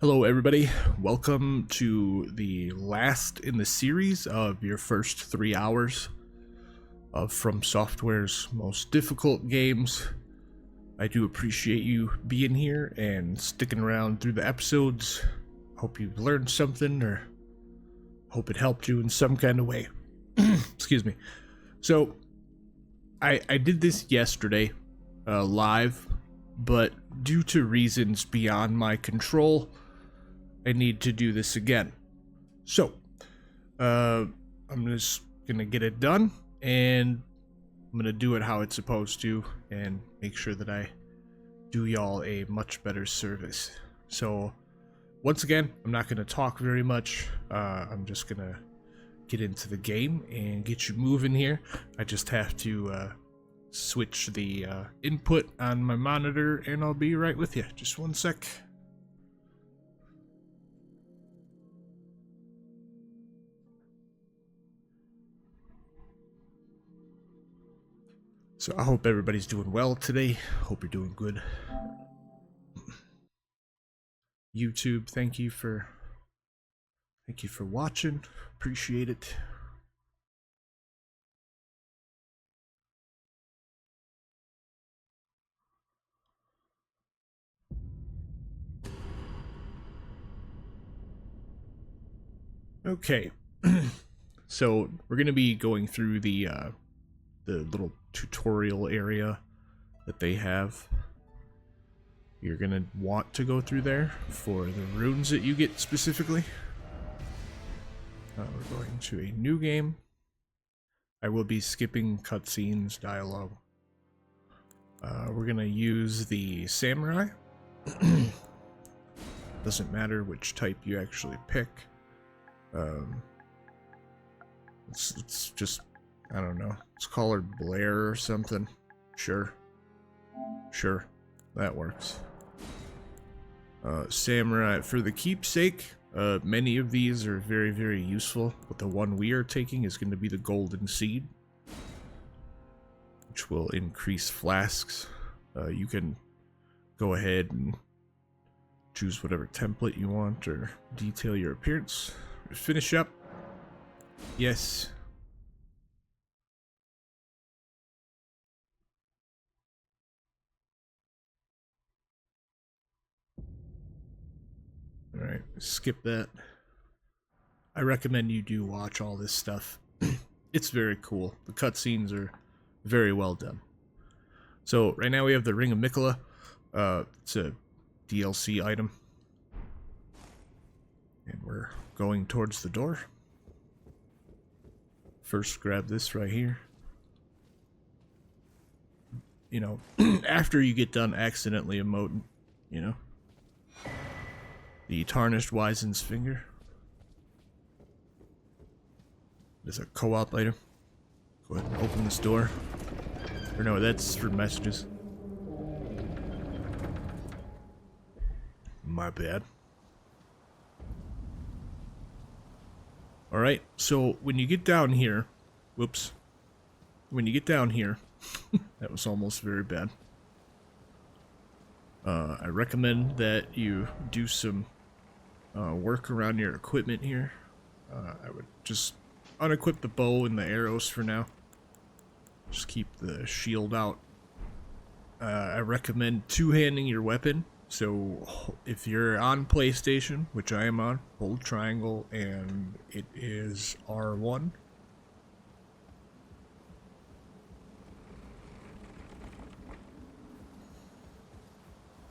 Hello everybody, welcome to the last in the series of your first 3 hours of FromSoftware's most difficult games. I do appreciate you being here and sticking around through the episodes. Hope you've learned something or hope it helped you in some kind of way. Excuse me. So, I did this yesterday, live, but due to reasons beyond my control, I need to do this again. So, I'm just gonna get it done, and I'm gonna do it how it's supposed to, and make sure that I do y'all a much better service. So, once again, I'm not gonna talk very much. I'm just gonna get into the game and get you moving here. I just have to switch the input on my monitor, and I'll be right with you. Just one sec. So I hope everybody's doing well today. Hope you're doing good. YouTube, thank you for watching. Appreciate it. Okay. So we're gonna be going through the little tutorial area that they have. You're gonna want to go through there for the runes that you get specifically. We're going to a new game. I will be skipping cutscenes, dialogue. We're gonna use the samurai. Doesn't matter which type you actually pick. It's just, I don't know. Let's call her Blair or something. Sure, that works. Samurai, for the keepsake, many of these are very, very useful, but the one we are taking is going to be the Golden Seed, which will increase flasks. You can go ahead and choose whatever template you want or detail your appearance. Finish up. Yes. Alright, skip that. I recommend you do watch all this stuff. It's very cool. The cutscenes are very well done. So, right now we have the Ring of Mikola. It's a DLC item. And we're going towards the door. First, grab this right here. You know, after you get done accidentally emoting, you know. The Tarnished Wizen's Finger. There's a co-op item. Go ahead and open this door. Or no, that's for messages. My bad. Alright, so when you get down here... Whoops. When you get down here... that was almost very bad. I recommend that you do some work around your equipment here. I would just unequip the bow and the arrows for now. Just keep the shield out. I recommend two-handing your weapon. So if you're on PlayStation, which I am on, hold triangle and it is R1.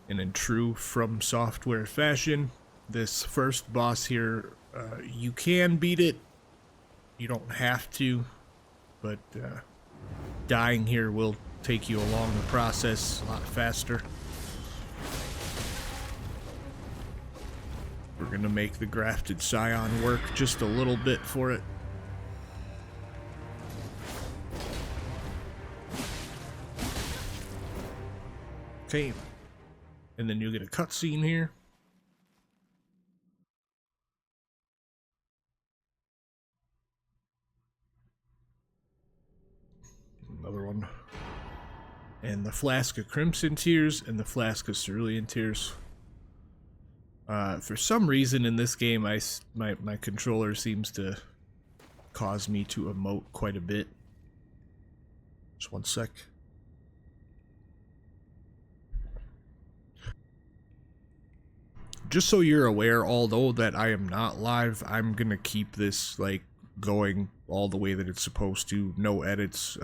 And in true FromSoftware fashion, this first boss here, you can beat it. You don't have to, but dying here will take you along the process a lot faster. We're gonna make the grafted scion work just a little bit for it. Okay, and then you'll get a cutscene here. Another one. And the Flask of Crimson Tears and the Flask of Cerulean Tears. For some reason in this game, my controller seems to cause me to emote quite a bit. Just one sec. Just so you're aware, although that I am not live, I'm gonna keep this like going all the way that it's supposed to. No edits,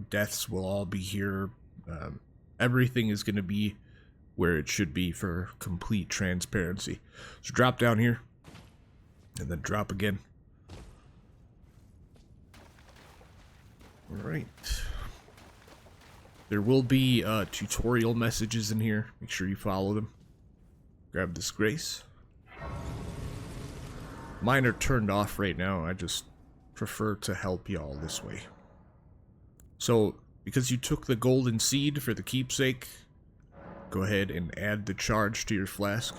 deaths will all be here. Everything is gonna be where it should be for complete transparency. So drop down here, and then drop again. Alright. There will be tutorial messages in here. Make sure you follow them. Grab this grace. Mine are turned off right now. I just prefer to help y'all this way. So, because you took the golden seed for the keepsake, go ahead and add the charge to your flask.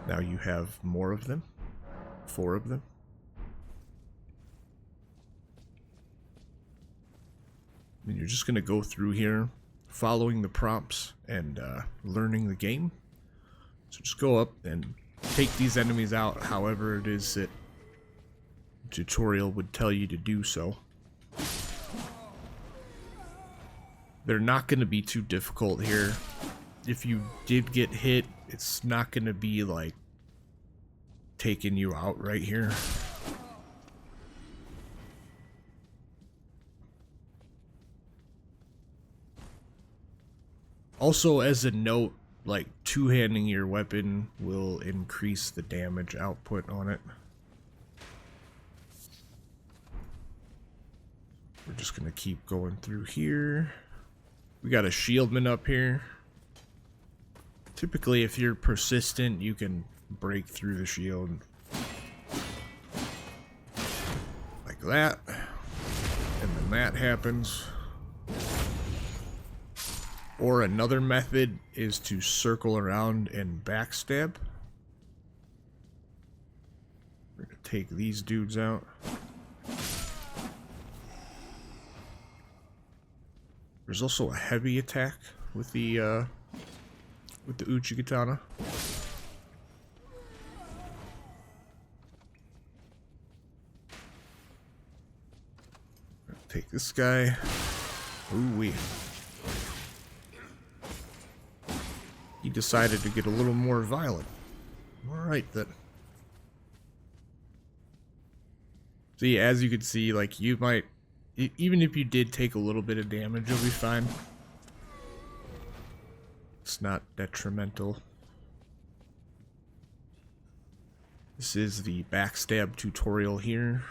Now you have more of them. 4 of them. And you're just going to go through here, following the prompts and learning the game. So just go up and take these enemies out however it is that the tutorial would tell you to do so. They're not going to be too difficult here. If you did get hit, it's not going to be like taking you out right here. Also, as a note, like two-handing your weapon will increase the damage output on it. We're just gonna keep going through here. We got a shieldman up here. Typically, if you're persistent, you can break through the shield like that, and then that happens. Or another method is to circle around and backstab. We're gonna take these dudes out. There's also a heavy attack with the Uchigatana. Take this guy. Ooh-wee. He decided to get a little more violent. Alright then. See, as you can see, like, you might, even if you did take a little bit of damage, you'll be fine. It's not detrimental. This is the backstab tutorial here.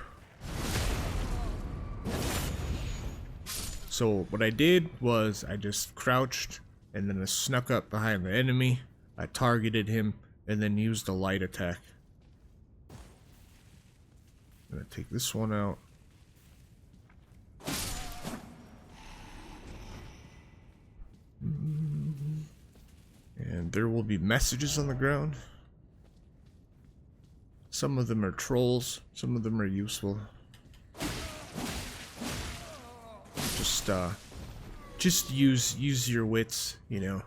So what I did was I just crouched and then I snuck up behind the enemy. I targeted him and then used a light attack. I'm gonna take this one out. And there will be messages on the ground. Some of them are trolls, some of them are useful. Just use your wits, you know.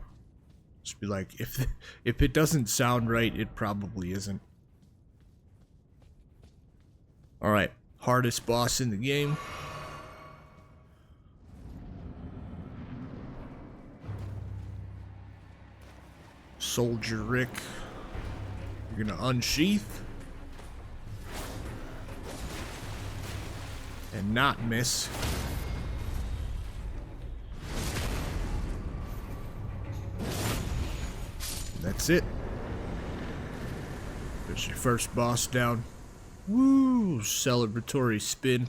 Just be like, if it doesn't sound right, it probably isn't. Alright, hardest boss in the game. Soldier Rick. You're gonna unsheath. And not miss. That's it. There's your first boss down. Woo! Celebratory spin.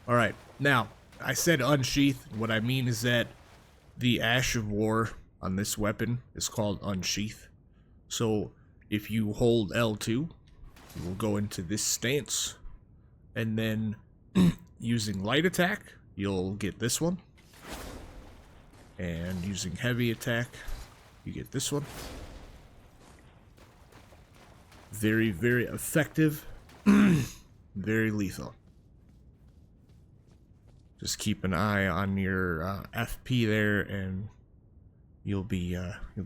Alright, now, I said unsheath. What I mean is that the Ash of War on this weapon is called unsheath. So, if you hold L2, you will go into this stance. And then, using light attack, you'll get this one. And using heavy attack, you get this one. Very, very effective. Very lethal. Just keep an eye on your FP there, and you'll be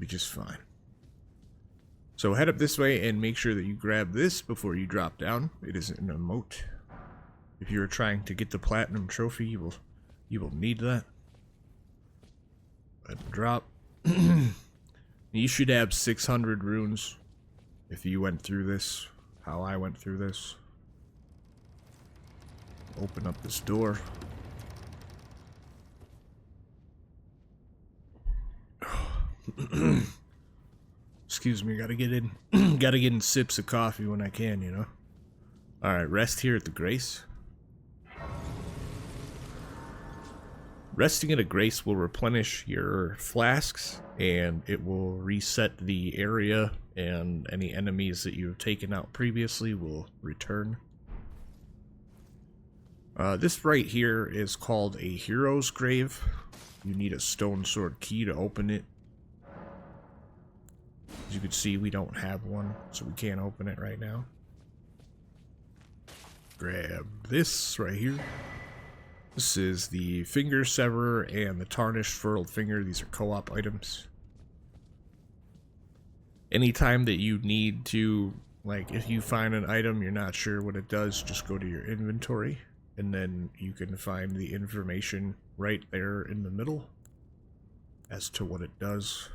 just fine. So head up this way and make sure that you grab this before you drop down. It is an emote. If you're trying to get the platinum trophy, you will need that. Let it drop. You should have 600 runes if you went through this, how I went through this. Open up this door. Excuse me, gotta get in. Gotta get in sips of coffee when I can, you know. Alright, rest here at the Grace. Resting at a Grace will replenish your flasks, and it will reset the area, and any enemies that you have taken out previously will return. This right here is called a Hero's Grave. You need a stone sword key to open it. As you can see, we don't have one, so we can't open it right now. Grab this right here. This is the Finger Severer and the Tarnished Furled Finger. These are co-op items. Anytime that you need to, like, if you find an item, you're not sure what it does, just go to your inventory, and then you can find the information right there in the middle as to what it does.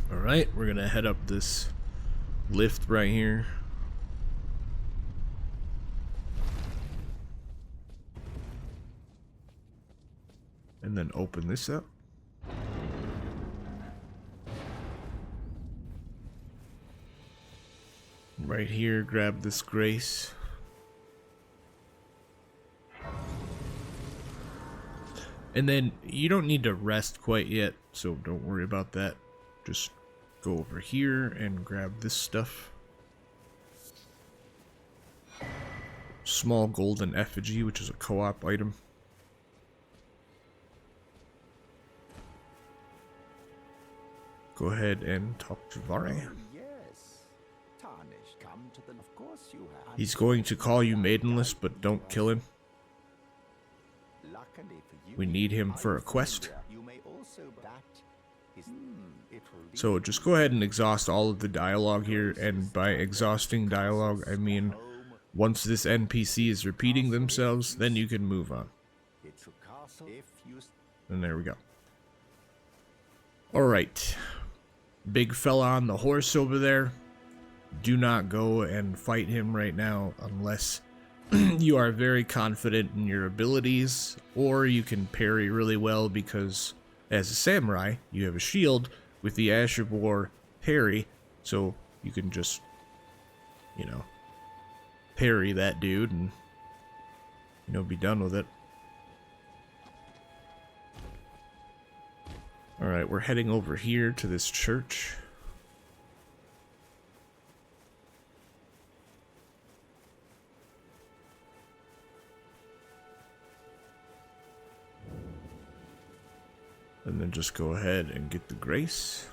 Alright, we're gonna head up this lift right here. And then open this up. Right here, grab this Grace. And then you don't need to rest quite yet, so don't worry about that. Just go over here and grab this stuff. Small golden effigy, which is a co-op item. Go ahead and talk to Vare. He's going to call you maidenless, but don't kill him. We need him for a quest. So just go ahead and exhaust all of the dialogue here, and by exhausting dialogue, I mean once this NPC is repeating themselves, then you can move on. And there we go. Alright. Big fella on the horse over there. Do not go and fight him right now unless you are very confident in your abilities, or you can parry really well because as a samurai, you have a shield with the Ash of War parry, so you can just, you know, parry that dude and, you know, be done with it. Alright, we're heading over here to this church. And then just go ahead and get the Grace.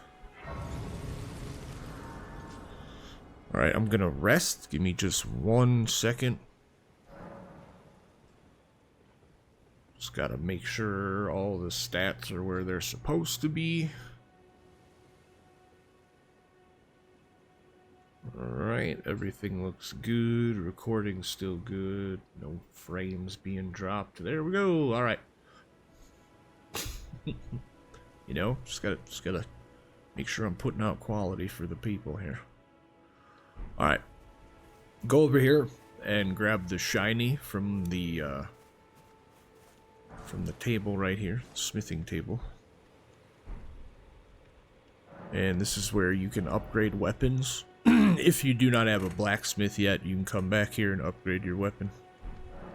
Alright, I'm gonna rest. Give me just 1 second. Just gotta make sure all the stats are where they're supposed to be. Alright, everything looks good. Recording's still good. No frames being dropped. There we go. Alright. You know, just gotta make sure I'm putting out quality for the people here. Alright. Go over here and grab the shiny from the table right here, smithing table. And this is where you can upgrade weapons. If you do not have a blacksmith yet, you can come back here and upgrade your weapon,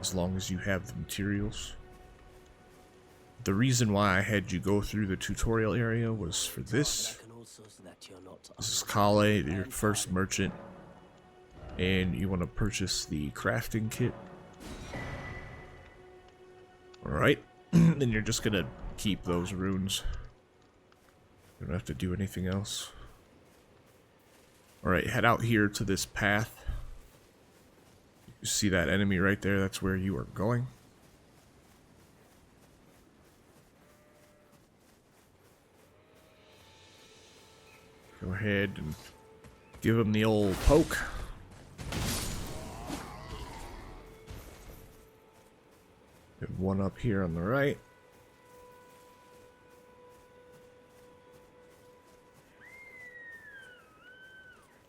as long as you have the materials. The reason why I had you go through the tutorial area was for this. This is Kale, your first merchant, and you want to purchase the crafting kit. Alright, then you're just gonna keep those runes. You don't have to do anything else. Alright, head out here to this path. You see that enemy right there? That's where you are going. Go ahead and give him the old poke. Get one up here on the right.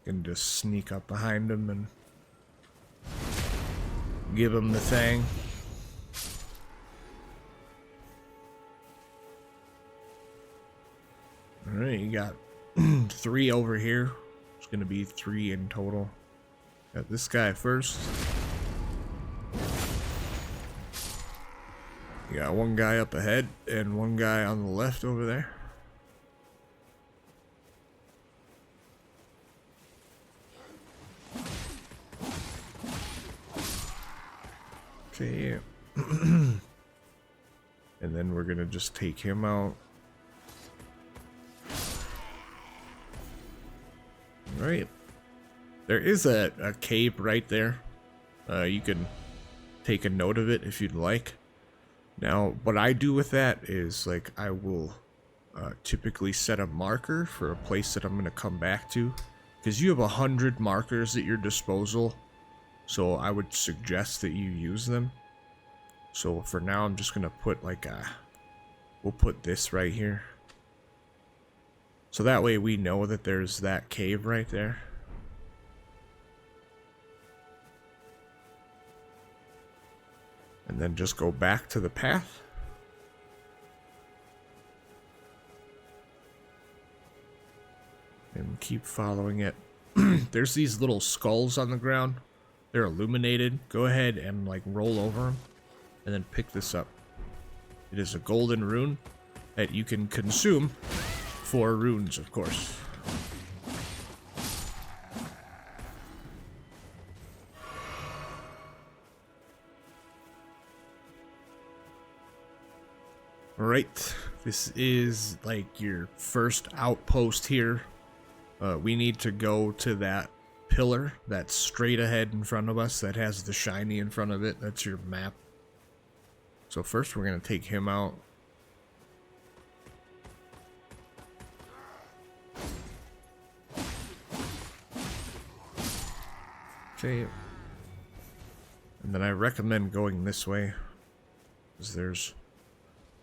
Can just sneak up behind him and give him the thing. Alright, you got 3 over here. It's gonna be 3 in total. Got this guy first. You got one guy up ahead and one guy on the left over there. Okay. And then we're gonna just take him out. Right. There is a cave right there. You can take a note of it if you'd like. Now, what I do with that is, like, I will typically set a marker for a place that I'm going to come back to. Because you have 100 markers at your disposal. So I would suggest that you use them. So for now, I'm just going to put, like, we'll put this right here. So that way we know that there's that cave right there. And then just go back to the path. And keep following it. There's these little skulls on the ground. They're illuminated. Go ahead and like roll over them. And then pick this up. It is a golden rune that you can consume. 4 runes, of course. Alright, this is like your first outpost here. We need to go to that pillar that's straight ahead in front of us that has the shiny in front of it. That's your map. So first we're going to take him out. Okay. And then I recommend going this way, because there's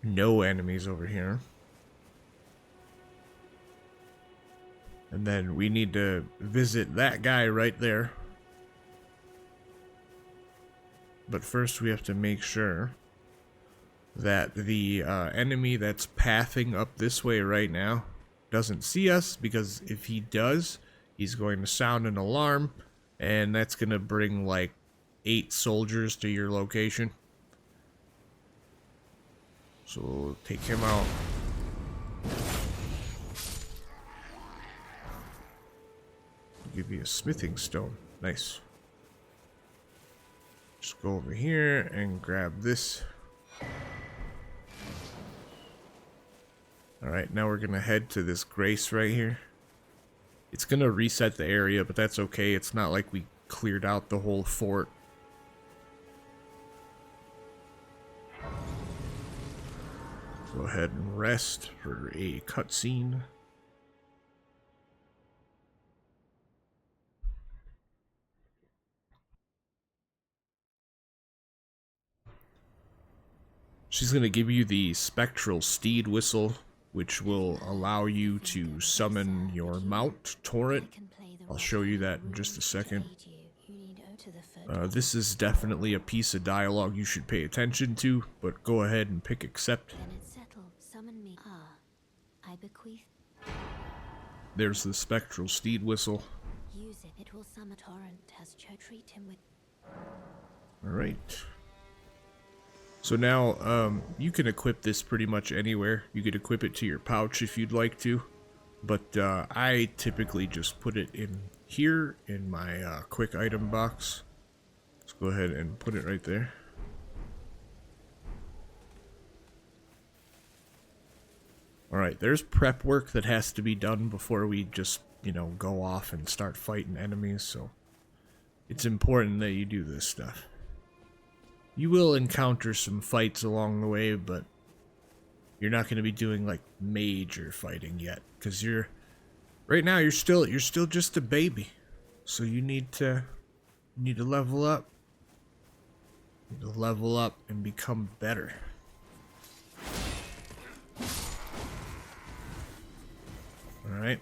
no enemies over here. And then we need to visit that guy right there. But first we have to make sure that the enemy that's pathing up this way right now doesn't see us, because if he does, he's going to sound an alarm, and that's going to bring like 8 soldiers to your location. So we'll take him out. Give you a smithing stone. Nice. Just go over here and grab this. Alright, now we're gonna head to this grace right here. It's gonna reset the area, but that's okay. It's not like we cleared out the whole fort. Go ahead and rest for a cutscene. She's going to give you the spectral steed whistle, which will allow you to summon your mount, Torrent. I'll show you that in just a second. This is definitely a piece of dialogue you should pay attention to, but go ahead and pick accept. There's the spectral steed whistle. Use it. It will summon Torrent. Treat him with. Alright. So now, you can equip this pretty much anywhere. You could equip it to your pouch if you'd like to. But I typically just put it in here in my quick item box. Let's go ahead and put it right there. Alright, there's prep work that has to be done before we just, you know, go off and start fighting enemies. So it's important that you do this stuff. You will encounter some fights along the way, but you're not going to be doing like major fighting yet, because you're Right now you're still just a baby. So you need to level up. You need to level up and become better. Alright.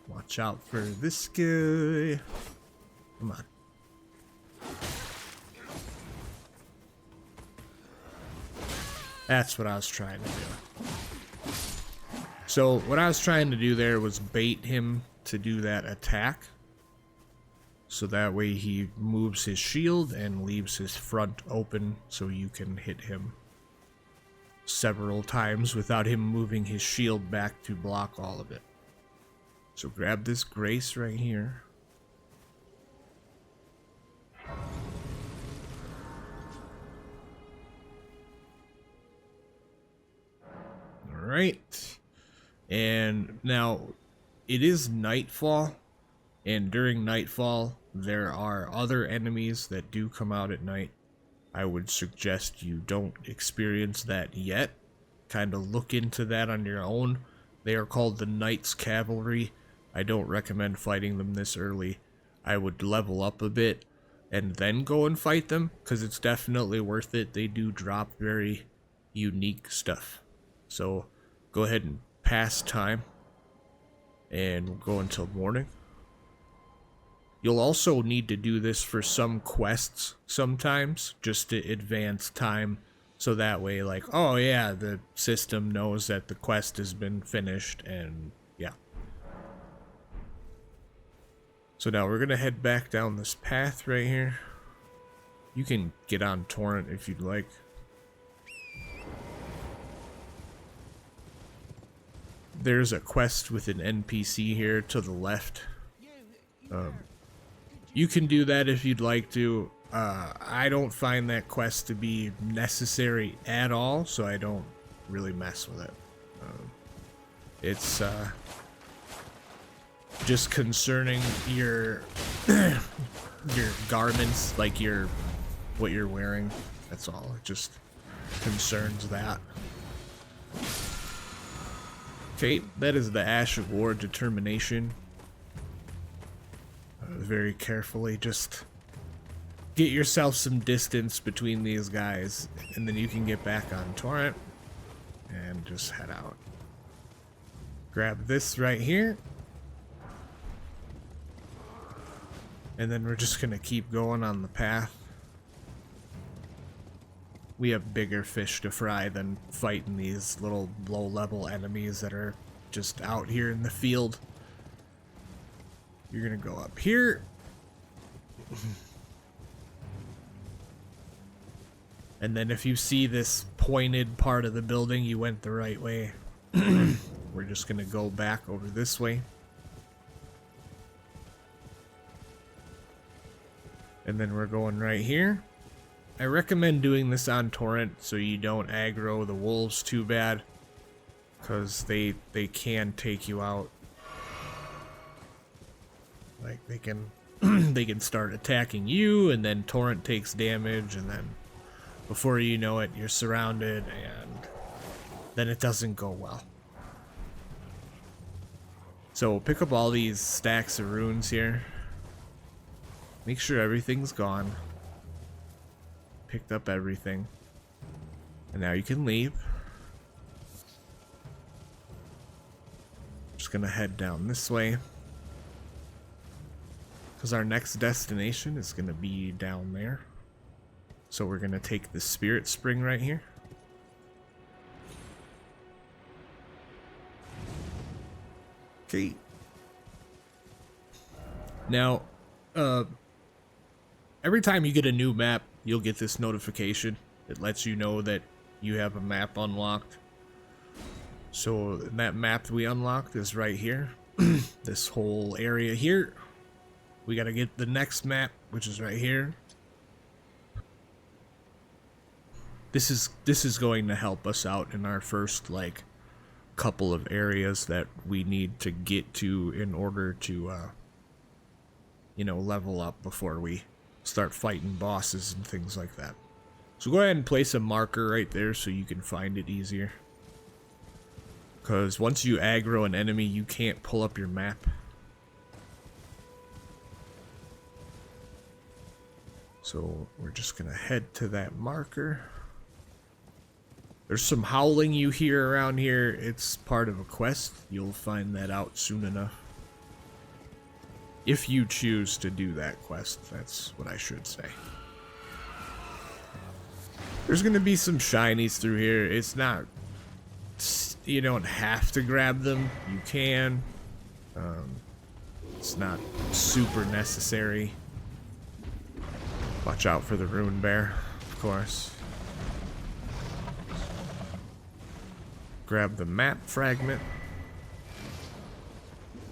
Watch out for this guy. Come on. That's what I was trying to do. So what I was trying to do there was bait him to do that attack. So that way he moves his shield and leaves his front open so you can hit him several times without him moving his shield back to block all of it. So grab this grace right here. Alright. And now it is nightfall. And during nightfall, there are other enemies that do come out at night. I would suggest you don't experience that yet. Kind of look into that on your own. They are called the Knight's Cavalry. I don't recommend fighting them this early. I would level up a bit and then go and fight them, because it's definitely worth it. They do drop very unique stuff. So go ahead and pass time, and we'll go until morning. You'll also need to do this for some quests sometimes, just to advance time, so that way, like, oh yeah, the system knows that the quest has been finished, and yeah. So now we're gonna head back down this path right here. You can get on Torrent if you'd like. There's a quest with an NPC here to the left. You can do that if you'd like to. I don't find that quest to be necessary at all, so I don't really mess with it. It's just concerning your your garments, like what you're wearing. That's all. It just concerns that. Okay, that is the Ash of War determination. Very carefully, just get yourself some distance between these guys, and then you can get back on Torrent and just head out. Grab this right here, and then we're just gonna keep going on the path. We have bigger fish to fry than fighting these little low-level enemies that are just out here in the field. You're gonna go up here. And then if you see this pointed part of the building, you went the right way. We're just gonna go back over this way. And then we're going right here. I recommend doing this on Torrent so you don't aggro the wolves too bad, because they can take you out. Like they can they can start attacking you, and then Torrent takes damage, and then before you know it, you're surrounded, and then it doesn't go well. So pick up all these stacks of runes here. Make sure everything's gone. Picked up everything. And now you can leave. Just gonna head down this way, because our next destination is gonna be down there. So we're gonna take the Spirit Spring right here. Okay. Now, every time you get a new map, you'll get this notification. It lets you know that you have a map unlocked. So that map we unlocked is right here. This whole area here. We gotta get the next map, which is right here. This is going to help us out in our first, like, couple of areas that we need to get to in order to, you know, level up before we start fighting bosses and things like that. So go ahead and place a marker right there so you can find it easier. Because once you aggro an enemy, you can't pull up your map. So we're just gonna head to that marker. There's some howling you hear around here. It's part of a quest. You'll find that out soon enough. If you choose to do that quest, that's what I should say. There's gonna be some shinies through here. It's not... You don't have to grab them. You can. It's not super necessary. Watch out for the rune bear, of course. Grab the map fragment.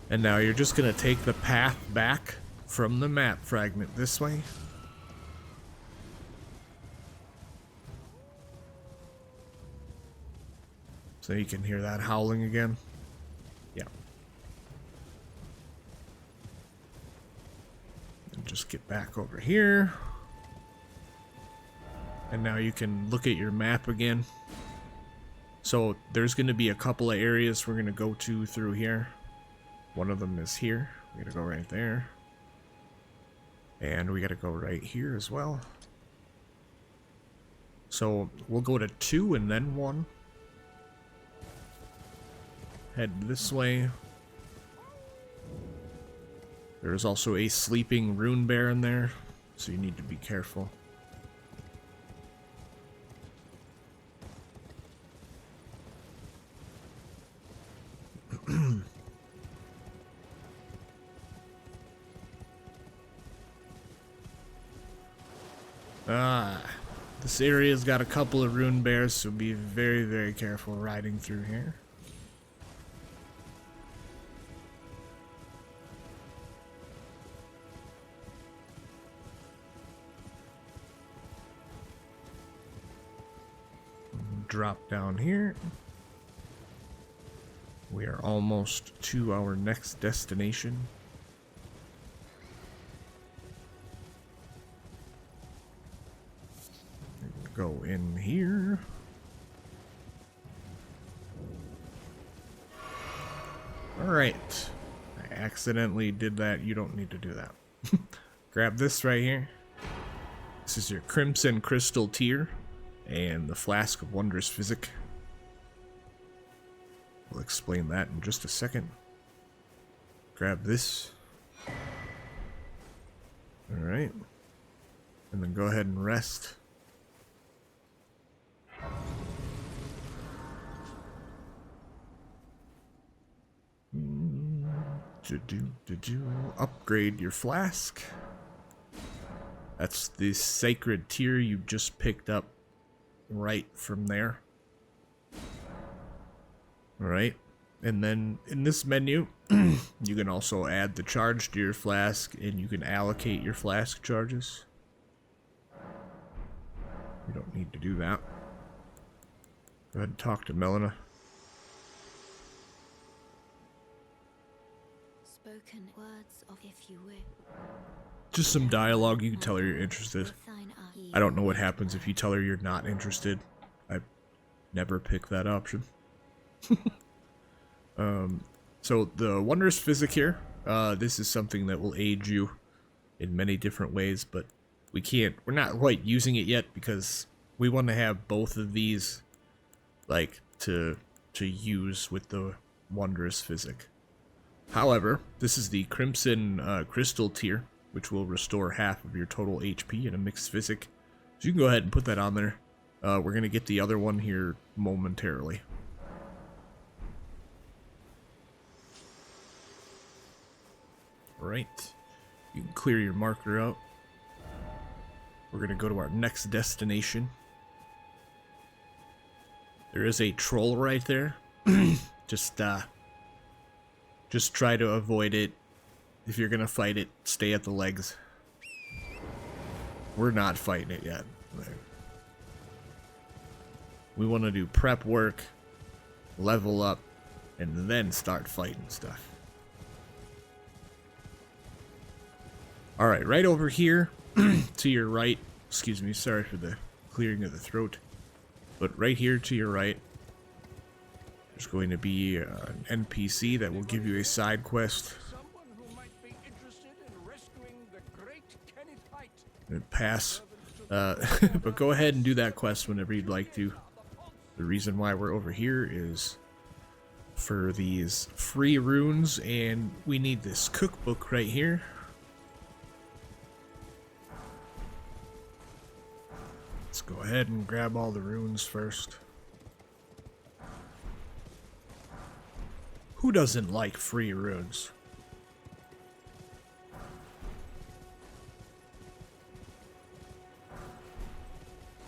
And now you're just gonna take the path back from the map fragment this way. So you can hear that howling again. Yeah. And just get back over here. And now you can look at your map again. So there's going to be a couple of areas we're going to go to through here. One of them is here. We're going to go right there. And we got to go right here as well. So we'll go to 2 and then 1. Head this way. There's also a sleeping rune bear in there, so you need to be careful. This area's got a couple of rune bears, so be very, very careful riding through here. Drop down here. We are almost to our next destination. Go in here. Alright. I accidentally did that. You don't need to do that. Grab this right here. This is your Crimson Crystal Tier and the Flask of Wondrous Physic. We'll explain that in just a second. Grab this. Alright. And then go ahead and rest. Upgrade your flask. That's the sacred tier you just picked up right from there. Alright, and then in this menu, you can also add the charge to your flask, and you can allocate your flask charges. You don't need to do that. Go ahead and talk to Melina. Spoken words of if you wish. Just some dialogue. You can tell her you're interested. I don't know what happens if you tell her you're not interested. I never pick that option. So the Wondrous Physic here, this is something that will aid you in many different ways, but we're not quite using it yet because we want to have both of these, like, to use with the Wondrous Physic. However, this is the Crimson Crystal Tier, which will restore half of your total HP in a mixed physic. So you can go ahead and put that on there. We're going to get the other one here momentarily. Alright, you can clear your marker out. We're going to go to our next destination. There is a troll right there. Just try to avoid it. If you're going to fight it, stay at the legs. We're not fighting it yet. We want to do prep work, level up, and then start fighting stuff. Alright, right over here, to your right, excuse me, sorry for the clearing of the throat, but right here to your right, There's going to be an NPC that will give you a side quest. Pass. But go ahead and do that quest whenever you'd like to. The reason why we're over here is for these free runes, and we need this cookbook right here. Let's go ahead and grab all the runes first. Who doesn't like free runes?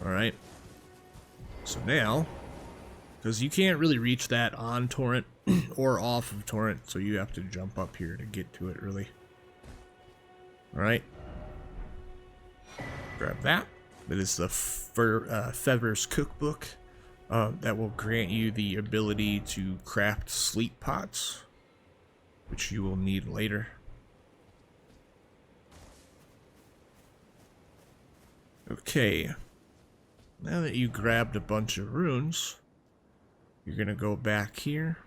Alright. So now, because you can't really reach that on torrent or off of torrent, so you have to jump up here to get to it, really. Alright. Grab that. That is the Feather's Cookbook. That will grant you the ability to craft sleep pots, which you will need later. Okay. Now that you grabbed a bunch of runes, you're gonna go back here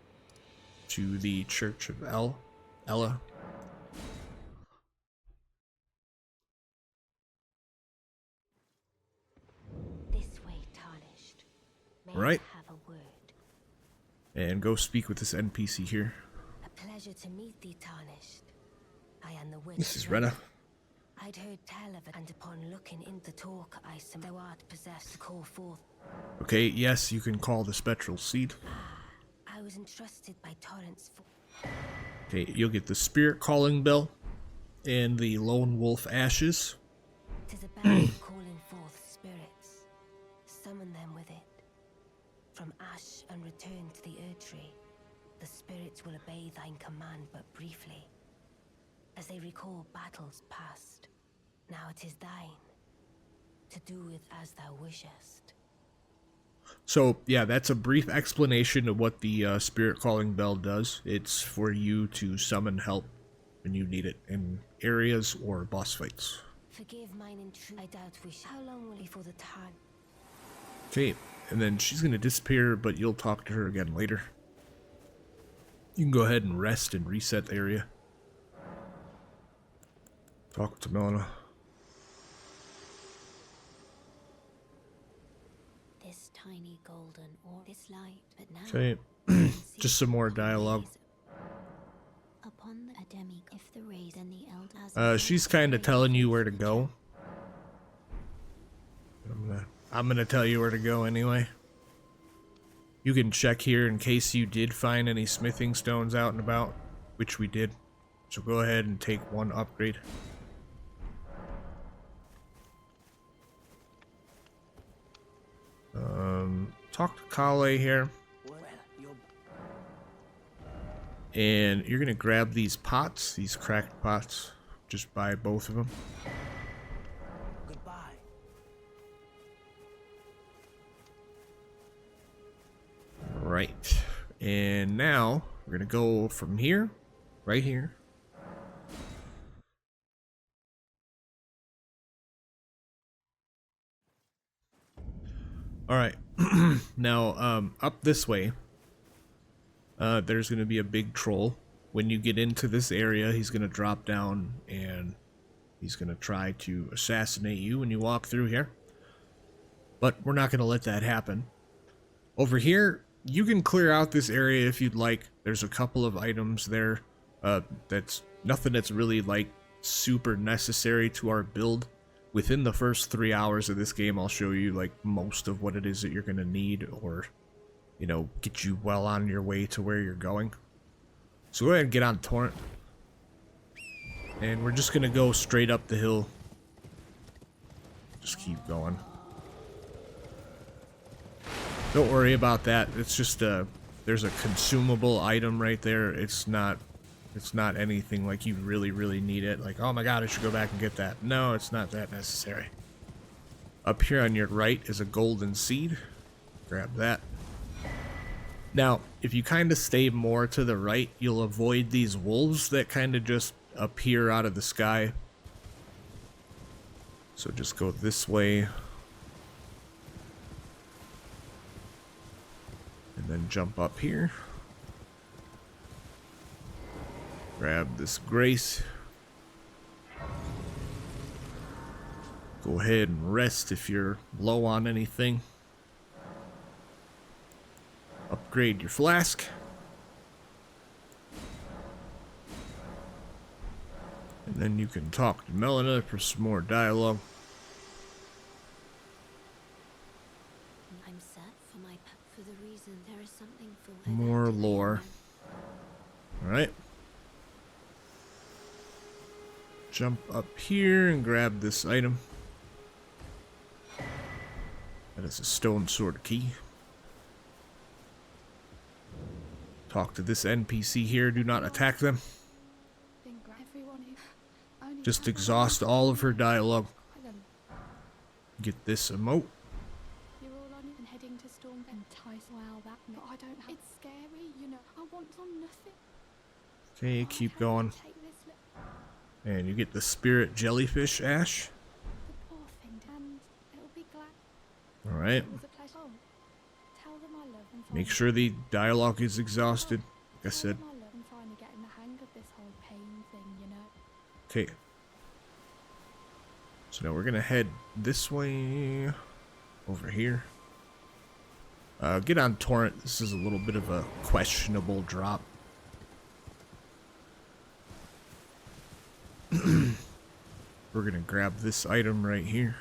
to the Church of Ella. This way, Tarnished. May Right. I have a word? And go speak with this NPC here. A pleasure to meet thee, Tarnished. I am the witch. This is Rena. I'd heard tell of it, and upon looking into talk, thou art possessed to call forth. Okay, yes, you can call the spectral seed. I was entrusted by Torrent's Okay, you'll get the spirit calling bell and the lone wolf ashes. 'Tis a bell calling forth spirits. Summon them with it. From ash and return to the earth tree. The spirits will obey thine command but briefly, as they recall battles past. Now it is thine, to do with as thou wishest. So, yeah, that's a brief explanation of what the spirit calling bell does. It's for you to summon help when you need it in areas or boss fights. Forgive mine intrusion. I doubt we shall. How long will before the time? Okay, and then she's going to disappear, but you'll talk to her again later. You can go ahead and rest and reset the area. Talk to Melina. This tiny golden or this light, but now Okay, just some more dialogue. upon the Ademic, if the rays and the elders. She's kind of telling you where to go. I'm gonna tell you where to go anyway. You can check here in case you did find any smithing stones out and about, which we did. So go ahead and take one upgrade. Talk to Kale here. And you're gonna grab these pots, these cracked pots. Just buy both of them. Goodbye. Right. And now we're gonna go from here, right here. All right. Now, up this way, there's gonna be a big troll. When you get into this area, he's gonna drop down and he's gonna try to assassinate you when you walk through here. But we're not gonna let that happen. Over here, you can clear out this area if you'd like. There's a couple of items there. That's nothing that's really like super necessary to our build. Within the first 3 hours of this game, I'll show you like most of what it is that you're gonna need, or you know, get you well on your way to where you're going. So go ahead and get on torrent, and we're just gonna go straight up the hill. Just keep going. Don't worry about that. It's just there's a consumable item right there. It's not anything like you really need it. Like, oh my god, I should go back and get that. No, it's not that necessary. Up here on your right is a golden seed. Grab that. Now, if you kind of stay more to the right, you'll avoid these wolves that kind of just appear out of the sky. So just go this way. And And then jump up here. Grab this Grace. Go ahead and rest if you're low on anything. Upgrade your flask. And then you can talk to Melina for some more dialogue. I'm set for for the reason there is something for More lore. Alright. Jump up here and grab this item. That is a stone sword key. Talk to this NPC here. Do not attack them. Just exhaust all of her dialogue. Get this emote. You're all on and heading to Storm and Tice. Well, that no, I don't have. It's scary, you know. I want on nothing. Okay, keep going. Take this And you get the spirit jellyfish ash. the poor thing, and it'll be glad. Alright. It was a pleasure. Oh, tell them I love and Make sure the dialogue is exhausted. Like I said. I love and finally getting the hang of this whole pain thing, you know. Okay. So now we're gonna head this way. Over here. Get on Torrent. This is a little bit of a questionable drop. We're gonna grab this item right here.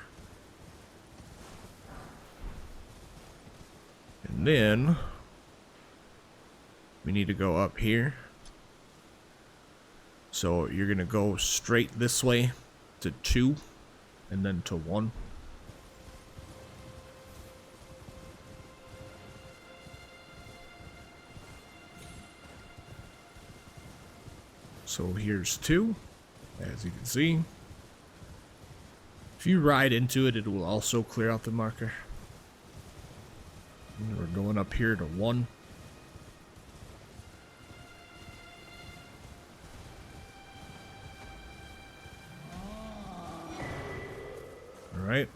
And then we need to go up here. So you're gonna go straight this way to 2 and then to 1. So here's 2, as you can see. If you ride into it, it will also clear out the marker. And we're going up here to 1. Alright.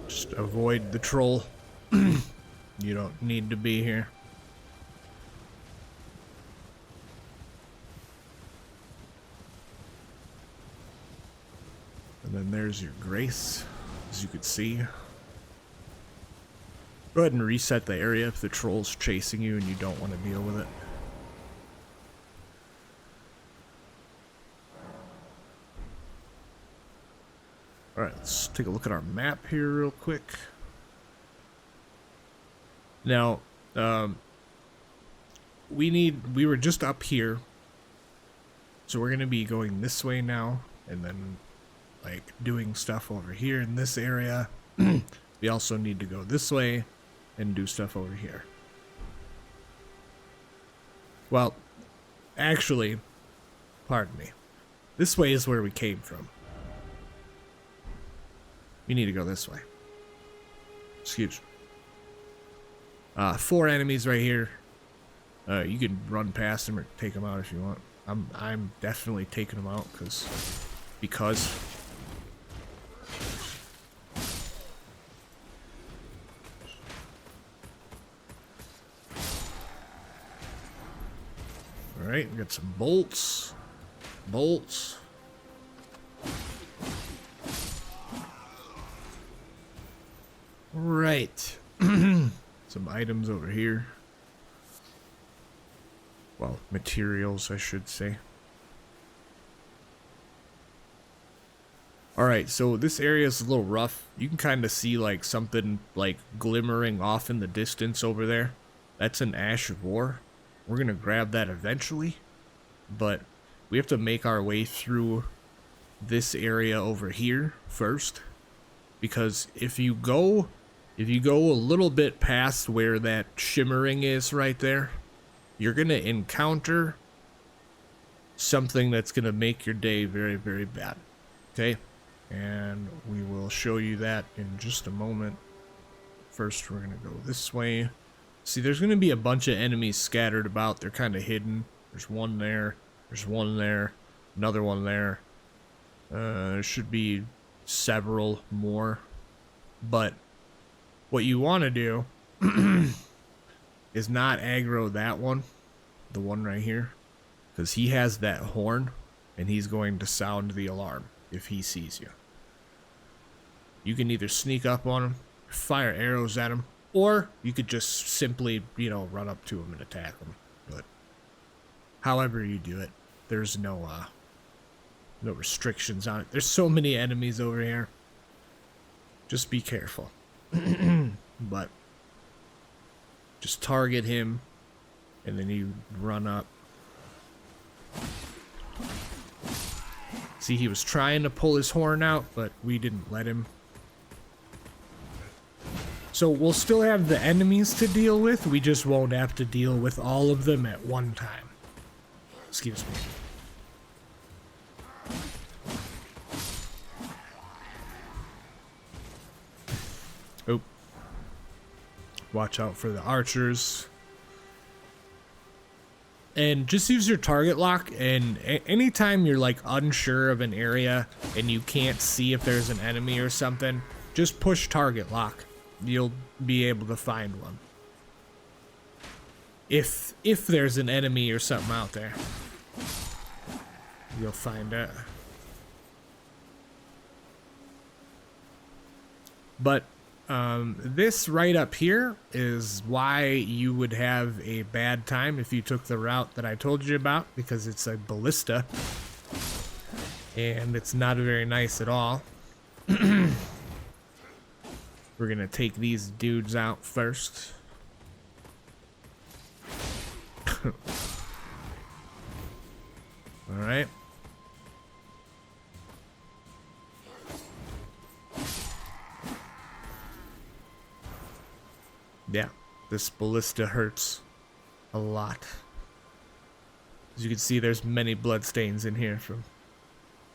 Just avoid the troll. You don't need to be here. And then there's your Grace, as you can see. Go ahead and reset the area if the troll's chasing you and you don't want to deal with it. Alright, let's take a look at our map here real quick. Now, we were just up here. So we're going to be going this way now, and then like doing stuff over here in this area. We also need to go this way and do stuff over here. Well, actually, pardon me. This way is where we came from. We need to go this way. Excuse me. 4 enemies right here. You can run past them or take them out if you want. I'm definitely taking them out because. Alright, we got some bolts. Bolts. Right. Some items over here. Well, materials, I should say. Alright, so this area is a little rough. You can kind of see like something like glimmering off in the distance over there. That's an Ash of War. We're going to grab that eventually. But we have to make our way through this area over here first. Because if you go a little bit past where that shimmering is right there, you're going to encounter something that's going to make your day very, very bad. Okay? And we will show you that in just a moment. First, we're going to go this way. See, there's going to be a bunch of enemies scattered about. They're kind of hidden. There's one there. There's one there. Another one there. There should be several more. But what you want to do is not aggro that one, the one right here, because he has that horn, and he's going to sound the alarm if he sees you. You can either sneak up on him, fire arrows at him, or you could just simply, you know, run up to him and attack him. But however you do it, there's no restrictions on it. There's so many enemies over here. Just be careful. But just target him, and then you run up. See, he was trying to pull his horn out, but we didn't let him. So we'll still have the enemies to deal with. We just won't have to deal with all of them at one time. Excuse me. Oh. Watch out for the archers. And just use your target lock, and anytime you're like unsure of an area and you can't see if there's an enemy or something, just push target lock. You'll be able to find one. If there's an enemy or something out there, you'll find it. But this right up here is why you would have a bad time if you took the route that I told you about, because it's a ballista and it's not very nice at all. We're gonna take these dudes out first. All right. Yeah, this ballista hurts a lot. As you can see, there's many bloodstains in here from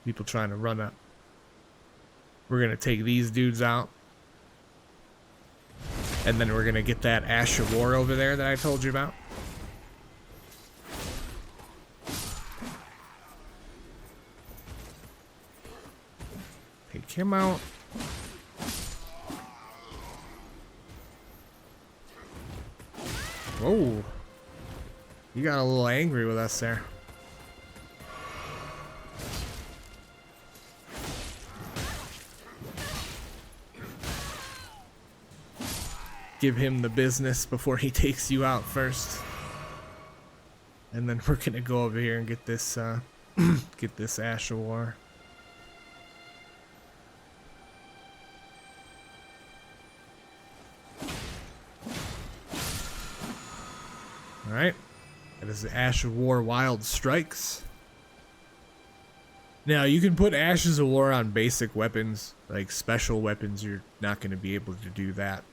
people trying to run up. We're gonna take these dudes out. And then we're gonna get that Ash of War over there that I told you about. Take him out. Whoa. You got a little angry with us there. Give him the business before he takes you out first. And then we're gonna go over here and get this get this Ash of War. Alright. That is the Ash of War Wild Strikes. Now, you can put Ashes of War on basic weapons. Like special weapons, you're not going to be able to do that.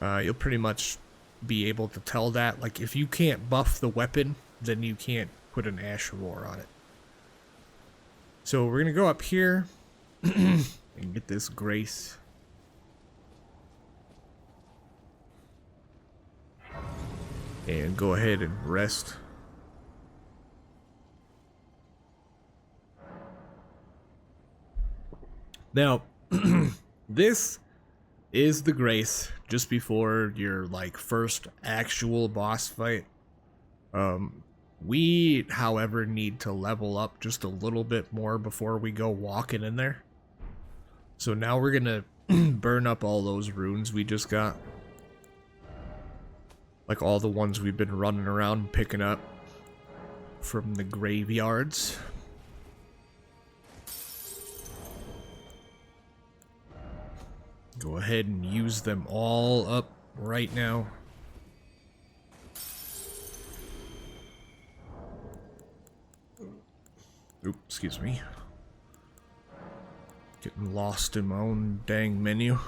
You'll pretty much be able to tell that. Like, if you can't buff the weapon, then you can't put an Ash of War on it. So we're going to go up here and get this Grace. And go ahead and rest. Now, this is the Grace just before your like first actual boss fight. We, however, need to level up just a little bit more before we go walking in there. So now we're gonna burn up all those runes we just got. Like all the ones we've been running around picking up from the graveyards. Go ahead and use them all up right now. Oops, excuse me. Getting lost in my own dang menu.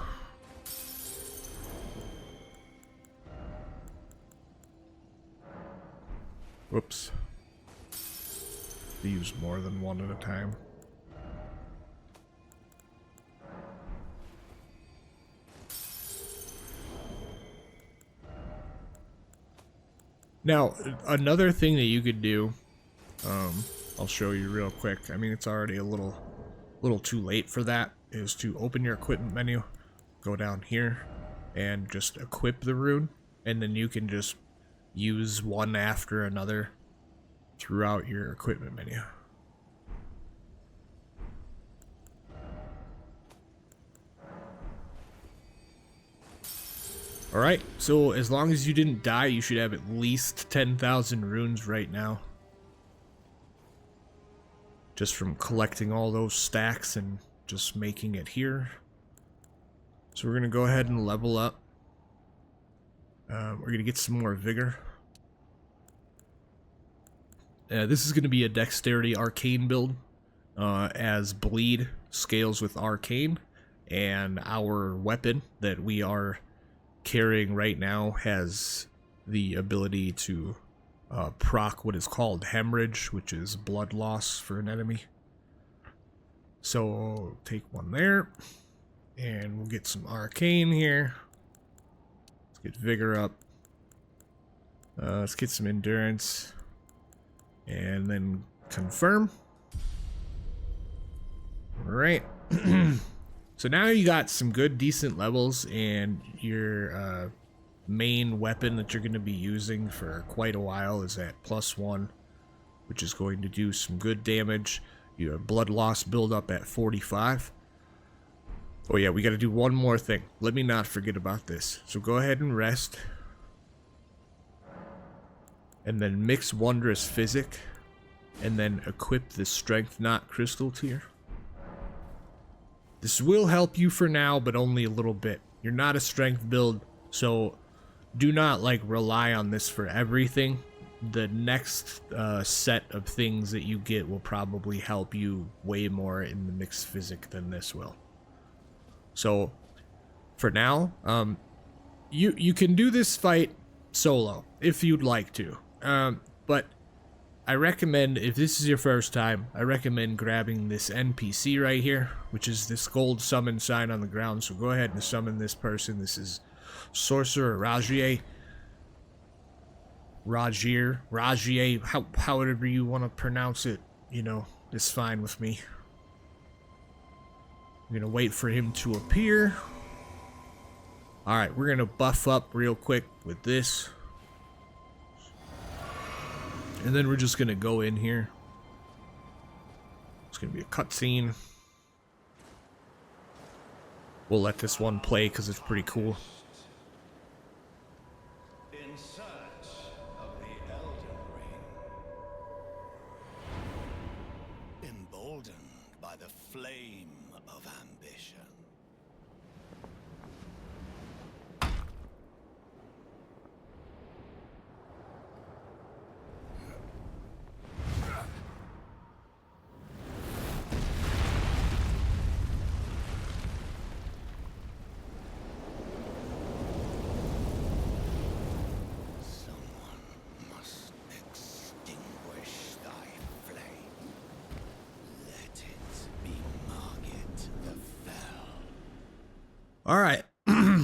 Whoops. Use more than one at a time. Now, another thing that you could do, I'll show you real quick. I mean, it's already a little too late for that, is to open your equipment menu, go down here, and just equip the rune, and then you can just use one after another throughout your equipment menu. Alright, so as long as you didn't die, you should have at least 10,000 runes right now. Just from collecting all those stacks and just making it here. So we're going to go ahead and level up. We're going to get some more vigor. This is going to be a dexterity arcane build, as bleed scales with arcane, and our weapon that we are carrying right now has the ability to proc what is called hemorrhage, which is blood loss for an enemy. So take one there, and we'll get some arcane here. Let's get vigor up. Let's get some endurance, and then confirm. All right. So now you got some good, decent levels, and your main weapon that you're going to be using for quite a while is at +1, which is going to do some good damage. Your blood loss build up at 45. Oh yeah, we got to do one more thing. Let me not forget about this. So go ahead and rest. And then mix Wondrous Physic. And then equip the Strength Knot Crystal tier. This will help you for now, but only a little bit. You're not a strength build, so do not like rely on this for everything. The next set of things that you get will probably help you way more in the mixed physic than this will. So for now, you can do this fight solo if you'd like to, but I recommend, if this is your first time, I recommend grabbing this NPC right here, which is this gold summon sign on the ground. So go ahead and summon this person. This is Sorcerer Rajier. Rajier, however you want to pronounce it, you know, it's fine with me. I'm gonna wait for him to appear. Alright, we're gonna buff up real quick with this. And then we're just gonna go in here. It's gonna be a cutscene. We'll let this one play because it's pretty cool. In search of the Elden Ring, emboldened by the flame of ambition. Alright,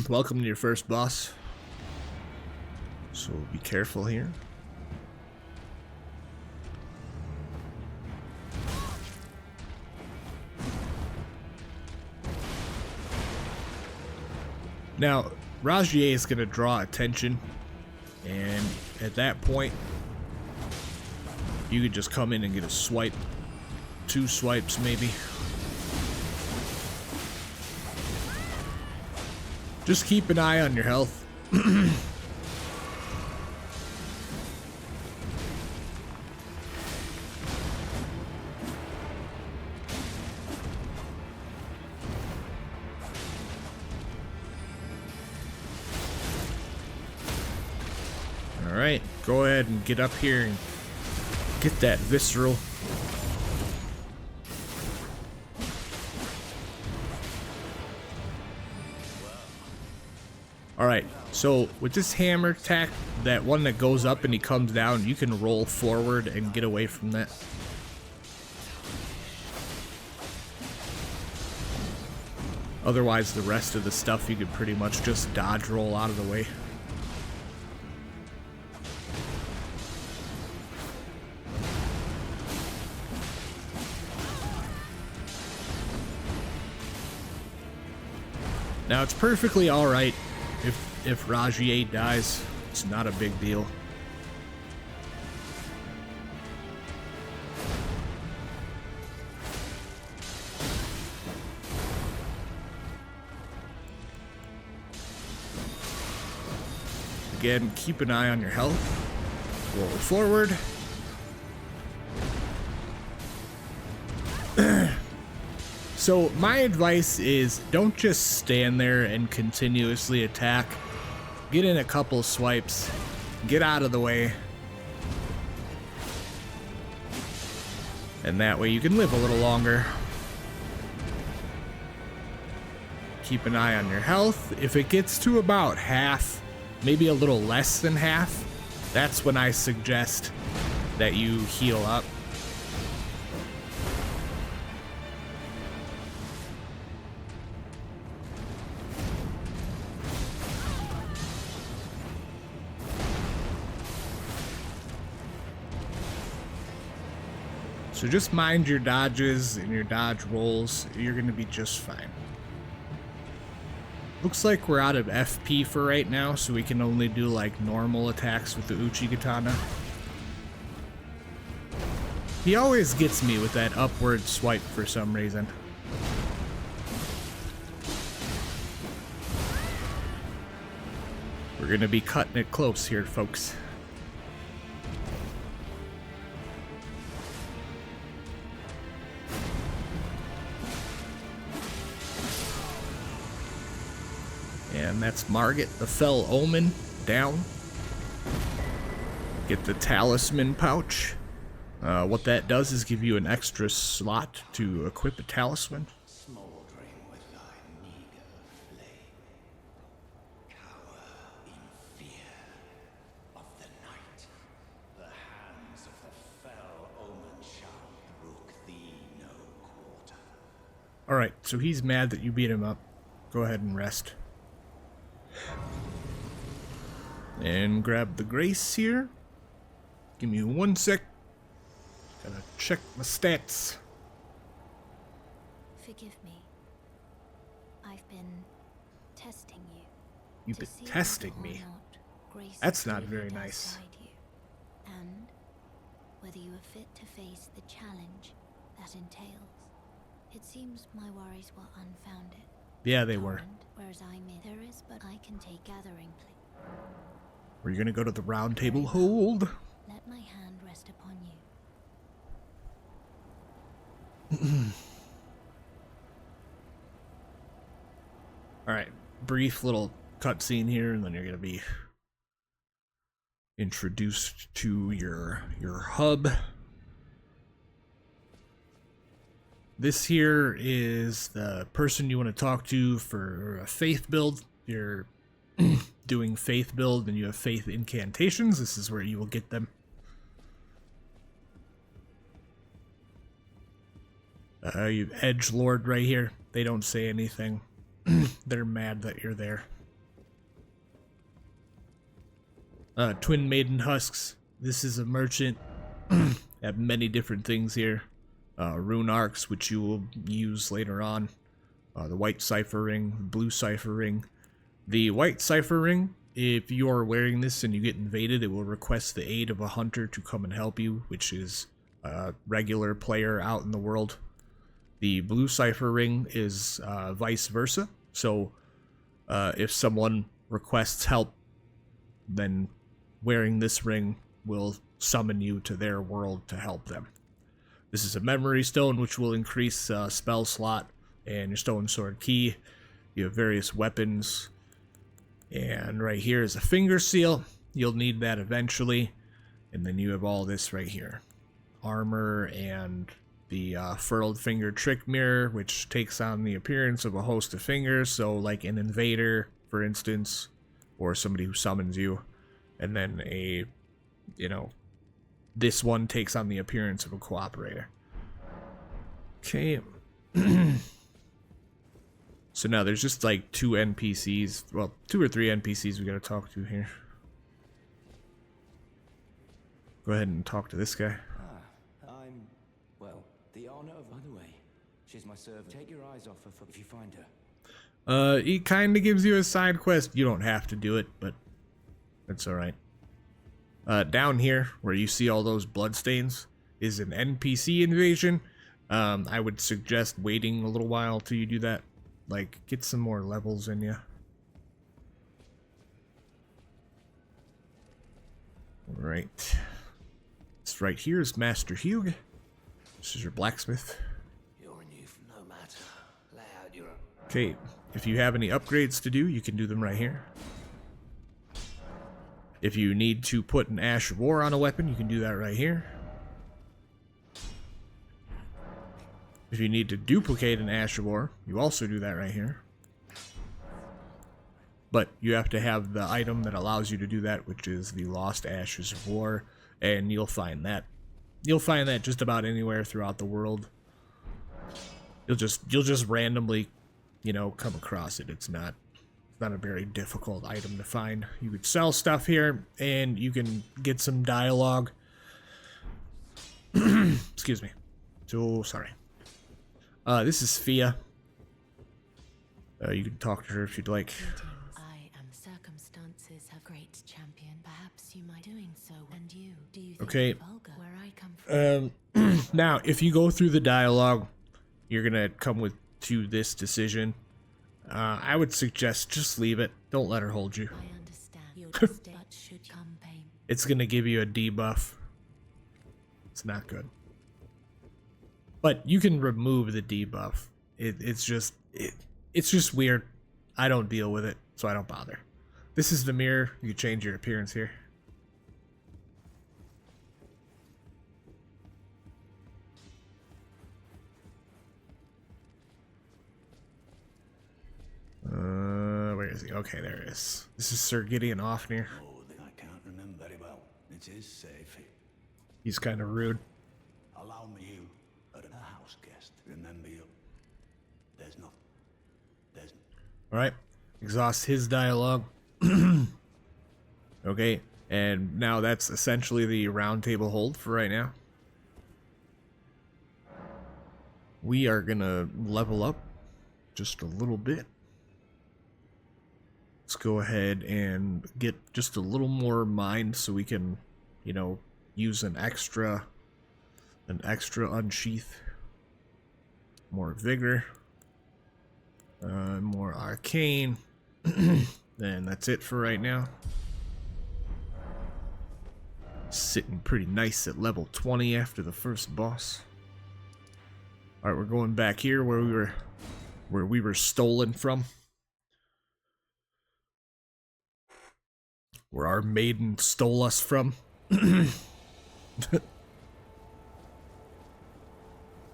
welcome to your first boss. So be careful here. Now, Rajier is going to draw attention, and at that point, you could just come in and get a swipe. 2 swipes, maybe. Just keep an eye on your health. Alright, go ahead and get up here and get that visceral. Alright, so with this hammer attack, that one that goes up and he comes down, you can roll forward and get away from that. Otherwise, the rest of the stuff you could pretty much just dodge roll out of the way. Now, it's perfectly alright if Rajier dies. It's not a big deal. Again, keep an eye on your health. Roll forward. So my advice is don't just stand there and continuously attack. Get in a couple swipes. Get out of the way. And that way you can live a little longer. Keep an eye on your health. If it gets to about half, maybe a little less than half, that's when I suggest that you heal up. So just mind your dodges and your dodge rolls. You're going to be just fine. Looks like we're out of FP for right now, so we can only do like normal attacks with the Uchigatana. He always gets me with that upward swipe for some reason. We're going to be cutting it close here, folks. And that's Margit, the Fell Omen, down. Get the Talisman pouch. What that does is give you an extra slot to equip a talisman. Smoldering with thy meager flame, cower in fear of the night. The hands of the fell omen shall brook thee no quarter. Alright, so he's mad that you beat him up. Go ahead and rest. And grab the Grace here. Give me 1 sec. Gotta check my stats. Forgive me. I've been testing you. You've to been see testing whether or me. not grace That's not truly very does nice. guide you, and whether you are fit to face the challenge that entails. It seems my worries were unfounded. Yeah, they were. Torment, whereas there is, but I can take gathering place. We're gonna go to the round table hold. Let my hand rest upon you. Alright, brief little cutscene here, and then you're gonna be introduced to your hub. This here is the person you want to talk to for a faith build. You're doing faith build and you have faith incantations. This is where you will get them. You have Edgelord right here. They don't say anything. They're mad that you're there. Twin Maiden Husks. This is a merchant. Have many different things here. Rune arcs, which you will use later on. The white cipher ring, blue cipher ring. The white cipher ring, if you are wearing this and you get invaded, it will request the aid of a hunter to come and help you, which is a regular player out in the world. The blue cipher ring is vice versa. So if someone requests help, then wearing this ring will summon you to their world to help them. This is a memory stone, which will increase spell slot and your stone sword key. You have various weapons. And right here is a finger seal. You'll need that eventually. And then you have all this right here. Armor and the furled finger trick mirror, which takes on the appearance of a host of fingers. So like an invader, for instance, or somebody who summons you. And then a, this one takes on the appearance of a cooperator. Okay. So now there's just like 2 NPCs, well, 2 or 3 NPCs we gotta talk to here. Go ahead and talk to this guy. I'm, well, the honor of, by the way, she's my servant. Take your eyes off her if you find her. It kind of gives you a side quest. You don't have to do it, but that's alright. Down here, where you see all those bloodstains, is an NPC invasion. I would suggest waiting a little while till you do that. Like, get some more levels in you. Alright. This right here is Master Hugh. This is your blacksmith. You're a youth nomad. Lay out your... Okay, if you have any upgrades to do, you can do them right here. If you need to put an Ash of War on a weapon, you can do that right here. If you need to duplicate an Ash of War, you also do that right here. But you have to have the item that allows you to do that, which is the Lost Ashes of War, and you'll find that. You'll find that just about anywhere throughout the world. You'll just randomly, you know, come across it. It's not a very difficult item to find. You could sell stuff here, and you can get some dialogue. Excuse me. So sorry. This is Fia. You can talk to her if you'd like. I am circumstances have great champion. Perhaps you might doing so. And you, do you think Okay. vulgar? Where I come from. Now, if you go through the dialogue, you're gonna come to this decision. I would suggest just leave it. Don't let her hold you. I understand. Your mistake, but should come pain. It's gonna give you a debuff. It's not good. But you can remove the debuff. It's just weird. I don't deal with it, so I don't bother. This is the mirror. You can change your appearance here. Where is he? Okay, there it is. This is Sir Gideon Ofnir. Oh, I can't remember very well. It is safe. He's kind of rude. Allow me you are a house guest. Remember you. There's no. Alright. Exhaust his dialogue. Okay. And now that's essentially the round table hold for right now. We are gonna level up just a little bit. Let's go ahead and get just a little more mind so we can, you know, use an extra unsheath. More vigor. More arcane. And that's it for right now. Sitting pretty nice at level 20 after the first boss. Alright, we're going back here where we were stolen from. Where our maiden stole us from.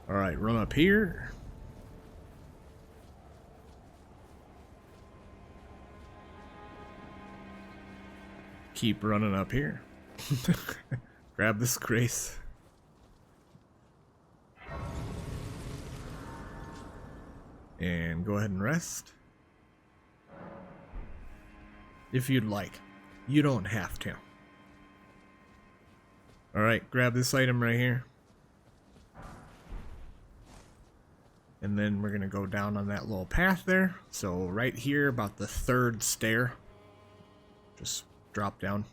Alright, run up here. Keep running up here. Grab this grace. And go ahead and rest. If you'd like. You don't have to. Alright, grab this item right here. And then we're going to go down on that little path there. So right here, about the third stair. Just drop down.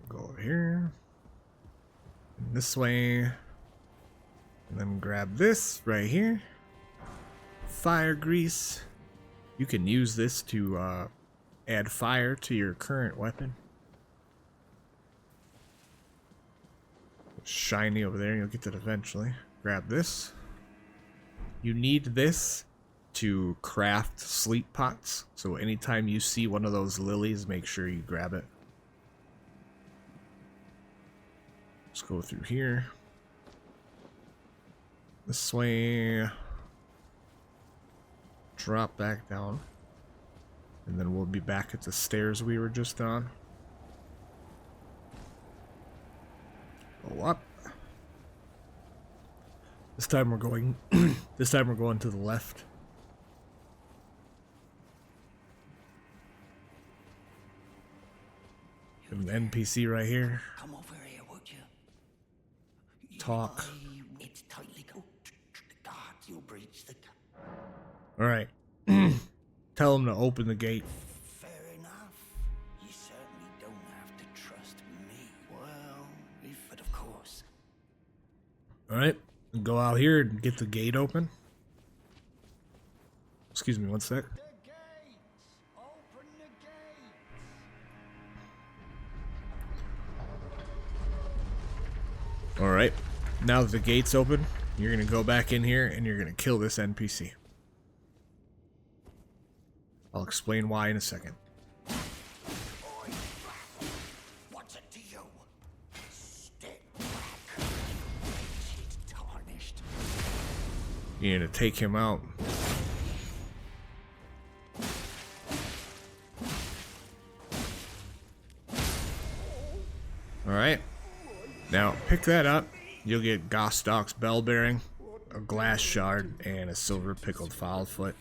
Go over here. And this way. And then grab this right here. Fire grease. You can use this to add fire to your current weapon. It's shiny over there. You'll get that eventually. Grab this. You need this to craft sleep pots. So anytime you see one of those lilies, make sure you grab it. Let's go through here. This way. Drop back down. And then we'll be back at the stairs we were just on. Go up. This time we're going to the left. An NPC right here. Come over here, would you? Talk. It's tightly cooked. The guards, you'll breach the... Alright. Tell him to open the gate. Fair enough. You certainly don't have to trust me. Well, but of course. Alright. Go out here and get the gate open. Excuse me, one sec. The gates! Open the gates! Alright. Now that the gate's open, you're gonna go back in here and you're gonna kill this NPC. I'll explain why in a second. What's it to you? Step back. It's tarnished. You're gonna take him out. Alright. Now, pick that up. You'll get Gostok's bell bearing, a glass shard, and a silver pickled fowlfoot.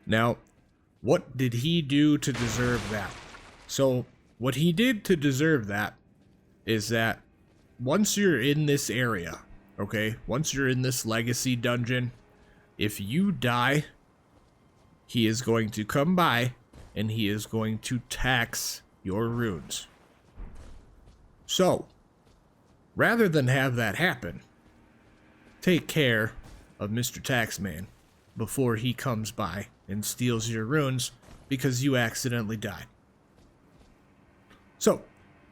Now, what did he do to deserve that? So, what he did to deserve that is that once you're in this area, okay, once you're in this legacy dungeon, if you die, he is going to come by and he is going to tax your runes. So, rather than have that happen, take care of Mr. Taxman before he comes by and steals your runes because you accidentally died. So,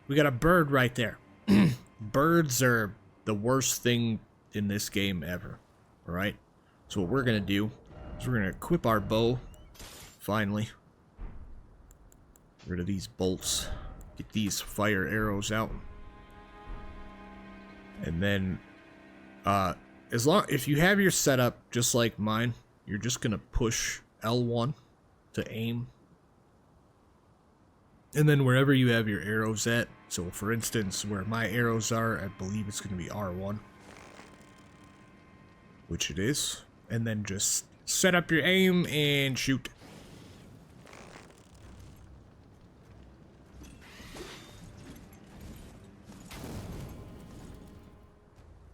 we got a bird right there. Birds are the worst thing in this game ever. Alright? So what we're going to do is we're going to equip our bow. Finally. Get rid of these bolts. Get these fire arrows out. And then, if you have your setup just like mine, you're just gonna push L1 to aim. And then wherever you have your arrows at, so for instance, where my arrows are, I believe it's gonna be R1. Which it is. And then just set up your aim and shoot.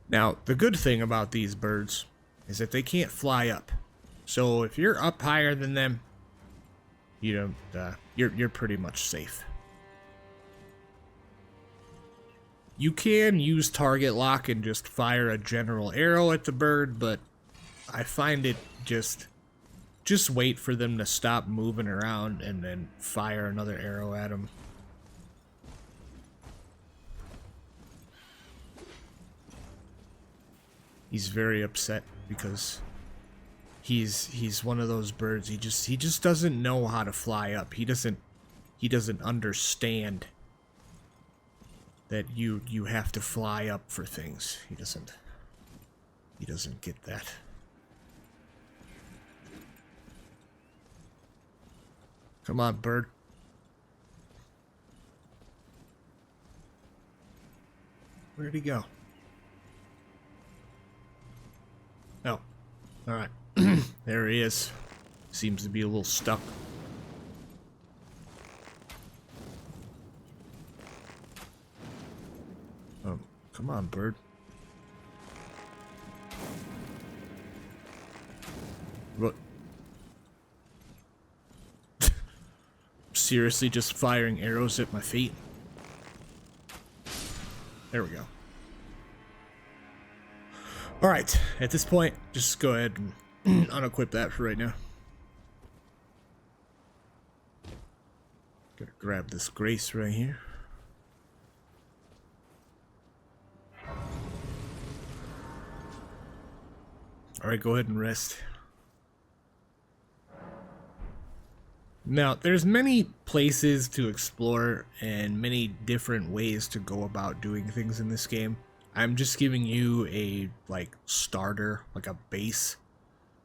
Now, the good thing about these birds is that they can't fly up. So if you're up higher than them, you don't, you're pretty much safe. You can use target lock and just fire a general arrow at the bird, but I find it just wait for them to stop moving around and then fire another arrow at them. He's very upset because he's one of those birds. He just doesn't know how to fly up. He doesn't understand that you have to fly up for things. He doesn't get that. Come on, bird. Where'd he go? Oh, alright. There he is. Seems to be a little stuck. Oh, come on, bird. What? Seriously, just firing arrows at my feet? There we go. Alright, at this point, just go ahead and unequip that for right now. Gotta grab this grace right here. Alright, go ahead and rest. Now, there's many places to explore and many different ways to go about doing things in this game. I'm just giving you a, starter, a base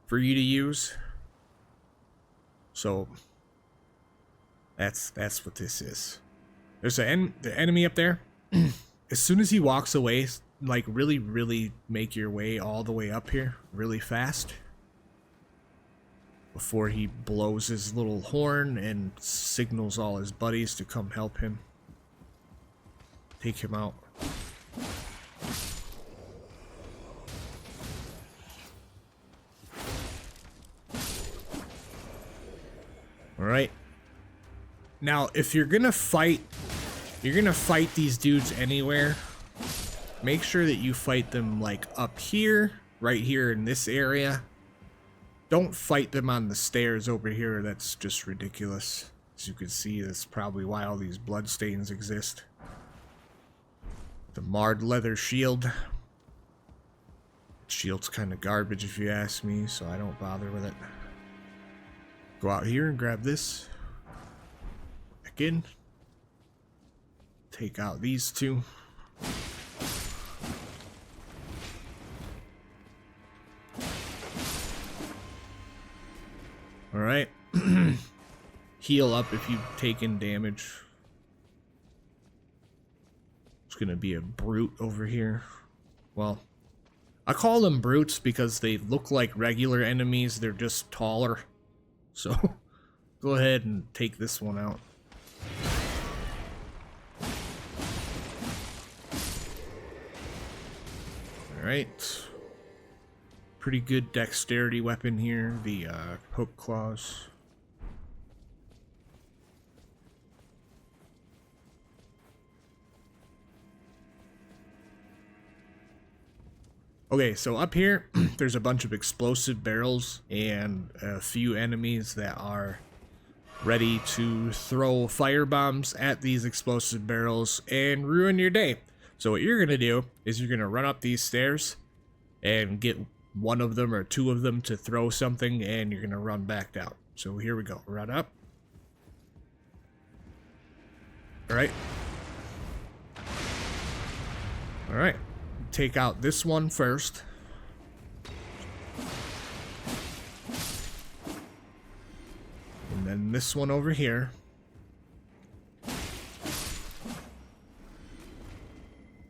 for you to use. So, that's what this is. There's the enemy up there. As soon as he walks away, really make your way all the way up here really fast. Before he blows his little horn and signals all his buddies to come help him. Take him out. Alright. Now, if you're gonna fight these dudes anywhere, make sure that you fight them like up here, right here in this area. Don't fight them on the stairs over here. That's just ridiculous. As you can see, that's probably why all these bloodstains exist. The marred leather shield. Shield's kind of garbage if you ask me, so I don't bother with it. Go out here and grab this. Back in. Take out these two. Alright. Heal up if you've taken damage. It's gonna be a brute over here. Well, I call them brutes because they look like regular enemies, they're just taller. So, go ahead and take this one out. Alright. Pretty good dexterity weapon here, the hook claws. Okay, so up here, there's a bunch of explosive barrels and a few enemies that are ready to throw fire bombs at these explosive barrels and ruin your day. So what you're gonna do is you're gonna run up these stairs and get one of them or two of them to throw something, and you're gonna run back down. So here we go. Run up. Alright. Alright. Take out this one first. And then this one over here.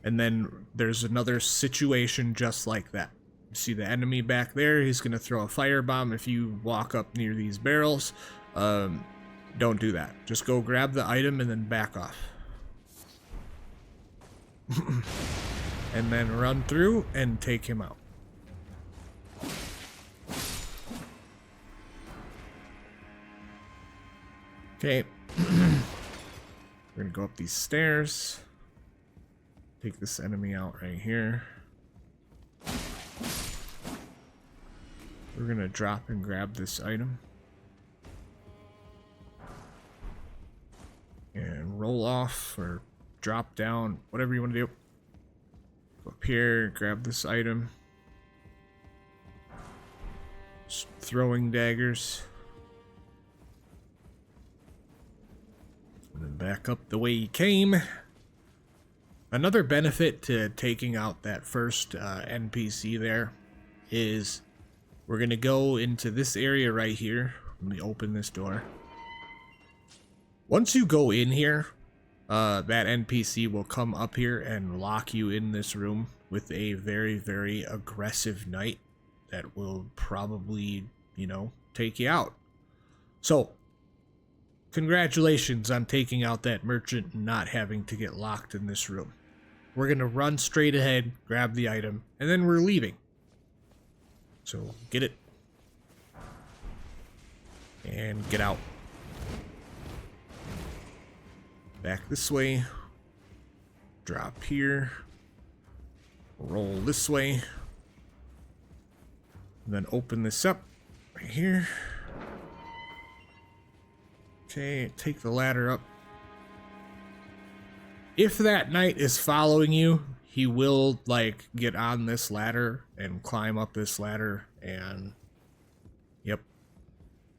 And then there's another situation just like that. You see the enemy back there, he's gonna throw a firebomb if you walk up near these barrels. Don't do that. Just go grab the item and then back off. And then run through and take him out. Okay. We're gonna go up these stairs. Take this enemy out right here. We're gonna drop and grab this item. And roll off or drop down, whatever you want to do. Go up here, grab this item. Just throwing daggers. And then back up the way you came. Another benefit to taking out that first NPC there is we're going to go into this area right here. Let me open this door. Once you go in here, that NPC will come up here and lock you in this room with a very, very aggressive knight that will probably, you know, take you out. So, congratulations on taking out that merchant and not having to get locked in this room. We're going to run straight ahead, grab the item, and then we're leaving. So, get it. And get out. Back this way. Drop here. Roll this way. And then open this up right here. Okay, take the ladder up. If that knight is following you, he will, like, get on this ladder and climb up this ladder, and yep,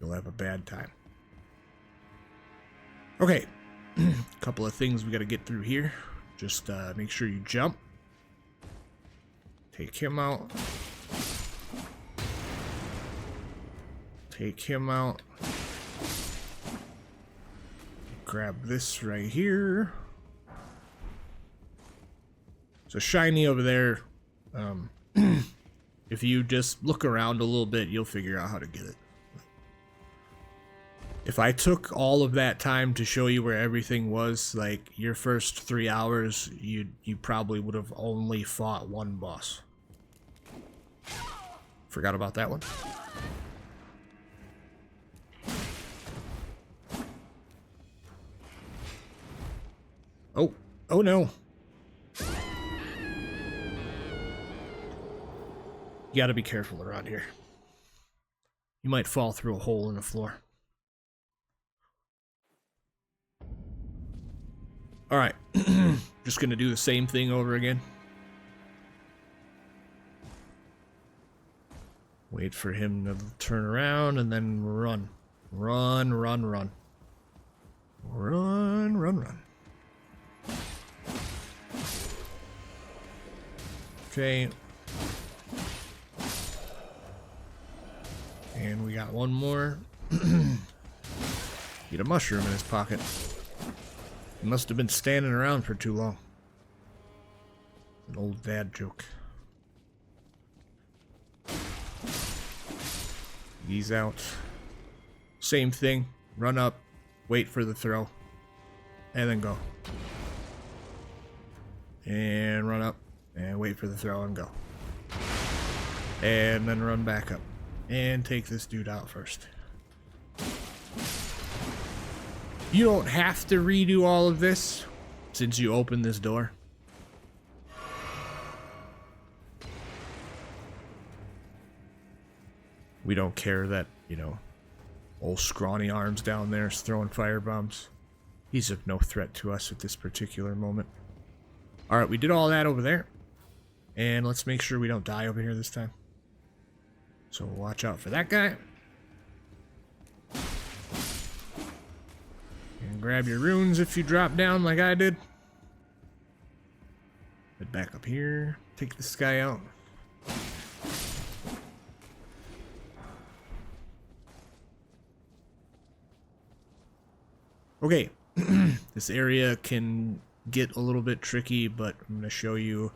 you'll have a bad time. Okay, couple of things we gotta get through here. Just make sure you jump. Take him out. Take him out. Grab this right here. So shiny over there. If you just look around a little bit, you'll figure out how to get it. If I took all of that time to show you where everything was, like your first 3 hours, you probably would have only fought one boss. Forgot about that one. Oh, oh no. You gotta be careful around here. You might fall through a hole in the floor. Alright. Just gonna do the same thing over again. Wait for him to turn around and then run. Run, run, run. Run, run, run. Okay. And we got one more. Get a mushroom in his pocket. He must have been standing around for too long. An old dad joke. Ease out. Same thing. Run up. Wait for the throw. And then go. And run up. And wait for the throw and go. And then run back up. And take this dude out first. You don't have to redo all of this since you opened this door. We don't care that, you know, old scrawny arms down there is throwing firebombs. He's of no threat to us at this particular moment. Alright, we did all that over there. And let's make sure we don't die over here this time. So watch out for that guy. And grab your runes if you drop down like I did. Head back up here. Take this guy out. Okay. This area can get a little bit tricky, but I'm going to show you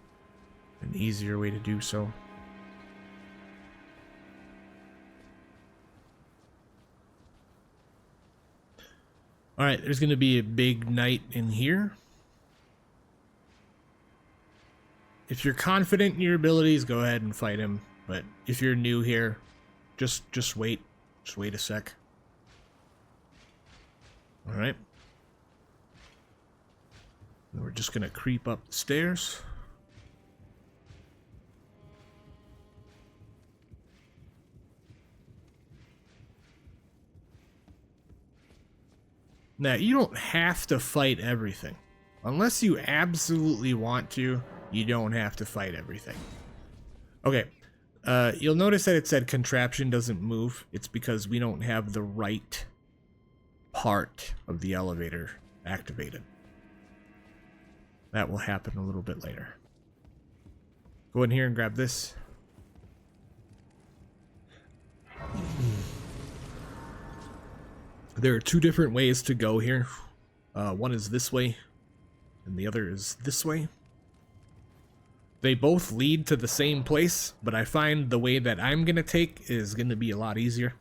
an easier way to do so. Alright, there's going to be a big knight in here. If you're confident in your abilities, go ahead and fight him. But if you're new here, just wait. Just wait a sec. Alright. And we're just going to creep up the stairs. Now, you don't have to fight everything. Unless you absolutely want to, you don't have to fight everything. Okay, you'll notice that it said contraption doesn't move. It's because we don't have the right part of the elevator activated. That will happen a little bit later. Go in here and grab this. There are two different ways to go here. One is this way, and the other is this way. They both lead to the same place, but I find the way that I'm gonna take is gonna be a lot easier.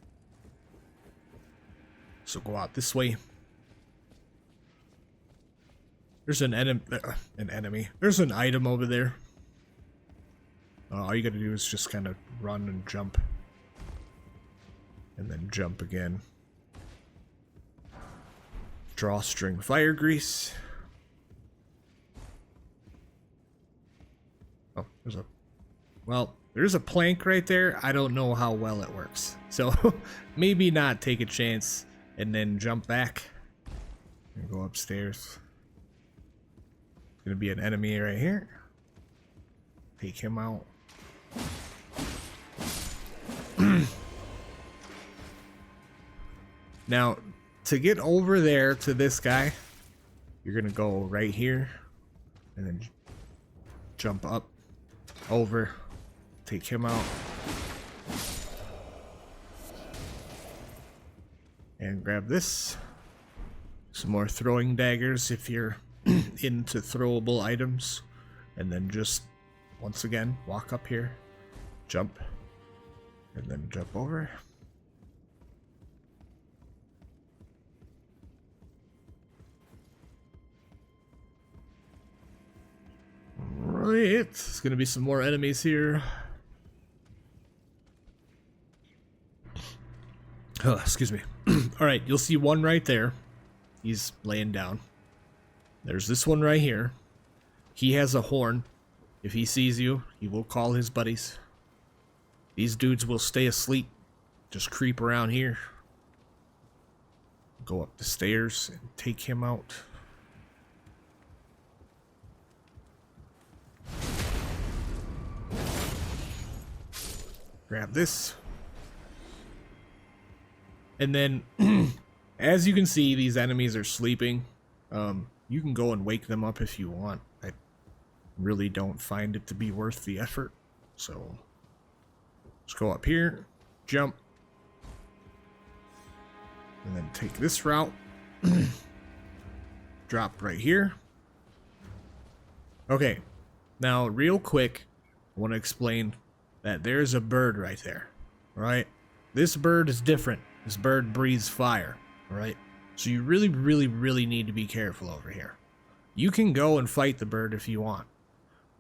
So go out this way. There's an enemy. There's an item over there. All you gotta do is just kind of run and jump. And then jump again. Drawstring fire grease. Oh, there's a plank right there. I don't know how well it works. So maybe not take a chance and then jump back and go upstairs. There's gonna be an enemy right here. Take him out. Now, to get over there to this guy, you're gonna go right here and then jump up, over, take him out, and grab this. Some more throwing daggers if you're into throwable items, and then just once again walk up here, jump, and then jump over. Right, there's gonna be some more enemies here. Oh, excuse me. Alright, you'll see one right there. He's laying down. There's this one right here. He has a horn. If he sees you, he will call his buddies. These dudes will stay asleep. Just creep around here. Go up the stairs and take him out. Grab this. And then, as you can see, these enemies are sleeping. You can go and wake them up if you want. I really don't find it to be worth the effort. So, let's go up here, jump, and then take this route. Drop right here. Okay, now real quick, I want to explain that there's a bird right there, right? This bird is different. This bird breathes fire, right? So you really, really, really need to be careful over here. You can go and fight the bird if you want.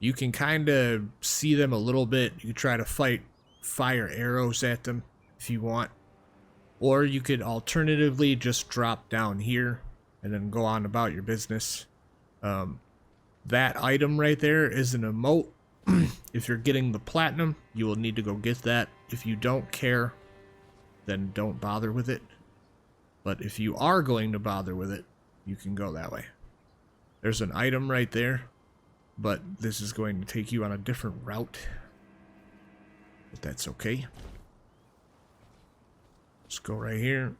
You can kind of see them a little bit. You can try to fire arrows at them if you want. Or you could alternatively just drop down here and then go on about your business. That item right there is an emote. If you're getting the platinum, you will need to go get that. If you don't care, then don't bother with it. But if you are going to bother with it, you can go that way. There's an item right there, but this is going to take you on a different route. But that's okay. Let's go right here.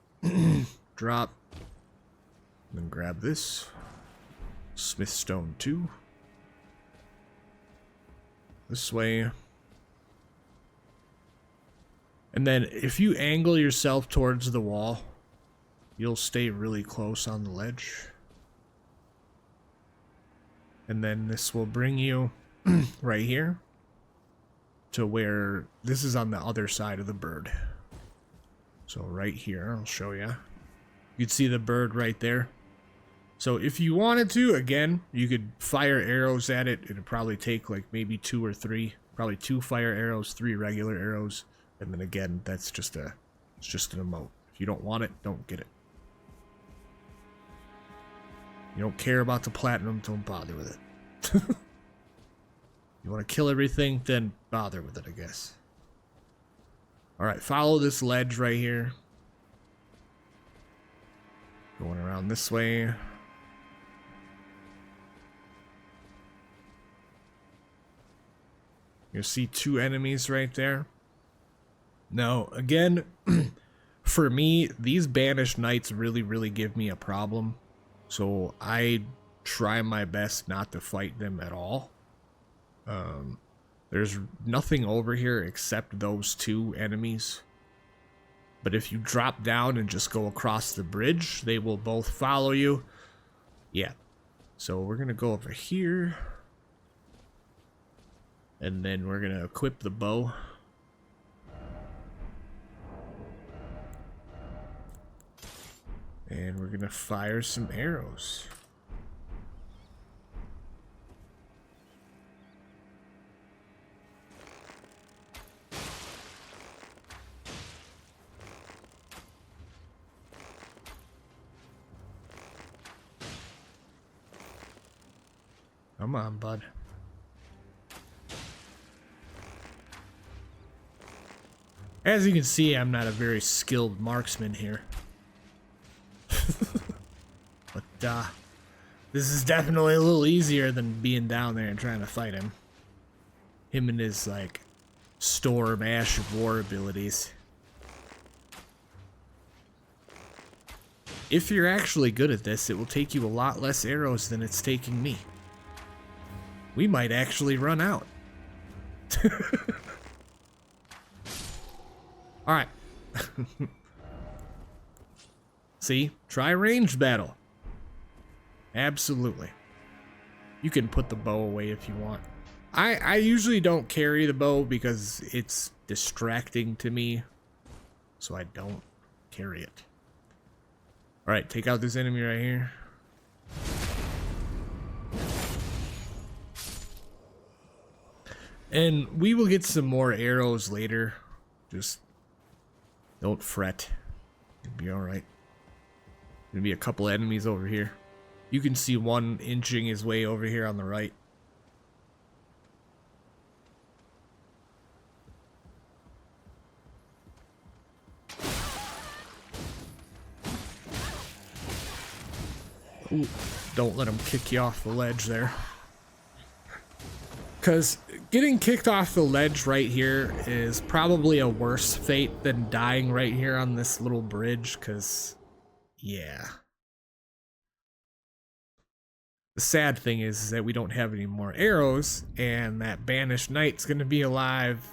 Drop. Then grab this. Smithstone 2. This way. And then if you angle yourself towards the wall, you'll stay really close on the ledge. And then this will bring you right here to where this is on the other side of the bird. So right here, I'll show you. You'd see the bird right there. So if you wanted to, again, you could fire arrows at it. It'd probably take like maybe 2 or 3. Probably 2 fire arrows, 3 regular arrows. And then again, it's just an emote. If you don't want it, don't get it. You don't care about the platinum, don't bother with it. You want to kill everything, then bother with it, I guess. Alright, follow this ledge right here. Going around this way. You'll see 2 enemies right there. Now, again, for me, these banished knights really, really give me a problem. So I try my best not to fight them at all. There's nothing over here except those 2 enemies. But if you drop down and just go across the bridge, they will both follow you. Yeah. So we're going to go over here. And then we're going to equip the bow. And we're going to fire some arrows. Come on, bud. As you can see, I'm not a very skilled marksman here. But, this is definitely a little easier than being down there and trying to fight him. Him and his, like, Storm Ash of War abilities. If you're actually good at this, it will take you a lot less arrows than it's taking me. We might actually run out. Alright. See? Try ranged battle. Absolutely. You can put the bow away if you want. I usually don't carry the bow because it's distracting to me. So I don't carry it. Alright, take out this enemy right here. And we will get some more arrows later. Just don't fret. It'll be alright. Gonna be a couple enemies over here. You can see one inching his way over here on the right. Ooh, don't let him kick you off the ledge there. Because getting kicked off the ledge right here is probably a worse fate than dying right here on this little bridge, because, yeah. The sad thing is that we don't have any more arrows, and that banished knight's going to be alive,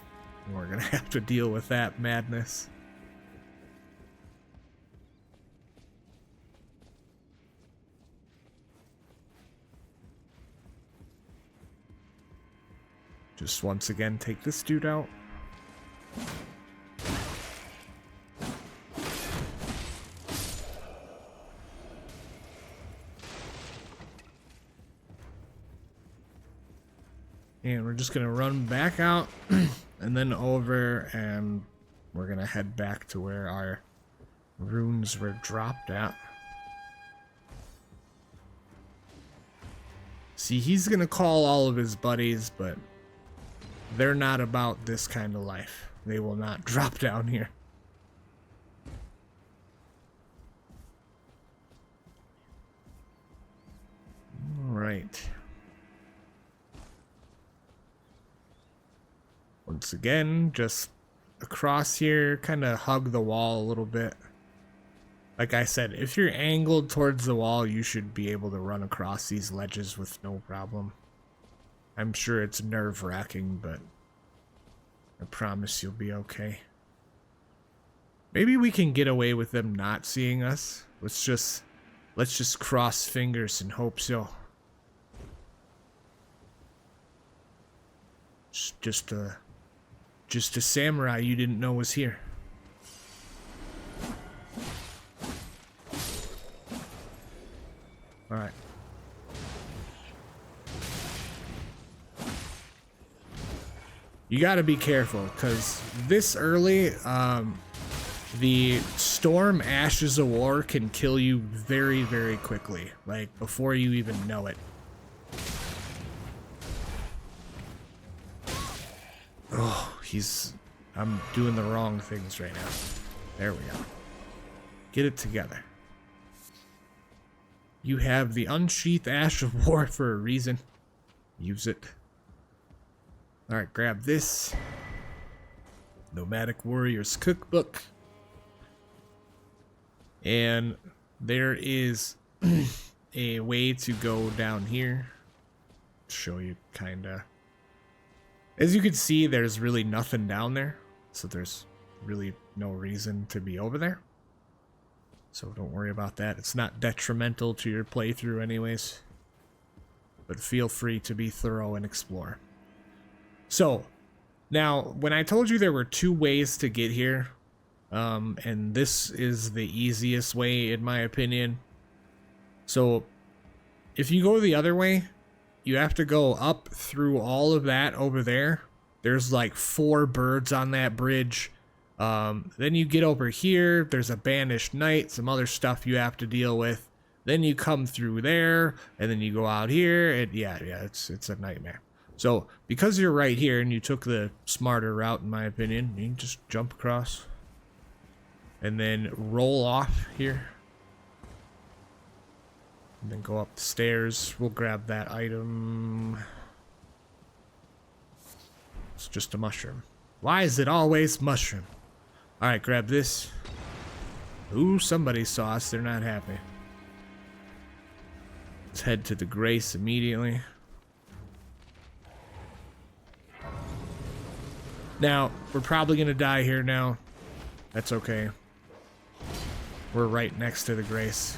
and we're going to have to deal with that madness. Just once again, take this dude out. And we're just gonna run back out and then over, and we're gonna head back to where our runes were dropped at. See, he's gonna call all of his buddies, but they're not about this kind of life. They will not drop down here. All right. Once again, just across here, kind of hug the wall a little bit. Like I said, if you're angled towards the wall, you should be able to run across these ledges with no problem. I'm sure it's nerve-wracking, but I promise you'll be okay. Maybe we can get away with them not seeing us. Let's just cross fingers and hope so. Just a samurai you didn't know was here. All right. You gotta be careful, because this early, the storm ashes of war can kill you very, very quickly, like before you even know it. Oh, I'm doing the wrong things right now. There we go. Get it together. You have the unsheathed ash of war for a reason. Use it. Alright, grab this. Nomadic Warriors Cookbook. And there is a way to go down here. Show you kinda. As you can see, there's really nothing down there. So there's really no reason to be over there. So don't worry about that. It's not detrimental to your playthrough anyways. But feel free to be thorough and explore. So, now, when I told you there were two ways to get here, and this is the easiest way in my opinion. So, if you go the other way, you have to go up through all of that over there. There's like 4 birds on that bridge. Then you get over here, there's a banished knight, some other stuff you have to deal with. Then you come through there, and then you go out here, and yeah, it's a nightmare. So, because you're right here, and you took the smarter route, in my opinion, you can just jump across. And then roll off here. And then go up the stairs. We'll grab that item. It's just a mushroom. Why is it always mushroom? Alright, grab this. Ooh, somebody saw us. They're not happy. Let's head to the Grace immediately. Now, we're probably going to die here now. That's okay. We're right next to the Grace.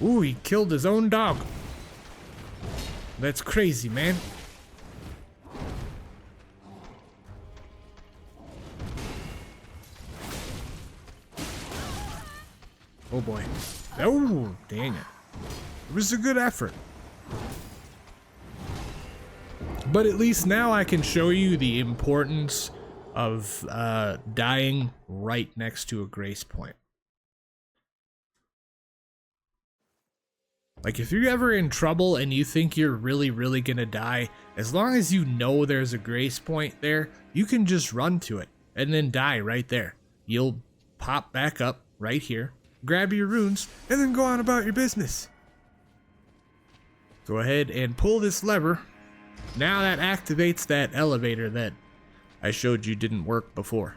Ooh, he killed his own dog. That's crazy, man. Oh boy. Oh, dang it. It was a good effort. But at least now I can show you the importance of dying right next to a grace point. Like, if you're ever in trouble and you think you're really gonna die, as long as you know there's a grace point there, you can just run to it and then die right there. You'll pop back up right here, grab your runes, and then go on about your business. Go ahead and pull this lever. Now that activates that elevator that I showed you didn't work before.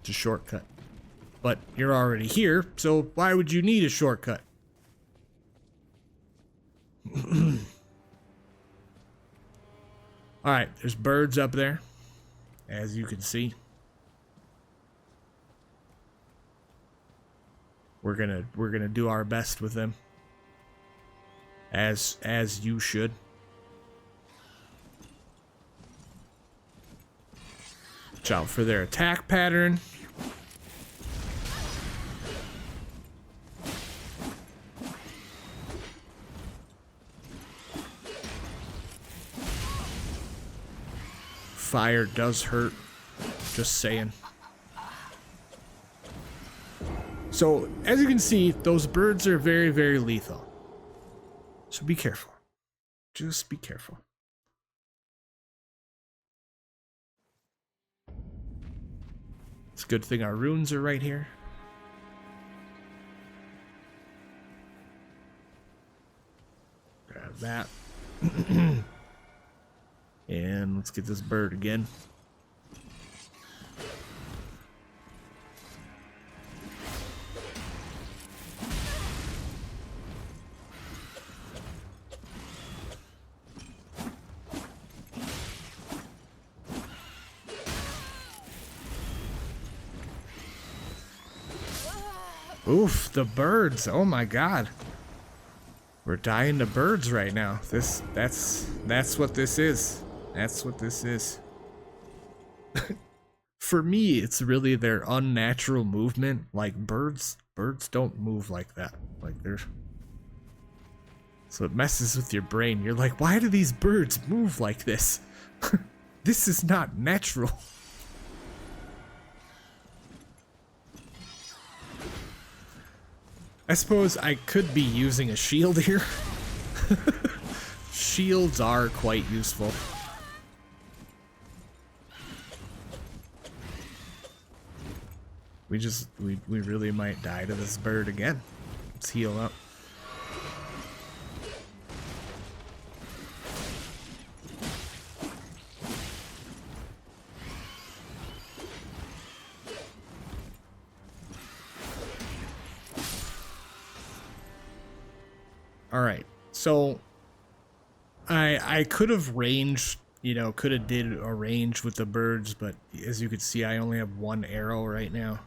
It's a shortcut. But you're already here, so why would you need a shortcut? Alright, there's birds up there, as you can see. We're gonna do our best with them. As you should. Watch out for their attack pattern. Fire does hurt, just saying. So, as you can see, those birds are very lethal. So be careful. Just be careful. It's a good thing our runes are right here. Grab that. And let's get this bird again. Oof, the birds. Oh my god. We're dying to birds right now. That's what this is. That's what this is. For me, it's really their unnatural movement. Like birds don't move like that. Like they're... So it messes with your brain. You're like, why do these birds move like this? This is not natural. I suppose I could be using a shield here. Shields are quite useful. We really might die to this bird again. Let's heal up. Alright, so I could have ranged, could have did a range with the birds, but as you can see, I only have one arrow right now.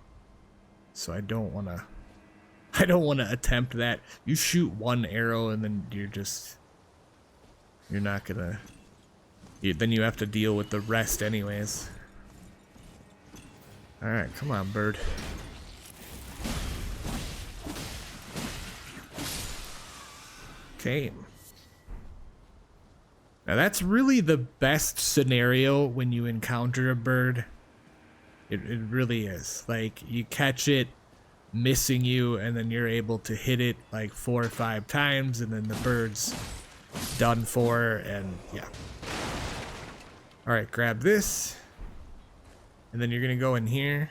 So I don't want to attempt that. You shoot one arrow and then you're not gonna, then you have to deal with the rest anyways. Alright, come on, bird. Okay. Now that's really the best scenario when you encounter a bird. It really is. Like, you catch it missing you, and then you're able to hit it like 4 or 5 times, and then the bird's done for, and yeah. Alright, grab this. And then you're gonna go in here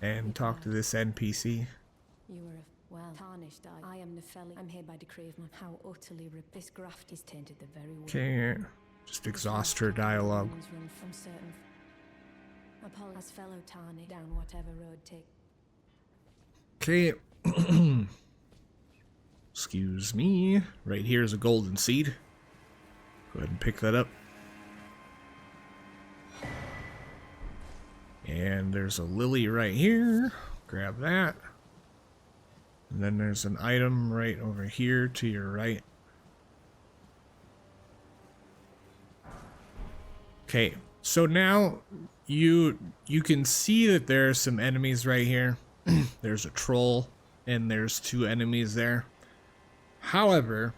and talk to this NPC. You were well tarnished. I am Nefeli. I'm here by decree of my how utterly this graft is tainted the very way. Okay, just exhaust her dialogue. From certain as fellow Tarny down whatever road take. Okay. Excuse me. Right here is a golden seed. Go ahead and pick that up. And there's a lily right here. Grab that. And then there's an item right over here to your right. Okay, so now you can see that there are some enemies right here. There's a troll and there's 2 enemies there. However,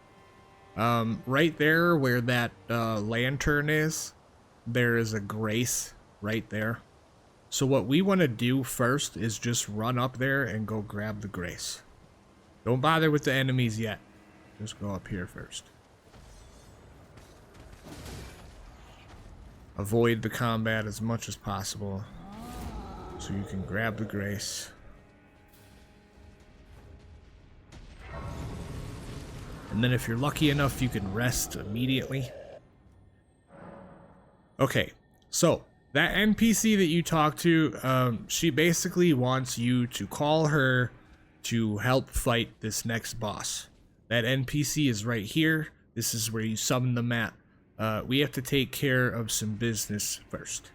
right there where that lantern is, there is a grace right there. So what we want to do first is just run up there and go grab the grace. Don't bother with the enemies yet. Just go up here first. Avoid the combat as much as possible so you can grab the grace. And then if you're lucky enough, you can rest immediately. Okay, so that NPC that you talk to, she basically wants you to call her to help fight this next boss. That NPC is right here. This is where you summon them at. We have to take care of some business first.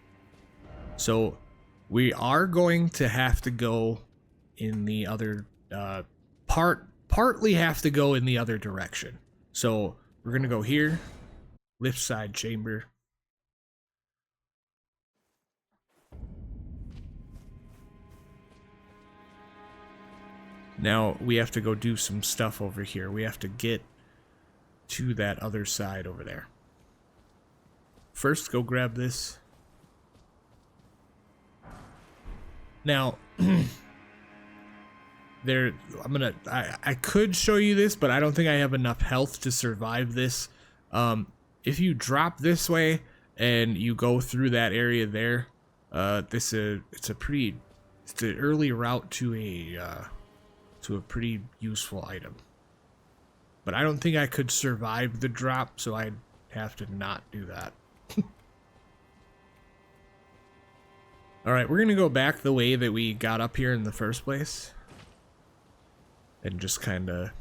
So we are going to have to go in the other partly have to go in the other direction. So we're gonna go here, lift side chamber. Now we have to go do some stuff over here. We have to get to that other side over there. First, go grab this. Now, I could show you this, but I don't think I have enough health to survive this. If you drop this way and you go through that area there, it's an early route to a pretty useful item. But I don't think I could survive the drop, so I'd have to not do that. Alright, we're gonna go back the way that we got up here in the first place. And just kinda,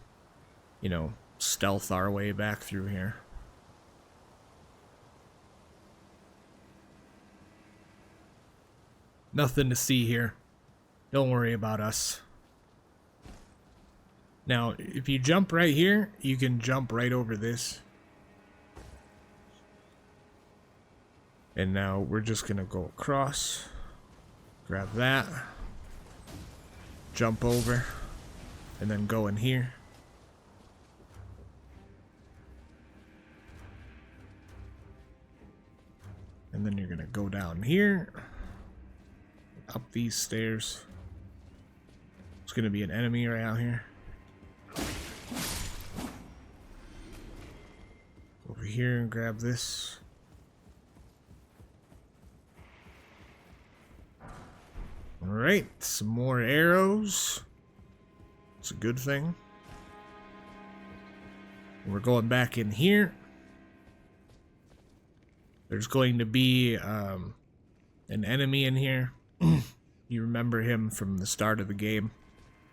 you know, stealth our way back through here. Nothing to see here. Don't worry about us. Now, if you jump right here, you can jump right over this. And now we're just gonna go across. Grab that. Jump over. And then go in here. And then you're gonna go down here. Up these stairs. There's gonna be an enemy right out here. Over here and grab this. Alright, some more arrows. It's a good thing. We're going back in here. There's going to be an enemy in here. You remember him from the start of the game.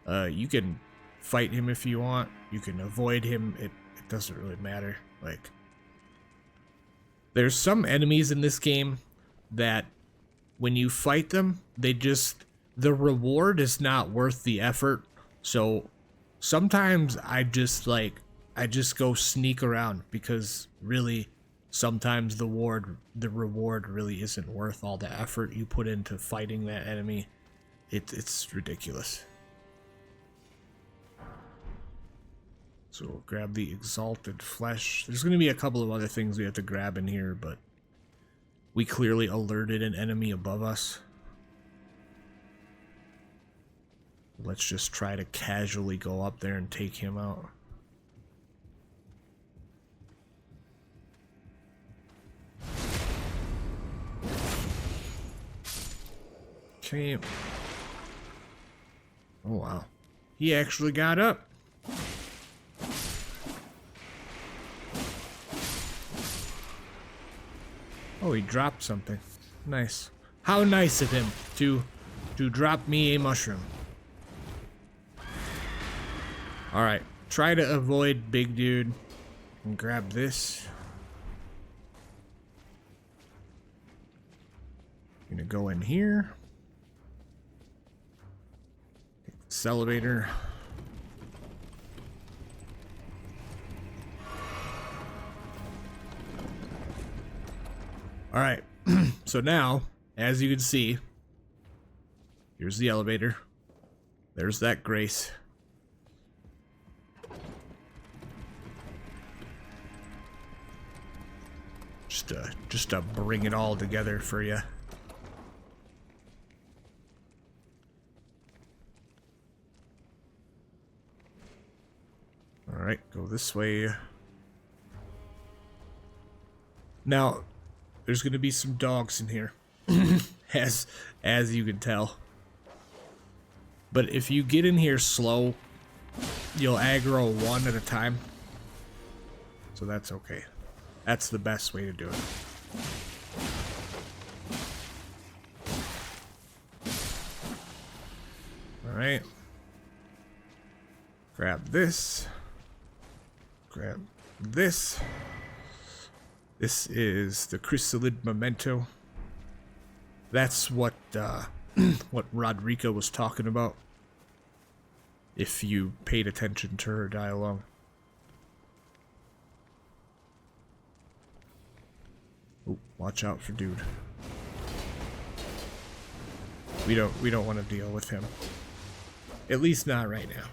You can fight him if you want. You can avoid him. It doesn't really matter. Like, there's some enemies in this game that when you fight them, the reward is not worth the effort. So sometimes I just go sneak around, because really sometimes the reward really isn't worth all the effort you put into fighting that enemy. It's ridiculous. So we'll grab the exalted flesh. There's going to be a couple of other things we have to grab in here, but we clearly alerted an enemy above us. Let's just try to casually go up there and take him out. Okay. Oh wow. He actually got up. Oh, he dropped something. Nice. How nice of him to drop me a mushroom. Alright, try to avoid big dude and grab this. Gonna go in here. Take this elevator. Alright, so now, as you can see, here's the elevator. There's that grace. Just to bring it all together for you. Alright, go this way. Now, there's gonna be some dogs in here. as you can tell. But if you get in here slow, you'll aggro one at a time. So that's okay. That's the best way to do it. Alright. Grab this. Grab this. This is the Chrysalid Memento. That's what what Rodrika was talking about. If you paid attention to her dialogue. Oh, watch out for dude. We don't want to deal with him. At least not right now.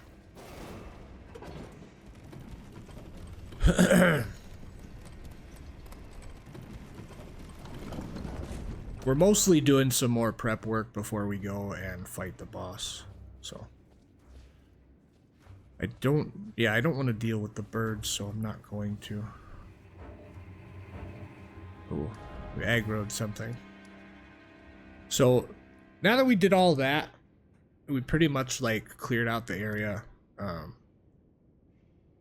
We're mostly doing some more prep work before we go and fight the boss. So I don't want to deal with the birds, so I'm not going to. Oh, we aggroed something. So now that we did all that, we pretty much like cleared out the area.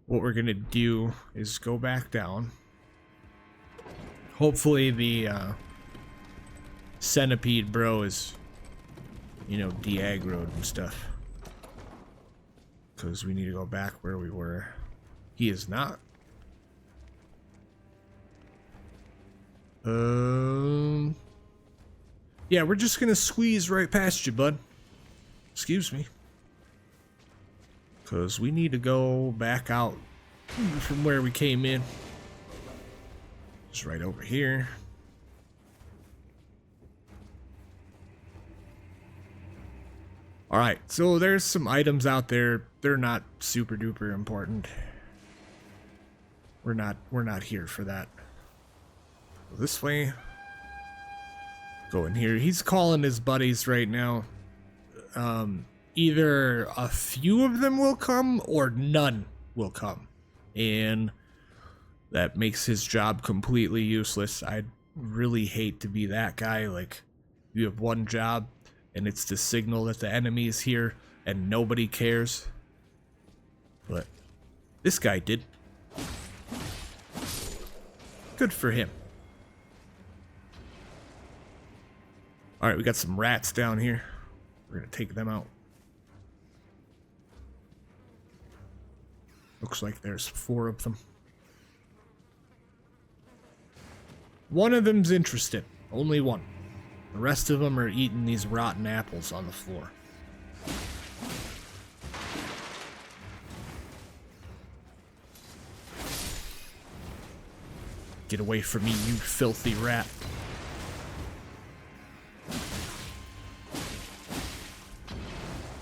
What we're gonna do is go back down. Hopefully the centipede bro is, you know, de-aggroed and stuff. Because we need to go back where we were. He is not. Yeah, we're just gonna squeeze right past you, bud. Excuse me. Because we need to go back out from where we came in. Just right over here. Alright, so there's some items out there. They're not super duper important. We're not here for that. Go this way. Go in here. He's calling his buddies right now. Either a few of them will come or none will come. And that makes his job completely useless. I'd really hate to be that guy. Like, you have one job and it's to signal that the enemy is here and nobody cares. But this guy did. Good for him. Alright, we got some rats down here. We're gonna take them out. Looks like there's 4 of them. One of them's interested. Only one. The rest of them are eating these rotten apples on the floor. Get away from me, you filthy rat.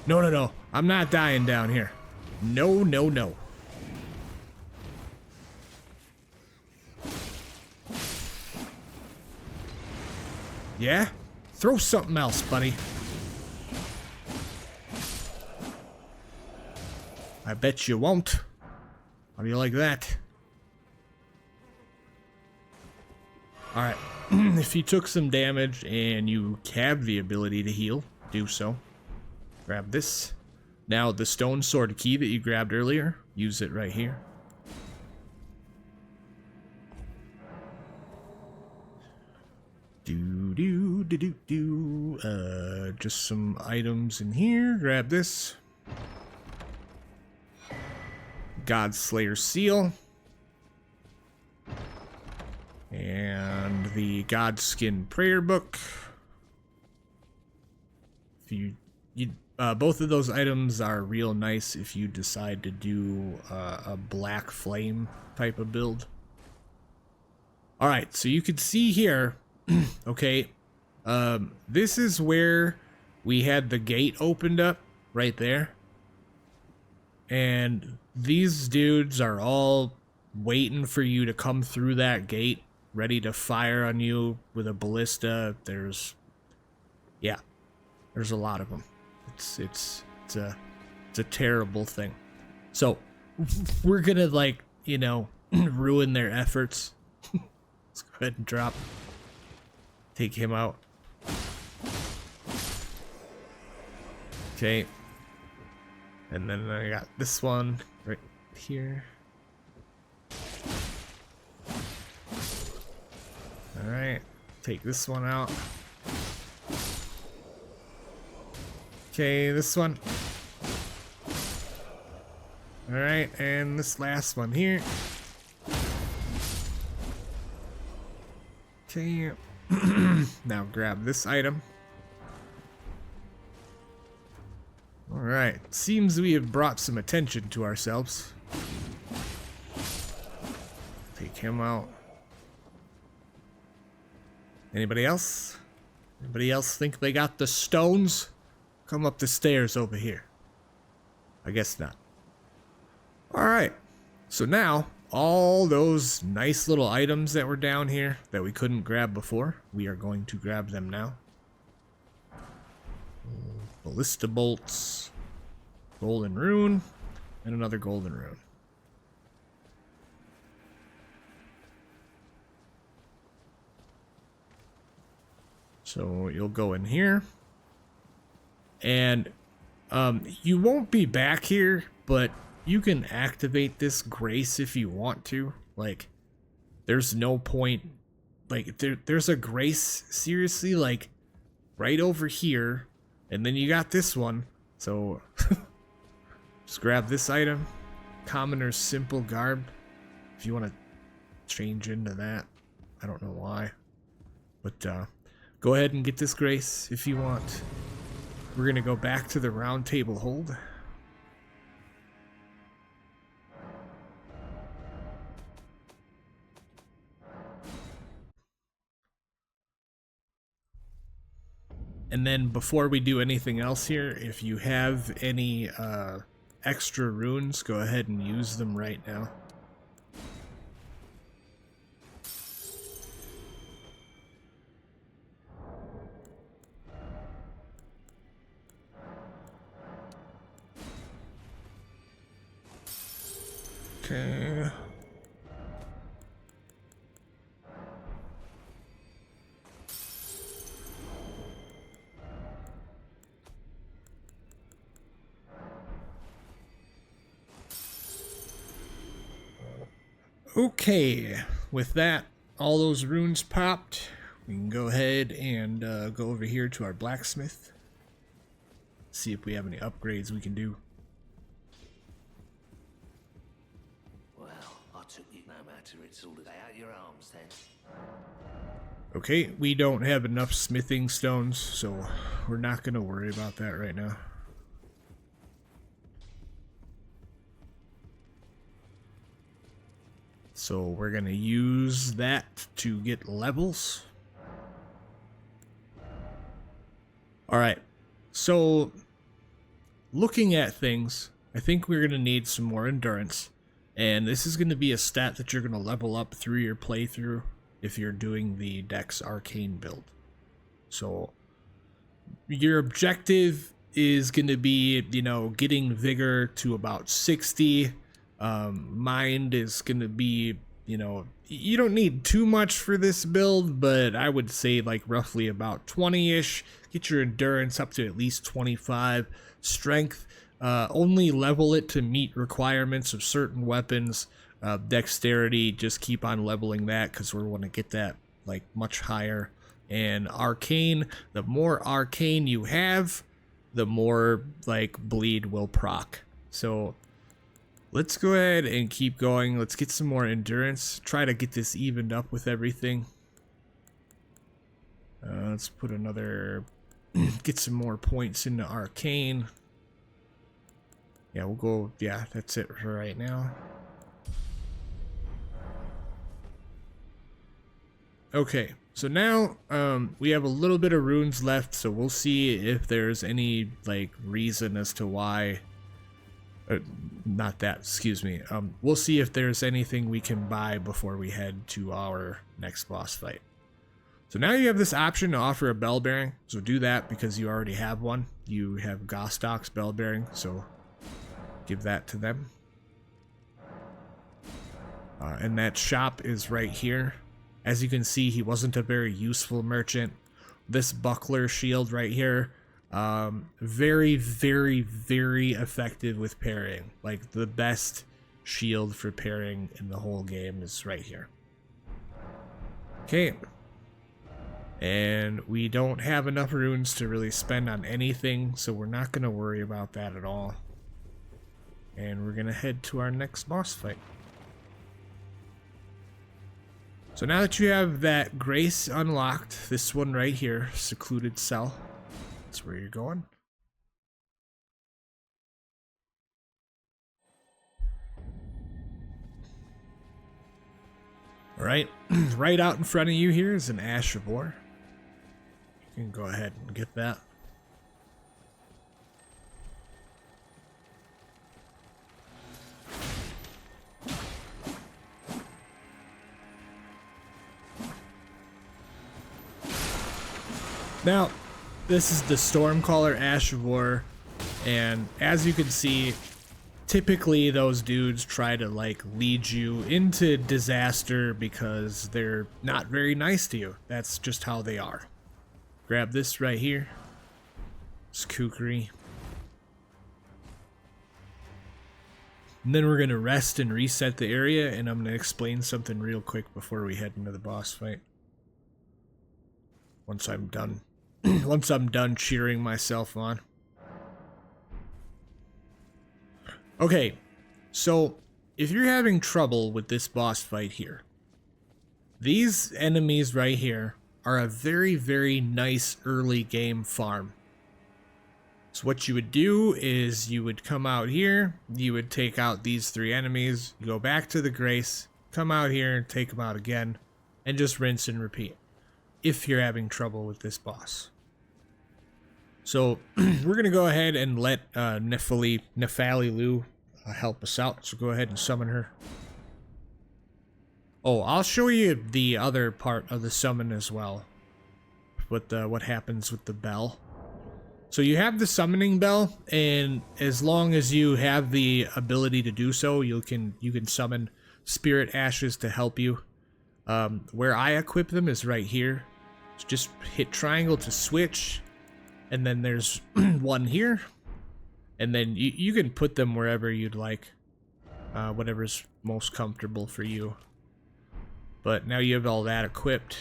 No, no, no. I'm not dying down here. No, no, no. Yeah? Throw something else, buddy. I bet you won't. How do you like that? Alright. If you took some damage and you have the ability to heal, do so. Grab this. Now, the stone sword key that you grabbed earlier, use it right here. Just some items in here. Grab this. Godslayer seal. And the Godskin prayer book. If both of those items are real nice if you decide to do a black flame type of build. Alright, so you can see here, okay, this is where we had the gate opened up, right there. And these dudes are all waiting for you to come through that gate, ready to fire on you with a ballista. There's a lot of them. It's a terrible thing. So we're gonna, like, you know, ruin their efforts. Let's go ahead and drop. Take him out. Okay. And then I got this one right here. Alright. Take this one out. Okay, this one. Alright, and this last one here. Okay. Now grab this item. Alright, seems we have brought some attention to ourselves. Take him out. Anybody else? Anybody else think they got the stones? Come up the stairs over here. I guess not. Alright, so now all those nice little items that were down here that we couldn't grab before, we are going to grab them now. Ballista bolts, golden rune, and another golden rune. So you'll go in here, and you won't be back here, but you can activate this grace if you want to. Like, there's no point. Like, there's a grace, seriously, like, right over here. And then you got this one. So, just grab this item. Commoner's Simple Garb. If you want to change into that. I don't know why. But, go ahead and get this grace if you want. We're going to go back to the round table hold. And then before we do anything else here, if you have any extra runes, go ahead and use them right now. Okay. Okay, with that, all those runes popped, we can go ahead and go over here to our blacksmith. See if we have any upgrades we can do. Well, I took it no matter, it's all lay out your arms then. Okay, we don't have enough smithing stones, so we're not going to worry about that right now. So we're going to use that to get levels. Alright, so looking at things, I think we're going to need some more endurance. And this is going to be a stat that you're going to level up through your playthrough if you're doing the Dex Arcane build. So your objective is going to be, you know, getting vigor to about 60. Mind is going to be, you know, you don't need too much for this build, but I would say like roughly about 20-ish. Get your endurance up to at least 25. Strength, only level it to meet requirements of certain weapons. Dexterity, just keep on leveling that because we want to get that like much higher. And arcane, the more arcane you have, the more like bleed will proc. So let's go ahead and keep going. Let's get some more endurance. Try to get this evened up with everything. Let's put another, get some more points into arcane. Yeah, we'll go, yeah, that's it for right now. Okay, so now we have a little bit of runes left, so we'll see if there's any like reason as to why. Not that, excuse me. We'll see if there's anything we can buy before we head to our next boss fight. So now you have this option to offer a bell bearing. So do that because you already have one. You have Gostok's bell bearing, so give that to them. And that shop is right here. As you can see, he wasn't a very useful merchant. This buckler shield right here, very, very, very effective with parrying. Like, the best shield for parrying in the whole game is right here. Okay. And we don't have enough runes to really spend on anything, so we're not going to worry about that at all. And we're going to head to our next boss fight. So now that you have that Grace unlocked, this one right here, Secluded Cell, that's where you're going. Alright, right out in front of you here is an Ash of War. You can go ahead and get that. Now, this is the Stormcaller Ash of War, and as you can see, typically those dudes try to like lead you into disaster because they're not very nice to you. That's just how they are. Grab this right here. It's kookery. And then we're gonna rest and reset the area, and I'm gonna explain something real quick before we head into the boss fight. Once I'm done. Once I'm done cheering myself on. Okay, so if you're having trouble with this boss fight here, these enemies right here are a very, very nice early game farm. So what you would do is you would come out here, you would take out these 3 enemies, go back to the Grace, come out here and take them out again, and just rinse and repeat if you're having trouble with this boss. So we're going to go ahead and let Nephali Lu help us out. So go ahead and summon her. Oh, I'll show you the other part of the summon as well. What happens with the bell. So you have the summoning bell, and as long as you have the ability to do so, you can summon spirit ashes to help you. Where I equip them is right here. So just hit triangle to switch. And then there's one here, and then you can put them wherever you'd like, whatever's most comfortable for you. But now you have all that equipped.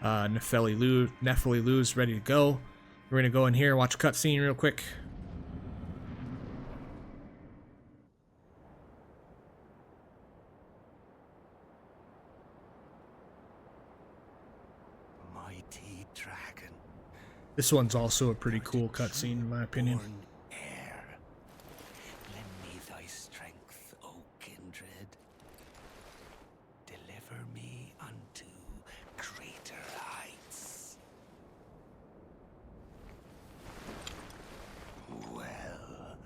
Nephali Lu's ready to go. We're gonna go in here and watch a cutscene real quick. Mighty dragon. This one's also a pretty cool cutscene, in my opinion. Born heir. Lend me thy strength, O kindred. Deliver me unto greater heights. Well.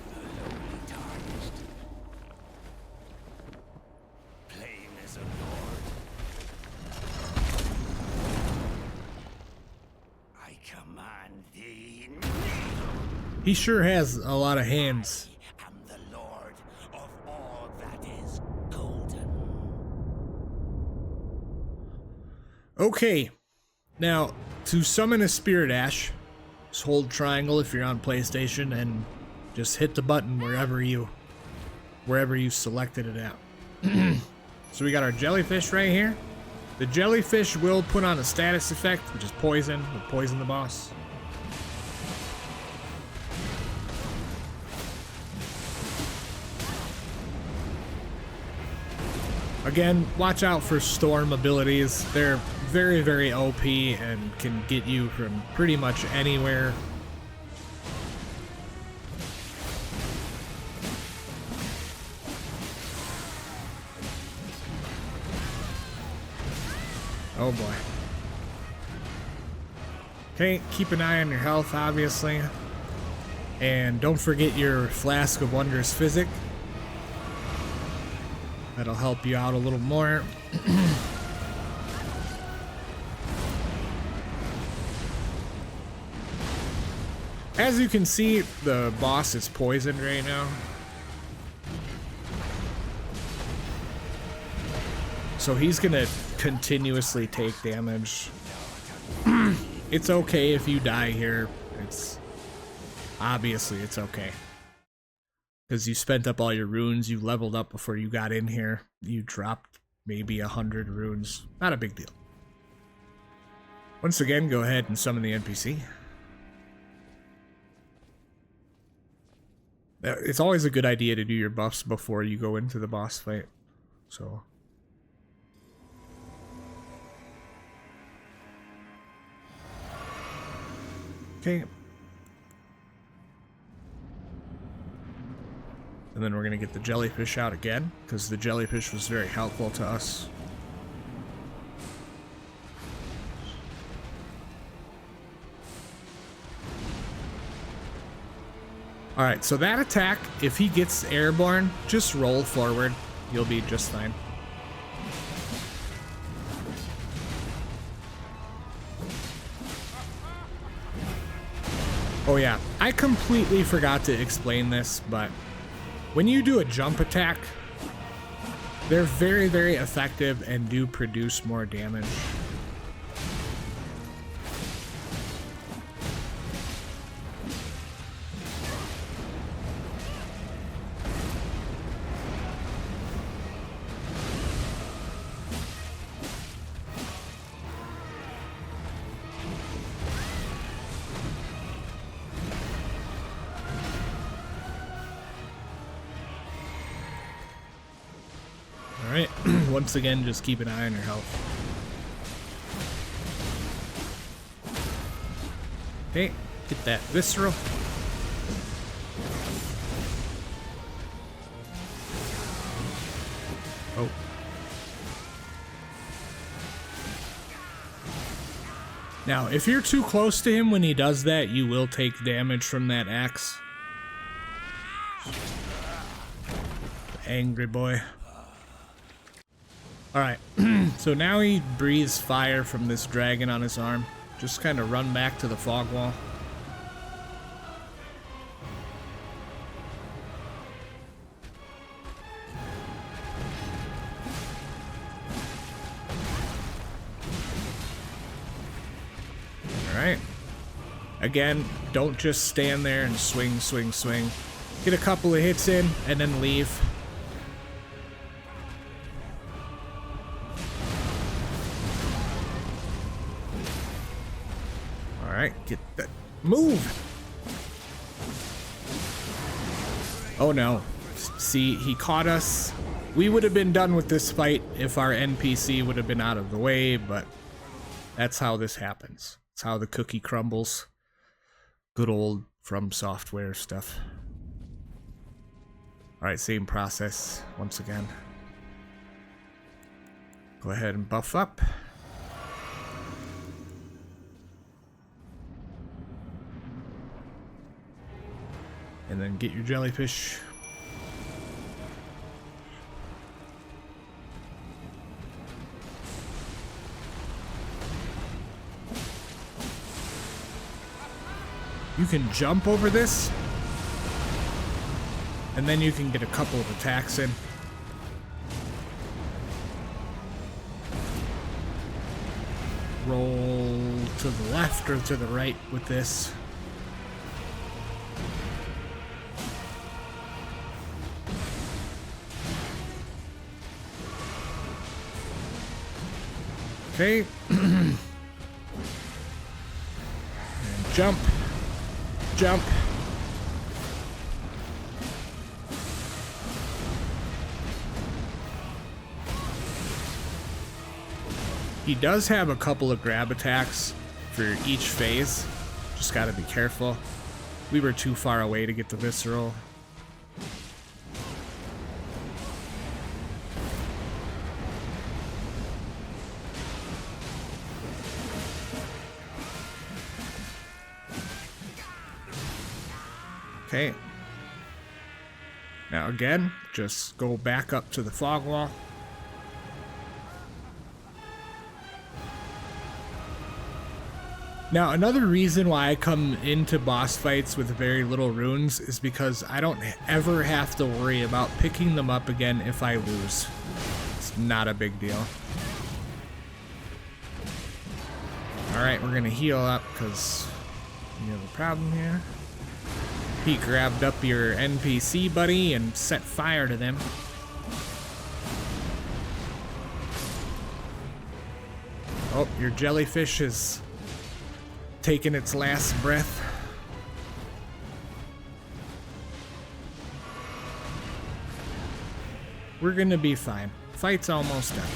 The lowly tarnished. Plain as a lord. I command thee. He sure has a lot of hands. I am the lord of all that is golden. Okay, now to summon a spirit ash, just hold triangle if you're on PlayStation and just hit the button wherever you selected it at. So we got our jellyfish right here. The jellyfish will put on a status effect, which is poison. Will poison the boss. Again, watch out for storm abilities. They're very, very OP and can get you from pretty much anywhere. Oh boy. Okay, keep an eye on your health, obviously. And don't forget your Flask of Wondrous Physic. That'll help you out a little more. As you can see, the boss is poisoned right now. So he's gonna continuously take damage. It's okay if you die here. Obviously it's okay. Because you spent up all your runes, you leveled up before you got in here. You dropped maybe 100 runes. Not a big deal. Once again, go ahead and summon the NPC. It's always a good idea to do your buffs before you go into the boss fight. So... okay. And then we're gonna get the jellyfish out again, because the jellyfish was very helpful to us. Alright, so that attack, if he gets airborne, just roll forward. You'll be just fine. Oh yeah, I completely forgot to explain this, but when you do a jump attack, they're very, very effective and do produce more damage. Alright, once again, just keep an eye on your health. Okay, get that visceral. Oh. Now, if you're too close to him when he does that, you will take damage from that axe. Angry boy. Alright, so now he breathes fire from this dragon on his arm. Just kind of run back to the fog wall. Alright. Again, don't just stand there and swing, swing, swing. Get a couple of hits in and then leave. Alright, get that. Move! Oh no. See, he caught us. We would have been done with this fight if our NPC would have been out of the way, but that's how this happens. It's how the cookie crumbles. Good old FromSoftware stuff. Alright, same process once again. Go ahead and buff up. And then get your jellyfish. You can jump over this, and then you can get a couple of attacks in. Roll to the left or to the right with this. Okay. And jump. Jump. He does have a couple of grab attacks for each phase. Just gotta be careful. We were too far away to get the visceral. Okay. Now again, just go back up to the fog wall. Now, another reason why I come into boss fights with very little runes is because I don't ever have to worry about picking them up again if I lose. It's not a big deal. Alright, we're gonna heal up because we have a problem here. He grabbed up your NPC buddy and set fire to them. Oh, your jellyfish is taking its last breath. We're gonna be fine. Fight's almost done.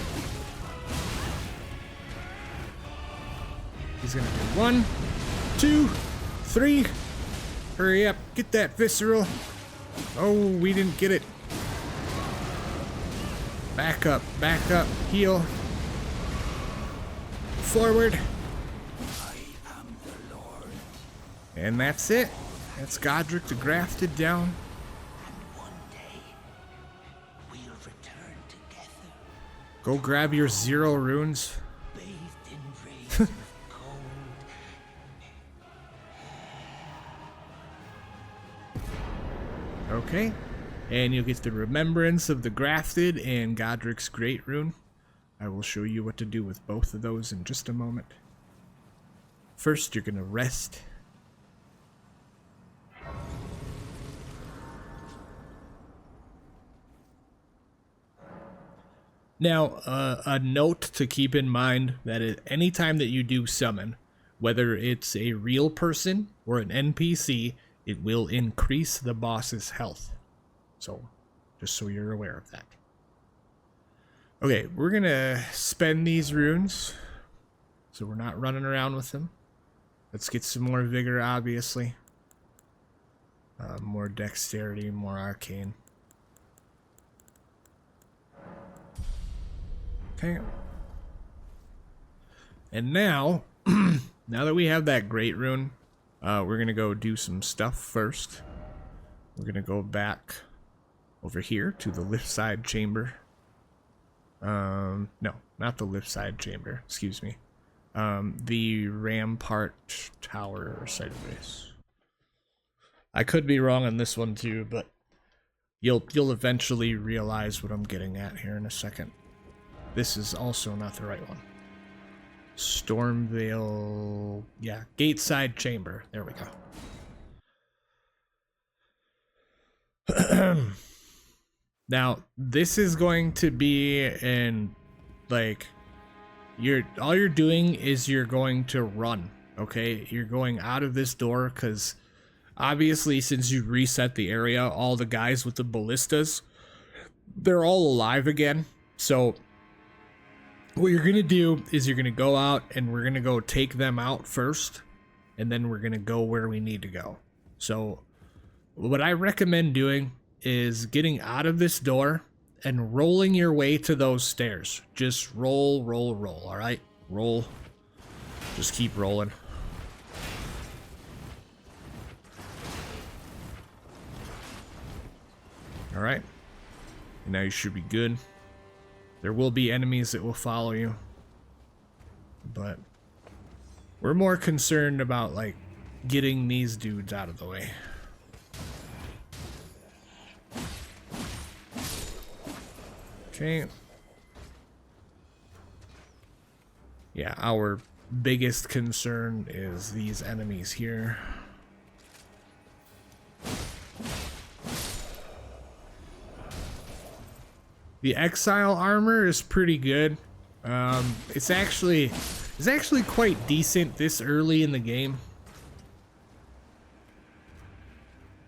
He's gonna do 1, 2, 3. Hurry up, get that visceral. Oh, we didn't get it. Back up, heal. Forward. And that's it. That's Godric the Grafted down. And one day, we'll return together, Go grab your 0 runes. bathed in rays of gold. Okay. And you'll get the Remembrance of the Grafted and Godric's Great Rune. I will show you what to do with both of those in just a moment. First, you're gonna rest. Now, a note to keep in mind that anytime that you do summon, whether it's a real person or an NPC, it will increase the boss's health. So, just so you're aware of that. Okay, we're gonna spend these runes, so we're not running around with them. Let's get some more vigor, obviously. More dexterity, more arcane. Okay. And now, now that we have that great rune, we're gonna go do some stuff first. We're gonna go back over here to the lift side chamber. No, not the lift side chamber, excuse me. The Rampart Tower side base. I could be wrong on this one too, but you'll eventually realize what I'm getting at here in a second. This is also not the right one. Stormvale, yeah, Gateside Chamber. There we go. Now, this is going to be in, like, all you're doing is you're going to run, okay? You're going out of this door because obviously since you reset the area, all the guys with the ballistas, they're all alive again. So what you're gonna do is you're gonna go out and we're gonna go take them out first, and then we're gonna go where we need to go. So what I recommend doing is getting out of this door and rolling your way to those stairs. Just roll, roll, roll, all right? Roll. Just keep rolling. All right. And now you should be good. There will be enemies that will follow you, but we're more concerned about, like, getting these dudes out of the way. Okay. Yeah, our biggest concern is these enemies here. The Exile armor is pretty good. It's actually quite decent this early in the game.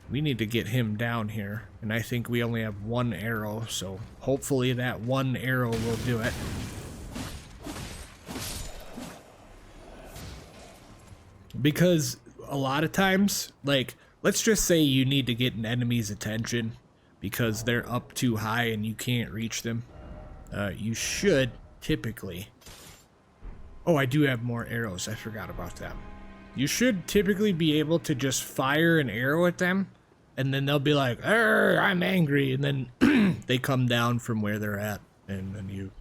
We need to get him down here, and I think we only have 1 arrow, so hopefully that 1 arrow will do it. Because a lot of times, like, let's just say you need to get an enemy's attention because they're up too high and you can't reach them. You should typically... Oh, I do have more arrows. I forgot about that. You should typically be able to just fire an arrow at them, and then they'll be like, I'm angry, and then they come down from where they're at, and then you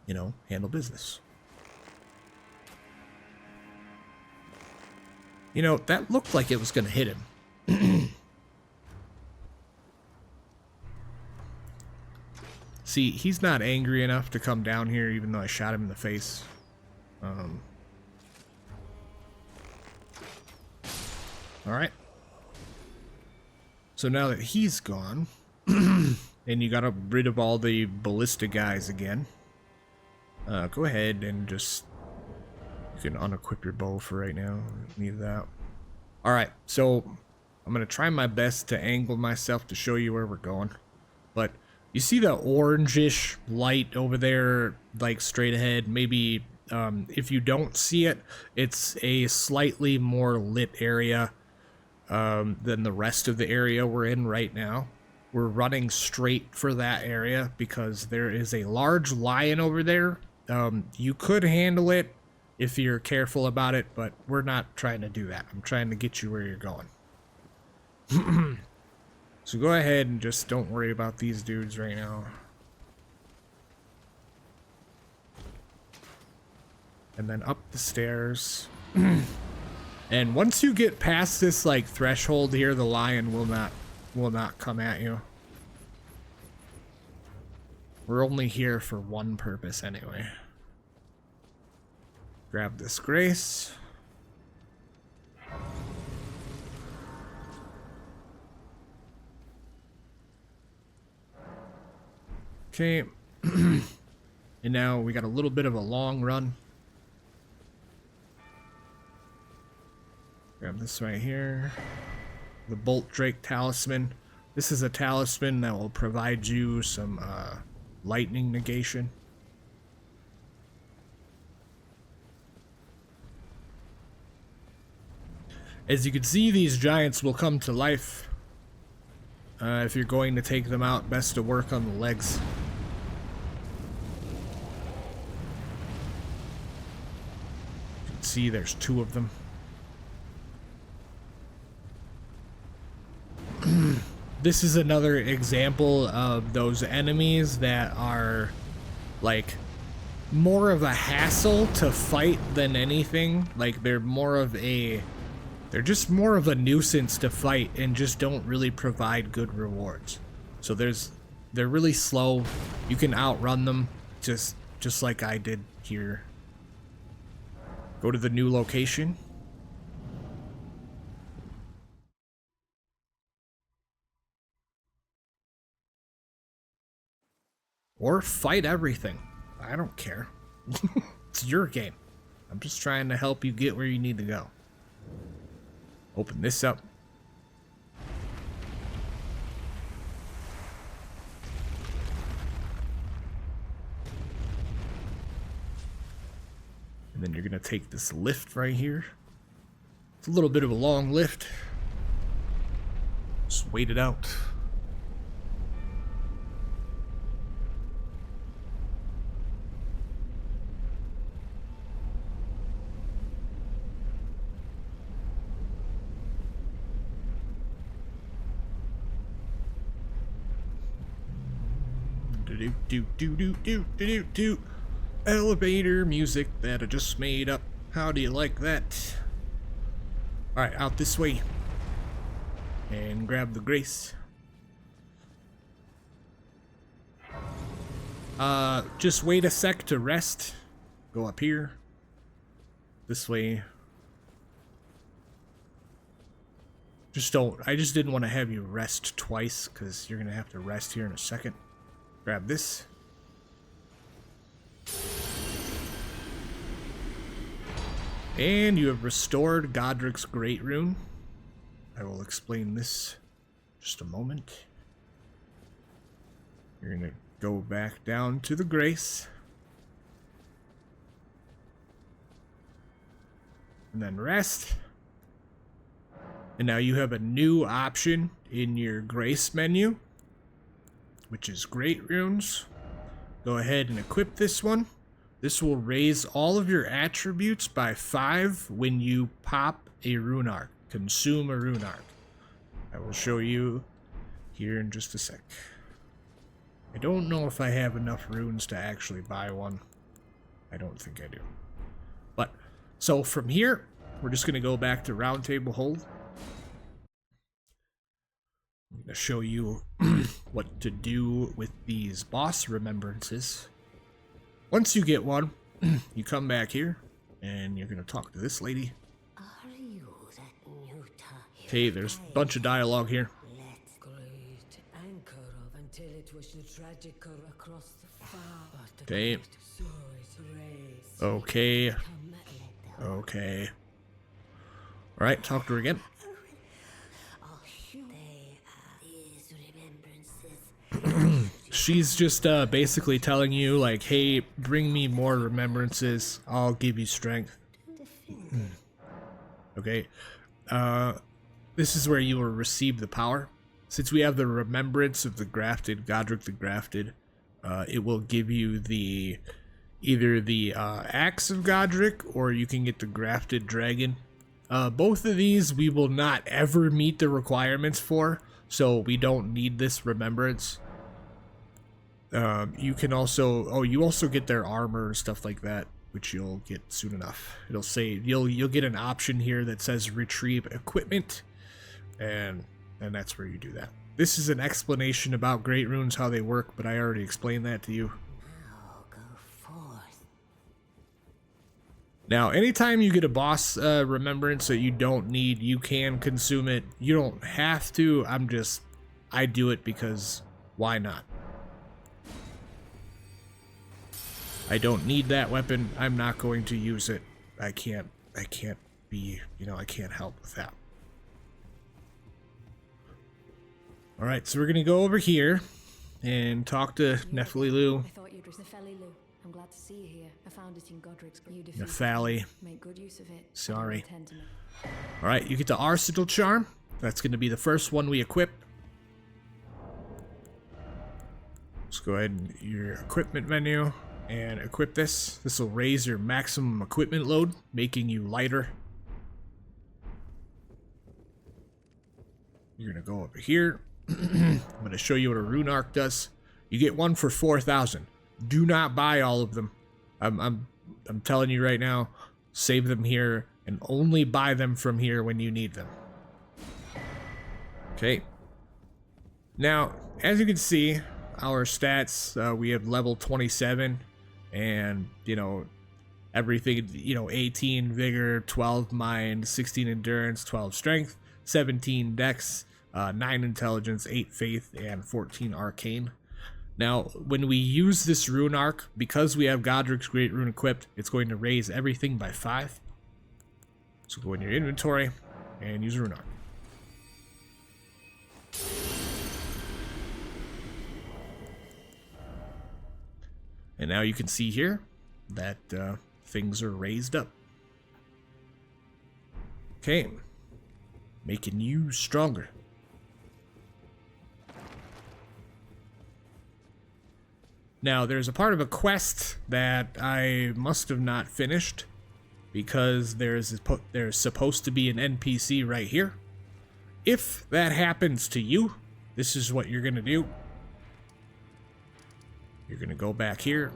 know, handle business. You know, that looked like it was going to hit him. See, he's not angry enough to come down here even though I shot him in the face. Alright. So now that he's gone, and you got rid of all the ballista guys again, go ahead and just... You can unequip your bow for right now. Need that. Alright, so I'm going to try my best to angle myself to show you where we're going. But you see the orangish light over there, like straight ahead? Maybe if you don't see it, it's a slightly more lit area than the rest of the area we're in right now. We're running straight for that area because there is a large lion over there. You could handle it if you're careful about it, but we're not trying to do that. I'm trying to get you where you're going. So go ahead and just don't worry about these dudes right now. And then up the stairs. And once you get past this like threshold here, the lion will not come at you. We're only here for one purpose anyway. Grab this grace. Okay. And now we got a little bit of a long run. Grab this right here. The Bolt Drake Talisman. This is a talisman that will provide you some lightning negation. As you can see, these giants will come to life. If you're going to take them out, best to work on the legs. You can see there's two of them. This is another example of those enemies that are like more of a hassle to fight than anything. Like they're just more of a nuisance to fight and just don't really provide good rewards. So they're really slow. You can outrun them just like I did here. Go to the new location. Or fight everything. I don't care. It's your game. I'm just trying to help you get where you need to go. Open this up. And then you're going to take this lift right here. It's a little bit of a long lift. Just wait it out. Do elevator music that I just made up. How do you like that? Alright, out this way. And grab the grace. Just wait a sec to rest. Go up here. This way. I just didn't want to have you rest twice, because you're gonna have to rest here in a second. Grab this. And you have restored Godric's Great Rune. I will explain this in just a moment. You're gonna go back down to the Grace. And then rest. And now you have a new option in your Grace menu, which is Great Runes. Go ahead and equip this one. This will raise all of your attributes by 5 when you pop a rune arc. Consume a rune arc. I will show you here in just a sec. I don't know if I have enough runes to actually buy one. I don't think I do. But, so from here, we're just gonna go back to round table hold. I'm gonna show you what to do with these boss remembrances. Once you get one, you come back here and you're gonna talk to this lady. Are you that Nuta? Okay, there's a bunch of dialogue here. Let's Great anchor of until it was the tragic across the far. Okay. So it raised. Okay. Come Okay. Alright, talk to her again. they are these remembrances. She's just basically telling you, like, hey, bring me more remembrances. I'll give you strength. Okay. This is where you will receive the power. Since we have the remembrance of the grafted, Godric the Grafted, it will give you the either the axe of Godric, or you can get the grafted dragon. Both of these we will not ever meet the requirements for, so we don't need this remembrance. You can also, you also get their armor and stuff like that, which you'll get soon enough. It'll say you'll get an option here that says retrieve equipment, and that's where you do that. This is an explanation about Great Runes, how they work, but I already explained that to you. Now go forth. Now, anytime you get a boss remembrance that you don't need, you can consume it. You don't have to. I do it because why not? I don't need that weapon. I'm not going to use it. I can't be, I can't help with that. Alright, so we're gonna go over here and talk to Nephililu. I thought you'd Nephililu. I'm glad to see you here. I found it in Godric's. You defeated Nephali. it. Make good use of it. Sorry. Attend to me. Alright, you get the Arsenal Charm. That's gonna be the first one we equip. Let's go ahead and your equipment menu and equip this. This will raise your maximum equipment load, making you lighter. You're gonna go over here. I'm gonna show you what a rune arc does. You get one for 4,000. Do not buy all of them. I'm telling you right now, save them here and only buy them from here when you need them. Okay. Now, as you can see, our stats, we have level 27 and, everything, 18 vigor, 12 mind, 16 endurance, 12 strength, 17 dex, 9 intelligence, 8 faith, and 14 arcane. Now, when we use this rune arc, because we have Godric's Great Rune equipped, it's going to raise everything by 5. So go in your inventory and use rune arc. And now you can see here that things are raised up. Okay, making you stronger. Now, there's a part of a quest that I must have not finished because there's supposed to be an NPC right here. If that happens to you, this is what you're gonna do. You're gonna go back here.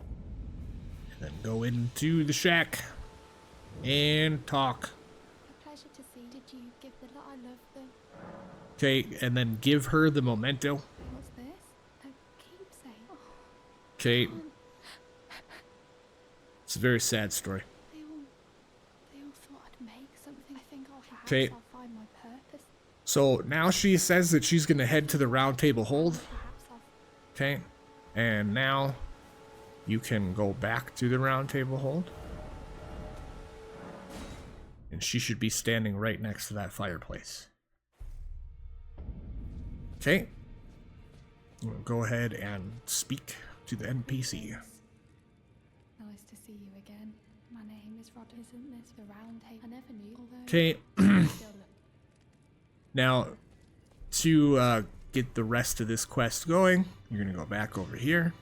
And then go into the shack and talk. A pleasure to see. Did you give the lot I love them? Okay, and then give her the memento. What's this? A keepsake. Oh, Okay. It's a very sad story. they all thought I'd make something. I think perhaps 'Kay. I'll find my purpose. So now she says that she's gonna head to the round table hold. Perhaps I'll Okay. And now you can go back to the round table hold. And she should be standing right next to that fireplace. Okay. We'll go ahead and speak to the NPC. Nice to see you again. My name is Rod, isn't this the round table? I never knew. Although Okay. still look. Now, to get the rest of this quest going, you're gonna go back over here.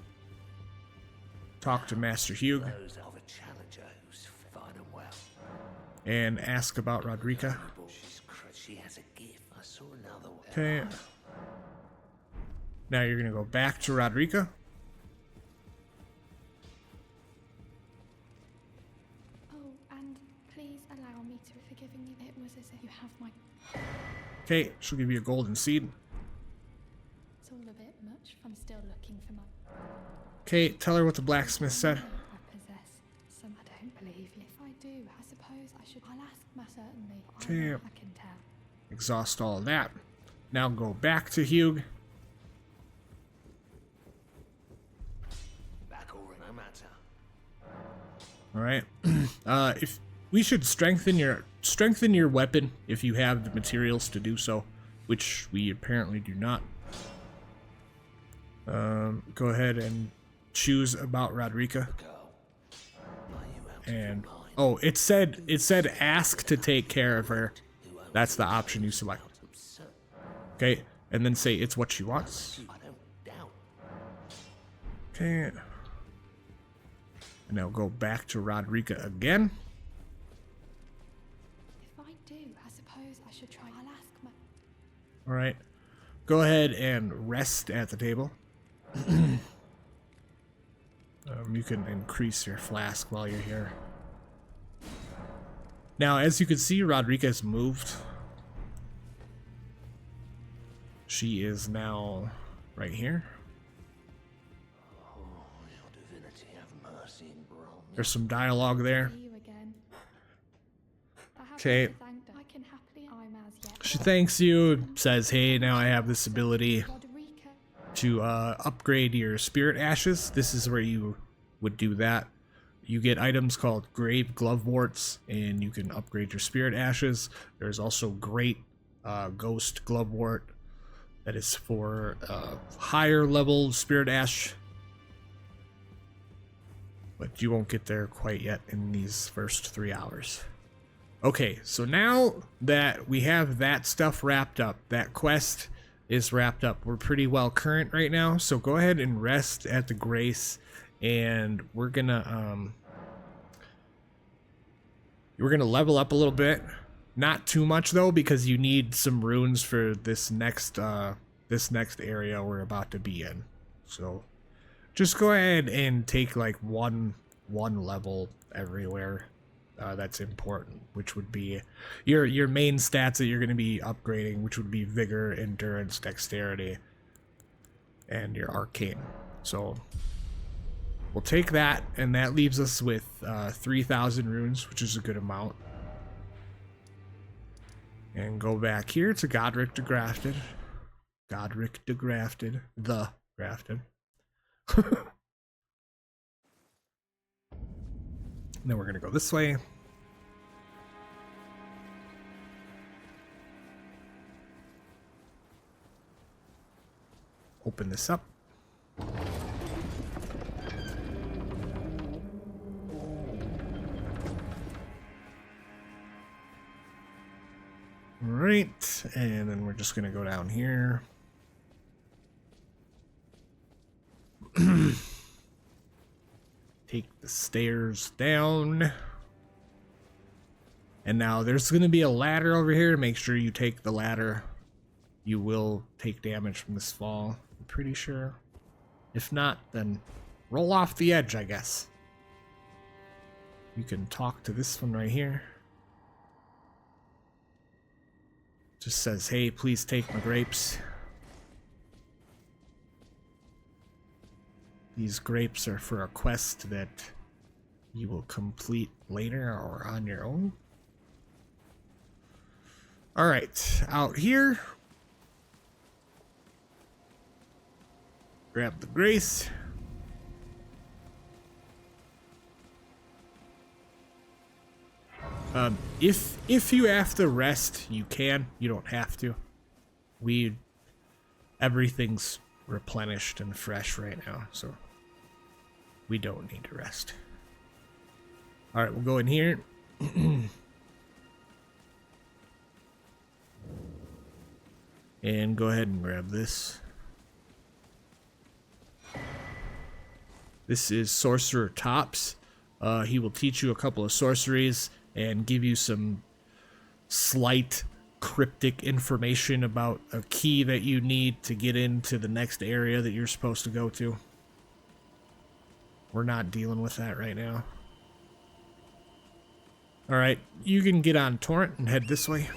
Talk to Master Hugh Those of a challenger who's fine and well. and ask about Rodrika. She has a gift. I saw another one. Okay. Now you're gonna go back to Rodrika. allow me to forgiving you. It was as if you have my... Okay, she'll give you a golden seed. It's all a bit much. I'm still looking for my... Okay, tell her what the blacksmith said. I possess some... I don't believe you. If I do, I suppose I should... I'll ask my certainly. Okay. I can tell. Exhaust all of that. Now go back to Hugh. Back over no matter. All right. If we should strengthen your weapon if you have the materials to do so, which we apparently do not. Go ahead and choose about Rodrika. And oh, it said ask to take care of her. That's the option you select. Okay, and then say it's what she wants. I don't doubt. Okay. And now go back to Rodrika again. If I do, I suppose I should try. I'll ask my... All right. Go ahead and rest at the table. You can increase your flask while you're here. Now, as you can see, Rodrika has moved. She is now right here. Oh, your divinity have mercy and brought me. There's some dialogue there. See you again. I have Okay. to thank her. I can happily... I'm as yet... She thanks you, says, hey, now I have this ability Rodrika. to upgrade your spirit ashes. This is where you would do that. You get items called grave gloveworts, and you can upgrade your spirit ashes. There's also great ghost glovewort that is for higher level spirit ash, but you won't get there quite yet in these first 3 hours. Okay, so now that we have that stuff wrapped up, that quest is wrapped up, we're pretty well current right now, so go ahead and rest at the Grace, and we're gonna level up a little bit. Not too much though, because you need some runes for this next area we're about to be in. So just go ahead and take like one level everywhere. That's important, which would be your main stats that you're going to be upgrading, which would be vigor, endurance, dexterity, and your arcane. So we'll take that, and that leaves us with 3,000 runes, which is a good amount. And go back here to Godric the Grafted. Godric the Grafted. The Grafted. Then we're going to go this way. Open this up. Right, and then we're just gonna go down here. Take the stairs down. And now there's gonna be a ladder over here. Make sure you take the ladder. You will take damage from this fall, I'm pretty sure. If not, then roll off the edge, I guess. You can talk to this one right here. Just says, hey, please take my grapes. These grapes are for a quest that you will complete later or on your own. Alright, out here. Grab the grace. If you have to rest, you can. You don't have to. Everything's replenished and fresh right now, so we don't need to rest. All right, we'll go in here. And go ahead and grab this. This is Sorcerer Tops. He will teach you a couple of sorceries and give you some slight cryptic information about a key that you need to get into the next area that you're supposed to go to. We're not dealing with that right now. Alright, you can get on Torrent and head this way.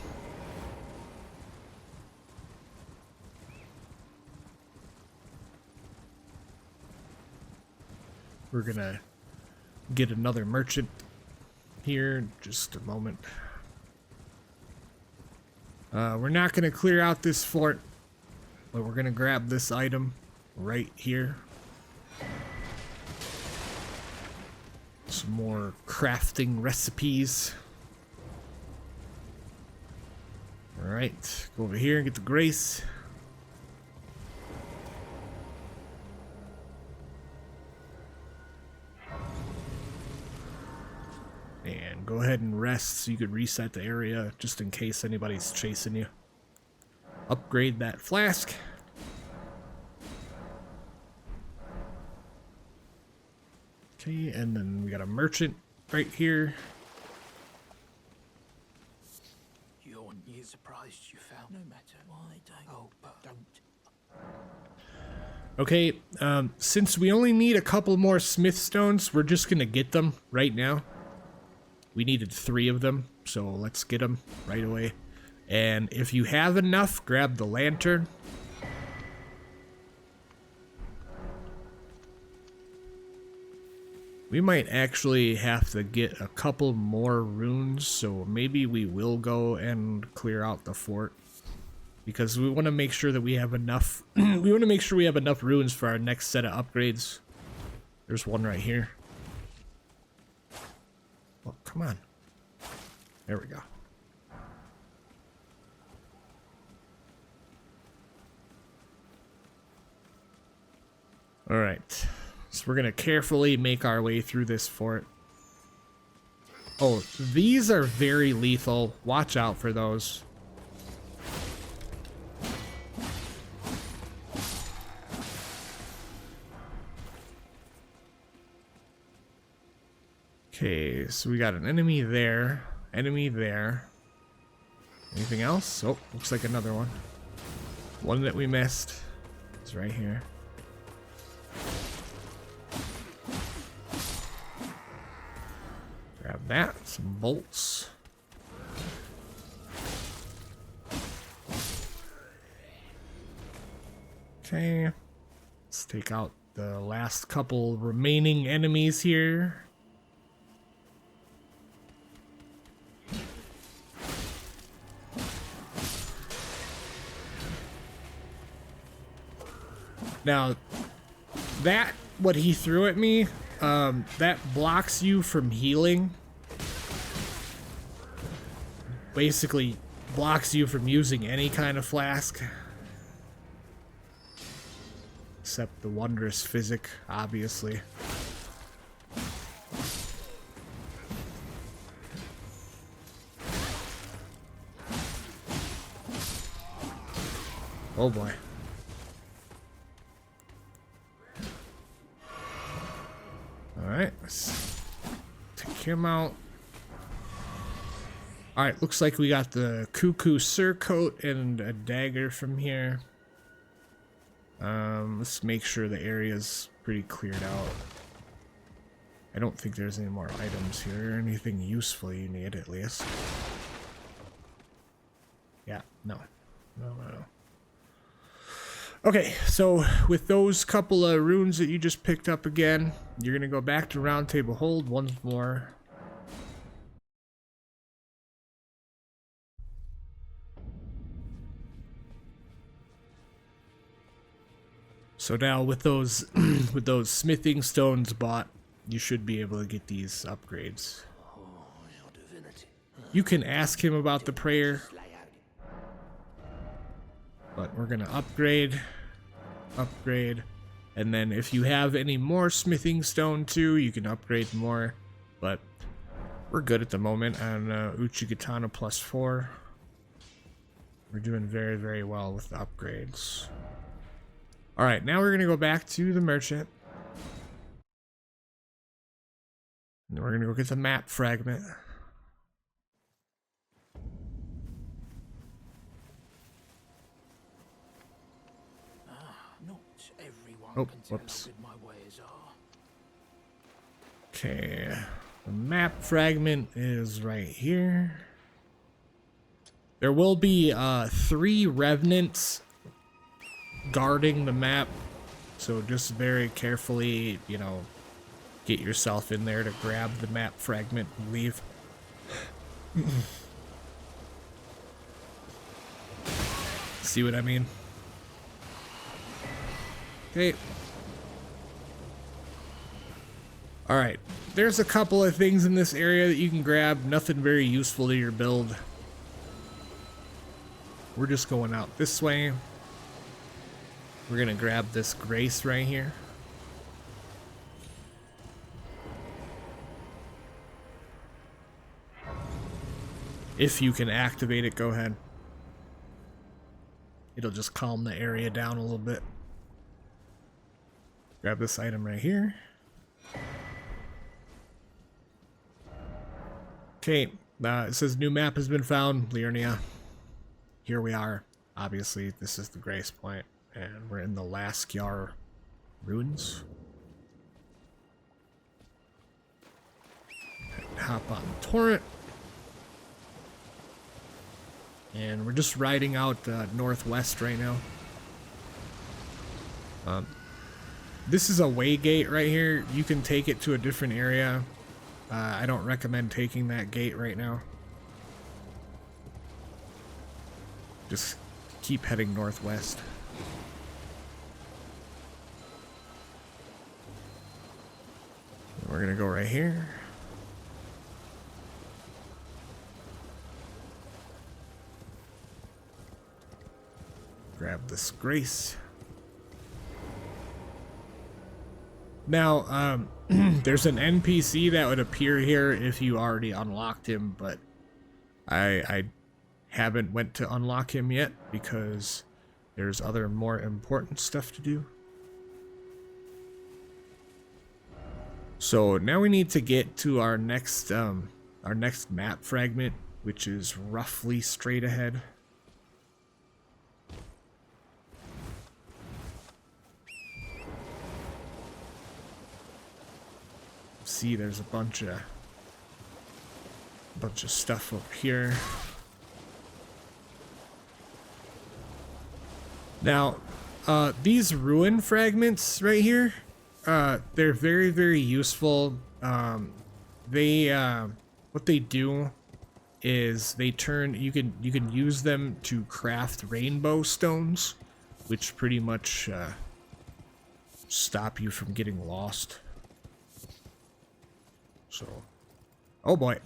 We're gonna get another merchant here in just a moment. We're not gonna clear out this fort, but we're gonna grab this item right here. Some more crafting recipes. Alright, go over here and get the grace. And go ahead and rest so you could reset the area just in case anybody's chasing you. Upgrade that flask. Okay, and then we got a merchant right here. You're near surprised you found no matter why don't. Oh, but don't. Okay, since we only need a couple more smith stones, we're just gonna get them right now. We needed 3 of them, so let's get them right away. And if you have enough, grab the lantern. We might actually have to get a couple more runes, so maybe we will go and clear out the fort. Because we want to make sure that we have enough. We want to make sure we have enough runes for our next set of upgrades. There's one right here. Oh, come on. There we go. Alright. So we're going to carefully make our way through this fort. Oh, these are very lethal. Watch out for those. Okay, so we got an enemy there. Enemy there. Anything else? Oh, looks like another one. One that we missed is right here. Grab that. Some bolts. Okay. Let's take out the last couple remaining enemies here. Now, what he threw at me, that blocks you from healing. Basically, blocks you from using any kind of flask. Except the wondrous physic, obviously. Oh boy. Alright, let's take him out. Alright, looks like we got the cuckoo surcoat and a dagger from here. Let's make sure the area's pretty cleared out. I don't think there's any more items here. Anything useful you need, at least. Yeah, no. No. Okay, so with those couple of runes that you just picked up again, you're gonna go back to Round Table Hold once more. So now with those with those smithing stones bought, you should be able to get these upgrades. You can ask him about the prayer, but we're gonna upgrade, and then if you have any more smithing stone too, you can upgrade more. But we're good at the moment on Uchigatana +4. We're doing very, very well with the upgrades. Alright, now we're gonna go back to the merchant. And we're gonna go get the map fragment. Not everyone Oh, can tell whoops. how good my ways are. Okay. The map fragment is right here. There will be 3 revenants guarding the map, so just very carefully, you know, get yourself in there to grab the map fragment and leave. See what I mean? Okay. Alright, there's a couple of things in this area that you can grab, nothing very useful to your build. We're just going out this way. We're gonna grab this grace right here. If you can activate it, go ahead. It'll just calm the area down a little bit. Grab this item right here. Okay, it says new map has been found, Liurnia. Here we are. Obviously, this is the Grace Point, and we're in the Laskjar ruins. Hop on the torrent. And we're just riding out northwest right now. This is a way gate right here. You can take it to a different area. I don't recommend taking that gate right now. Just keep heading northwest. We're gonna go right here. Grab this grace. Now, there's an NPC that would appear here if you already unlocked him, but I haven't went to unlock him yet because there's other more important stuff to do. So now we need to get to our next map fragment, which is roughly straight ahead. See, there's a bunch of stuff up here. Now, these ruin fragments right here, they're very, very useful. What they do is they turn, you can use them to craft rainbow stones, which pretty much stop you from getting lost. So, oh boy.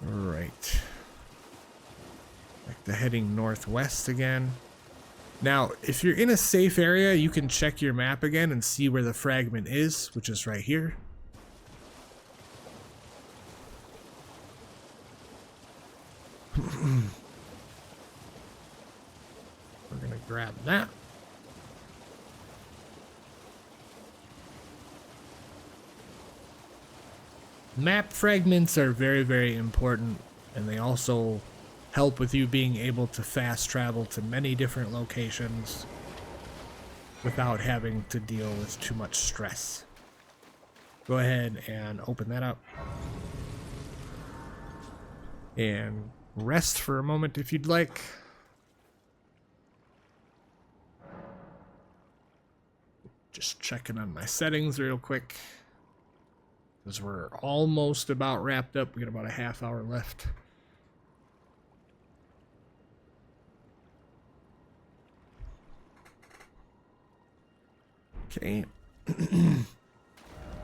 All right. Back to heading northwest again. Now, if you're in a safe area, you can check your map again and see where the fragment is, which is right here. We're gonna grab that. Map fragments are very, very important, and they also help with you being able to fast travel to many different locations without having to deal with too much stress. Go ahead and open that up. And rest for a moment if you'd like. Just checking on my settings real quick, because we're almost about wrapped up. We got about a half hour left. Okay.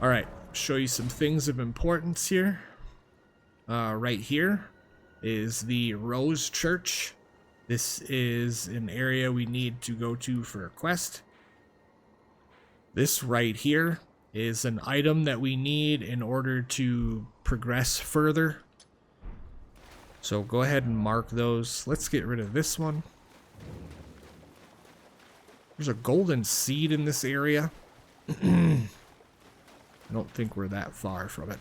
All right, show you some things of importance here. Right here is the Rose Church. This is an area we need to go to for a quest. This right here is an item that we need in order to progress further. So go ahead and mark those. Let's get rid of this one. There's a golden seed in this area. I don't think we're that far from it.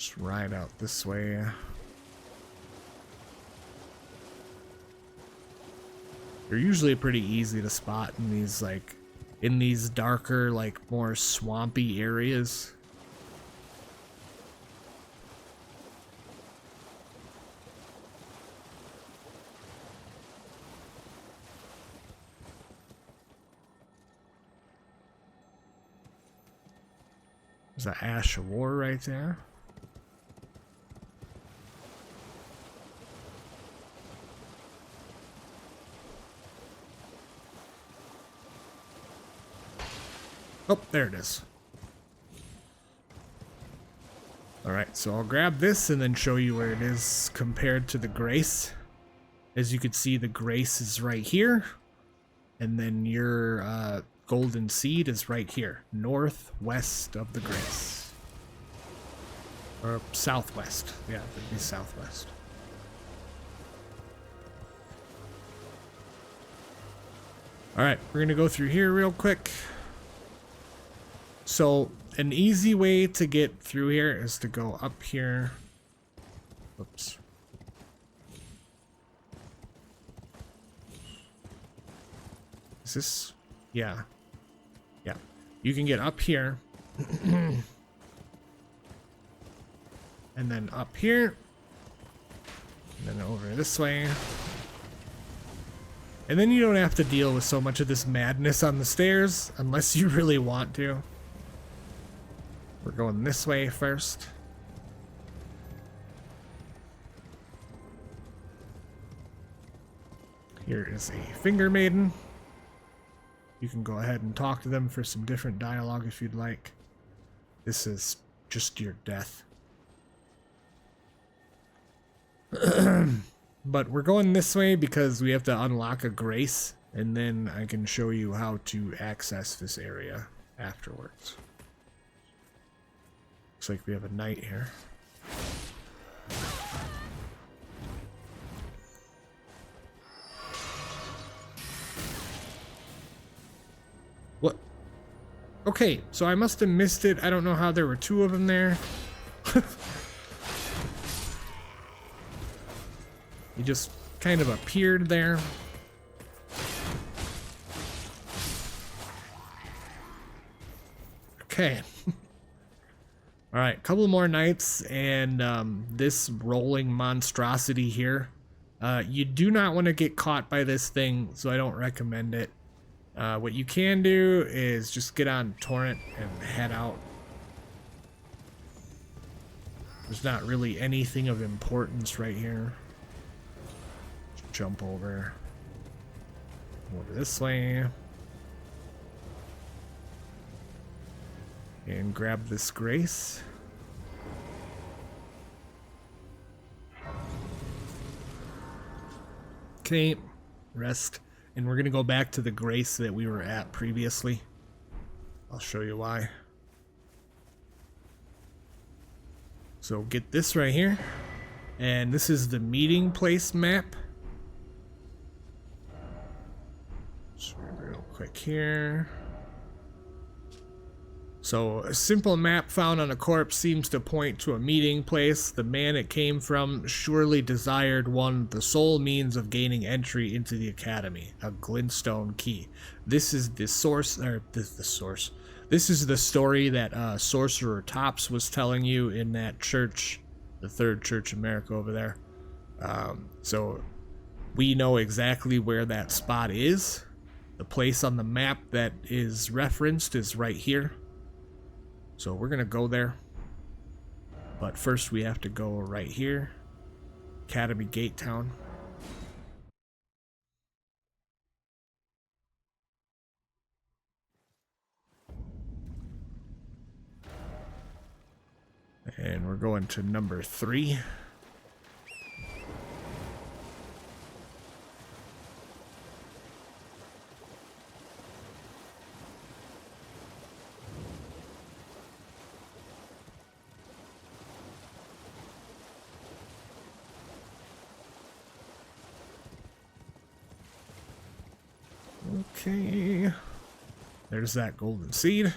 Just ride out this way. They're usually pretty easy to spot in these, like, in these darker, like, more swampy areas. There's an Ash of War right there. Oh, there it is. Alright, so I'll grab this and then show you where it is compared to the Grace. As you can see, the Grace is right here. And then your Golden Seed is right here, northwest of the Grace. Or southwest. Yeah, it'd be southwest. Alright, we're going to go through here real quick. So, an easy way to get through here is to go up here. Oops. Is this? Yeah. Yeah. You can get up here. And then up here. And then over this way. And then you don't have to deal with so much of this madness on the stairs, unless you really want to. We're going this way first. Here is a Finger Maiden. You can go ahead and talk to them for some different dialogue if you'd like. This is just your death. But we're going this way because we have to unlock a Grace, and then I can show you how to access this area afterwards. Looks like we have a knight here. What? Okay, so I must have missed it. I don't know how there were two of them there. He just kind of appeared there. Okay. Alright, couple more knights, and this rolling monstrosity here. You do not want to get caught by this thing, so I don't recommend it. What you can do is just get on Torrent and head out. There's not really anything of importance right here. Just jump over this way. And grab this Grace. Okay, rest. And we're gonna go back to the Grace that we were at previously. I'll show you why. So get this right here. And this is the meeting place map. Just real quick here. So, a simple map found on a corpse seems to point to a meeting place. The man it came from surely desired one, the sole means of gaining entry into the academy, a glintstone key. This is the source, or this is the story that Sorcerer Tops was telling you in that church, the third church in America over there. So, we know exactly where that spot is. The place on the map that is referenced is right here. So we're gonna go there, but first we have to go right here, Academy Gate Town. And we're going to number 3. Okay, there's that golden seed.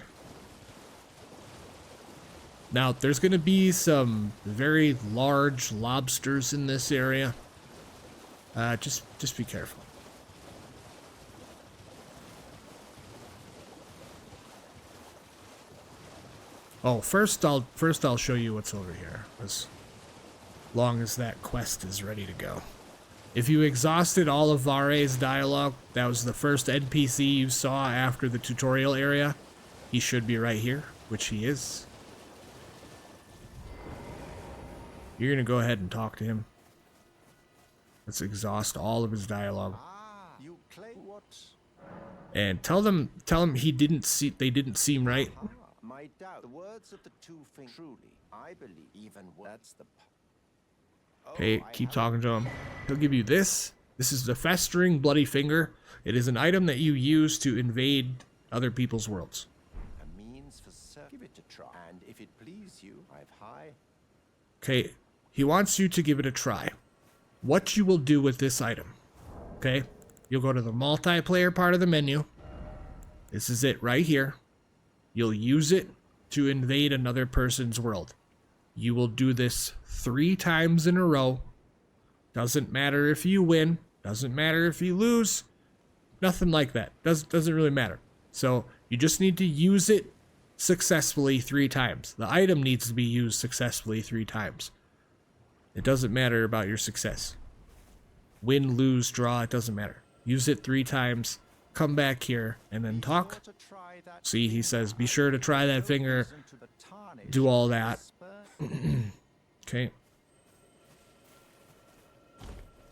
Now, there's going to be some very large lobsters in this area. Just be careful. Oh, first I'll show you what's over here, as long as that quest is ready to go. If you exhausted all of Vare's dialogue, that was the first NPC you saw after the tutorial area. He should be right here, which he is. You're gonna go ahead and talk to him. Let's exhaust all of his dialogue. You claim what? And tell them they didn't seem right. My doubt. The words of the two things. Truly, I believe even that's the. Okay, keep talking to him. He'll give you this. This is the festering bloody finger. It is an item that you use to invade other people's worlds. A means for give it a try, and if it please you, I've high. Okay, he wants you to give it a try. What you will do with this item, okay? You'll go to the multiplayer part of the menu. This is it right here. You'll use it to invade another person's world. You will do this 3 times in a row. Doesn't matter if you win. Doesn't matter if you lose. Nothing like that. Doesn't really matter. So you just need to use it successfully 3 times. The item needs to be used successfully 3 times. It doesn't matter about your success. Win, lose, draw, it doesn't matter. Use it 3 times. Come back here and then talk. See, he says, be sure to try that finger. Do all that. Okay.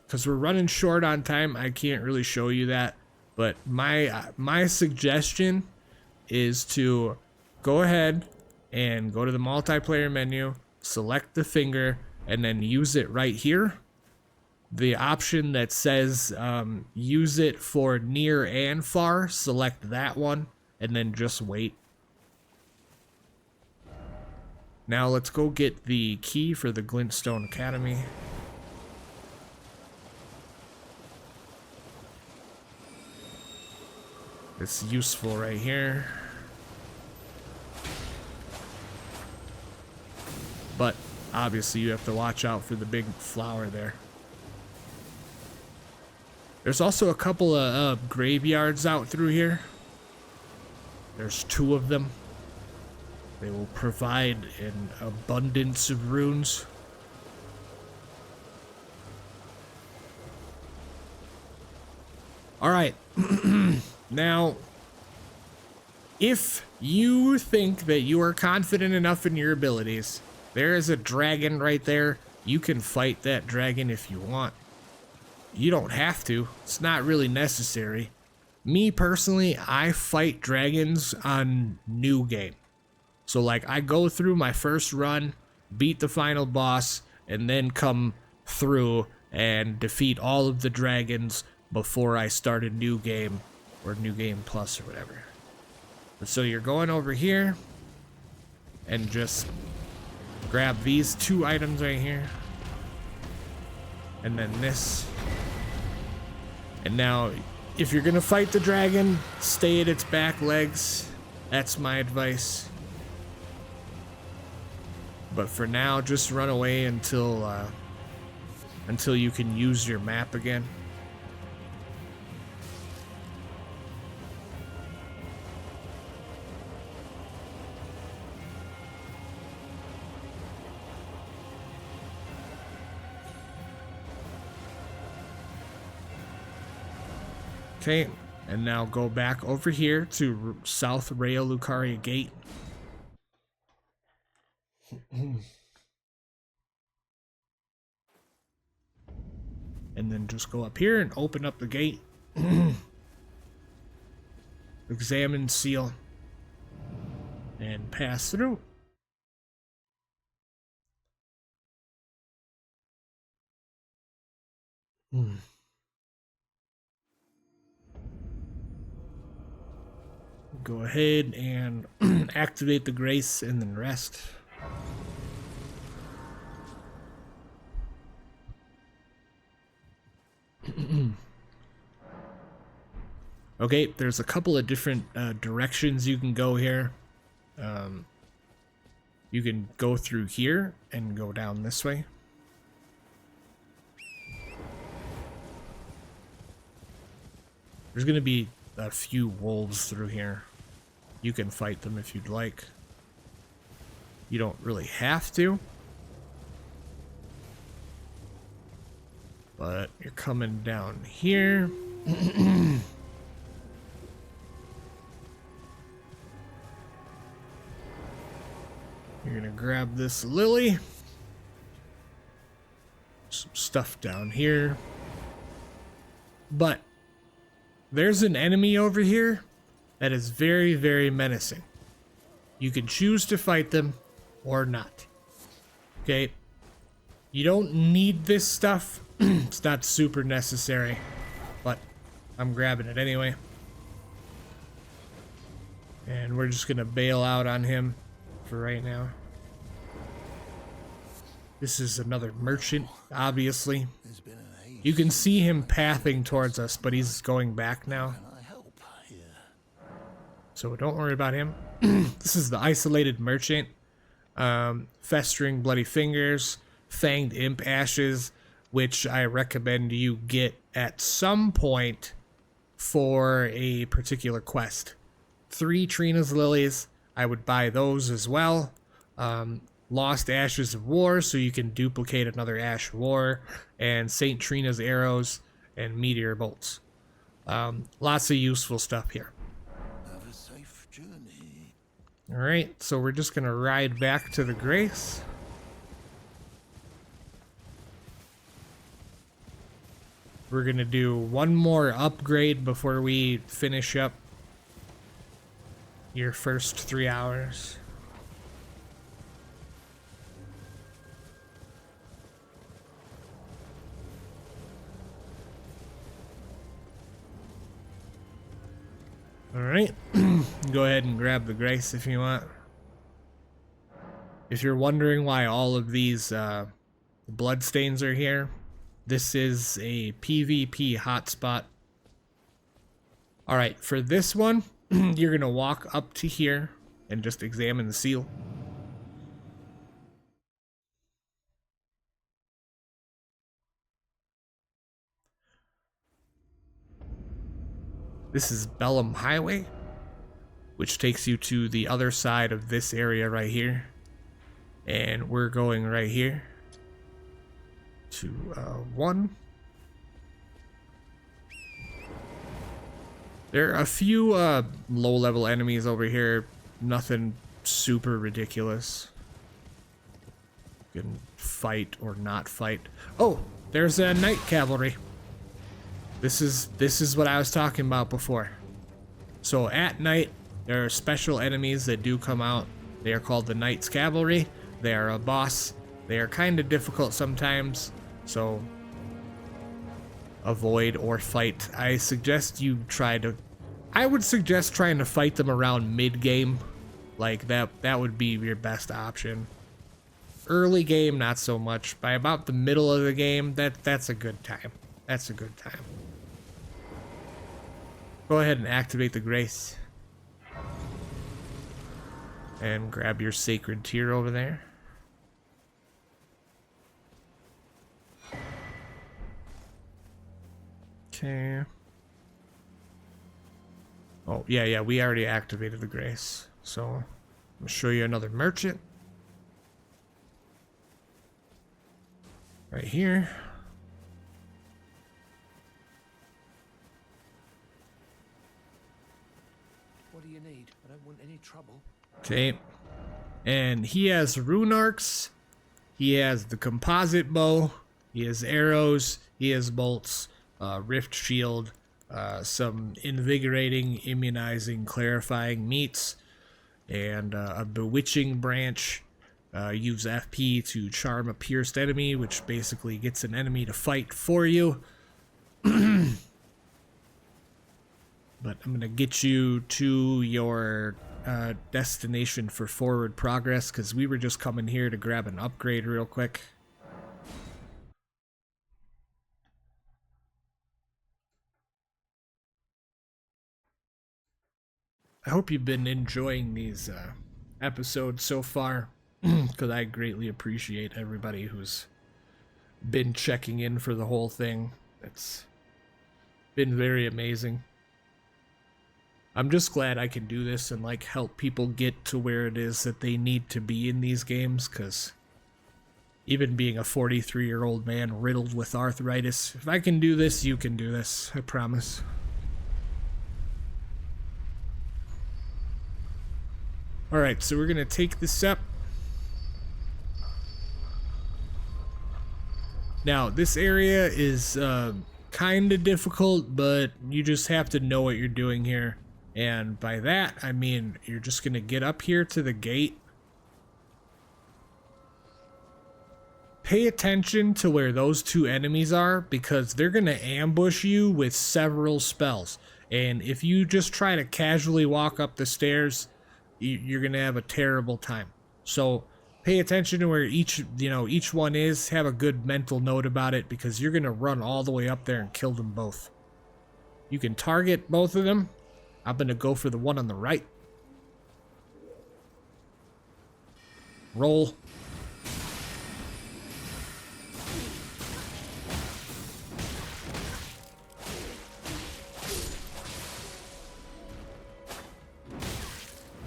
Because we're running short on time, I can't really show you that. But my suggestion is to go ahead and go to the multiplayer menu, select the finger, and then use it right here. The option that says use it for near and far, select that one, and then just wait. Now let's go get the key for the Glintstone Academy. It's useful right here. But obviously you have to watch out for the big flower there. There's also a couple of graveyards out through here. There's 2 of them. They will provide an abundance of runes. Alright. Now, if you think that you are confident enough in your abilities, there is a dragon right there. You can fight that dragon if you want. You don't have to. It's not really necessary. Me personally, I fight dragons on new game. So like I go through my first run, beat the final boss, and then come through and defeat all of the dragons before I start a new game or new game plus or whatever. But so you're going over here and just grab these 2 items right here. And then this. And now if you're gonna fight the dragon, stay at its back legs. That's my advice. But for now, just run away until you can use your map again. Okay, and now go back over here to South Rayo Lucaria Gate. And then just go up here and open up the gate. Examine seal. And pass through. Go ahead and activate the grace and then rest. Okay, there's a couple of different directions you can go here. You can go through here and go down this way. There's going to be a few wolves through here. You can fight them if you'd like. You don't really have to. But you're coming down here. You're gonna grab this lily. Some stuff down here. But there's an enemy over here that is very, very menacing. You can choose to fight them or not. Okay? You don't need this stuff. It's not super necessary, but I'm grabbing it anyway. And we're just gonna bail out on him for right now. This is another merchant, obviously. You can see him pathing towards us, but he's going back now. So don't worry about him. This is the isolated merchant. Festering bloody fingers, fanged imp ashes, which I recommend you get at some point for a particular quest. 3 Trina's lilies, I would buy those as well. Lost Ashes of War, so you can duplicate another Ash of War, and St. Trina's arrows and meteor bolts. Lots of useful stuff here. Have a safe journey. Alright, so we're just gonna ride back to the Grace. We're gonna do one more upgrade before we finish up your first 3 hours. Alright, go ahead and grab the Grace if you want. If you're wondering why all of these bloodstains are here, this is a PvP hotspot. Alright, for this one, you're going to walk up to here and just examine the seal. This is Bellum Highway, which takes you to the other side of this area right here. And we're going right here to 1. There are a few low-level enemies over here. Nothing super ridiculous. You can fight or not fight. Oh, there's a Knight Cavalry. This is what I was talking about before. So at night, there are special enemies that do come out. They are called the Knight's Cavalry. They are a boss. They are kind of difficult sometimes, so avoid or fight. I would suggest trying to fight them around mid-game. Like that would be your best option. Early game, not so much. By about the middle of the game, that's a good time. That's a good time. Go ahead and activate the Grace. And grab your Sacred Tear over there. Okay. Oh, yeah, we already activated the Grace. So, I'm gonna show you another merchant. Right here. What do you need? I don't want any trouble. Okay. And he has rune arcs. He has the composite bow. He has arrows. He has bolts. Rift shield. Some invigorating, immunizing, clarifying meats. And a bewitching branch. Use FP to charm a pierced enemy, which basically gets an enemy to fight for you. But I'm going to get you to your destination for forward progress, because we were just coming here to grab an upgrade real quick. I hope you've been enjoying these episodes so far. because I greatly appreciate everybody who's been checking in for the whole thing. It's been very amazing. I'm just glad I can do this and like help people get to where it is that they need to be in these games, because even being a 43-year-old man riddled with arthritis, if I can do this, you can do this. I promise. Alright, so we're going to take this up. Now, this area is kind of difficult, but you just have to know what you're doing here. And by that, I mean you're just going to get up here to the gate. Pay attention to where those two enemies are, because they're going to ambush you with several spells. And if you just try to casually walk up the stairs, you're going to have a terrible time. So pay attention to where each one is. Have a good mental note about it, because you're going to run all the way up there and kill them both. You can target both of them. I'm going to go for the one on the right. Roll.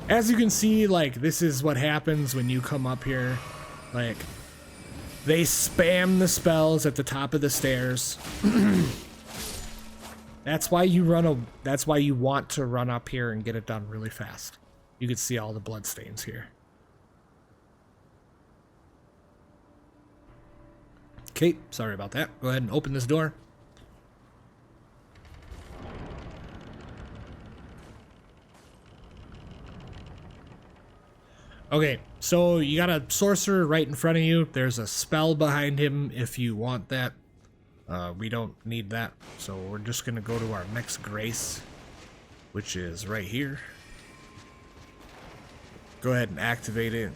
As you can see, like, this is what happens when you come up here. Like, they spam the spells at the top of the stairs. That's why you want to run up here and get it done really fast. You can see all the blood stains here. Okay, sorry about that. Go ahead and open this door. Okay, so you got a sorcerer right in front of you. There's a spell behind him if you want that. We don't need that, so we're just gonna go to our next grace, which is right here. Go ahead and activate it.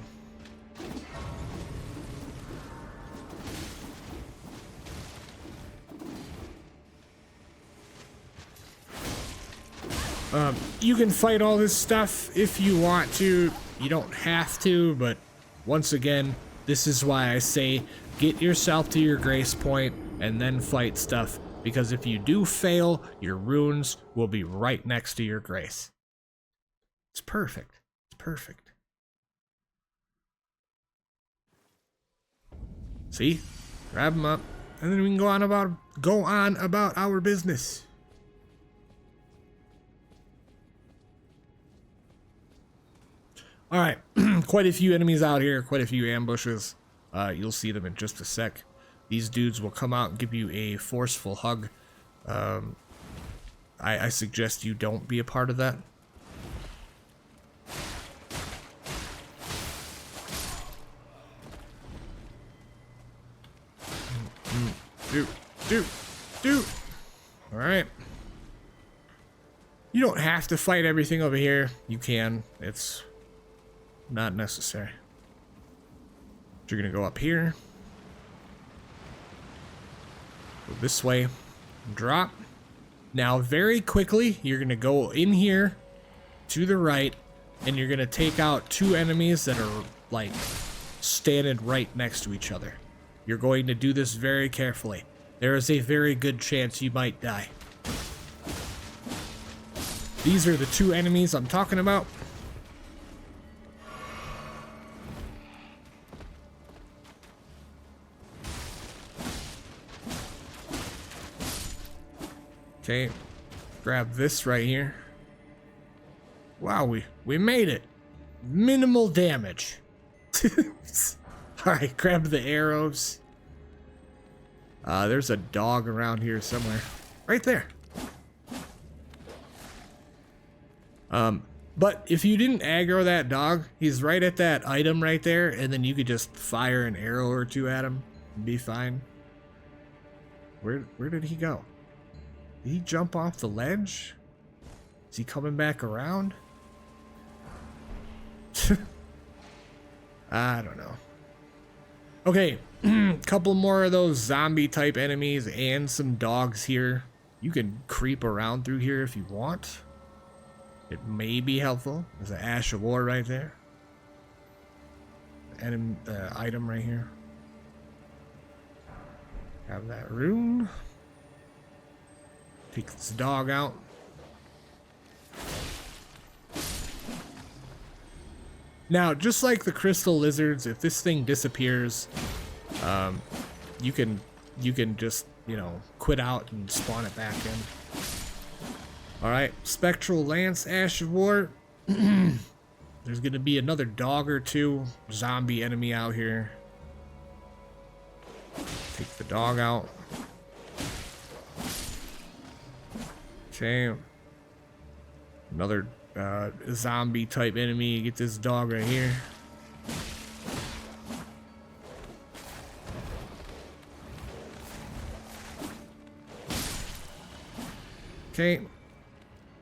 You can fight all this stuff if you want to. You don't have to, but once again, this is why I say get yourself to your grace point and then fight stuff, because if you do fail, your runes will be right next to your grace. It's perfect. It's perfect. See? Grab them up, and then we can go on about our business. Alright, quite a few enemies out here, quite a few ambushes. You'll see them in just a sec. These dudes will come out and give you a forceful hug. I suggest you don't be a part of that. Do. Alright. You don't have to fight everything over here. You can. It's not necessary. You're gonna go up here. Go this way. Drop. Now, very quickly, you're gonna go in here to the right, and you're gonna take out two enemies that are like standing right next to each other. You're going to do this very carefully. There is a very good chance you might die. These are the two enemies I'm talking about. Okay, grab this right here. Wow, we made it. Minimal damage. Alright, grab the arrows. There's a dog around here somewhere. Right there. But if you didn't aggro that dog, he's right at that item right there, and then you could just fire an arrow or two at him and be fine. Where did he go? Did he jump off the ledge? Is he coming back around? I don't know. Okay, couple more of those zombie type enemies and some dogs here. You can creep around through here if you want. It may be helpful. There's an Ash of War right there. item right here. Have that rune. Take this dog out. Now, just like the crystal lizards, if this thing disappears, you can just, you know, quit out and spawn it back in. Alright, Spectral Lance, Ash of War. There's gonna be another dog or two. Zombie enemy out here. Take the dog out. Okay. Another zombie type enemy. Get this dog right here. Okay.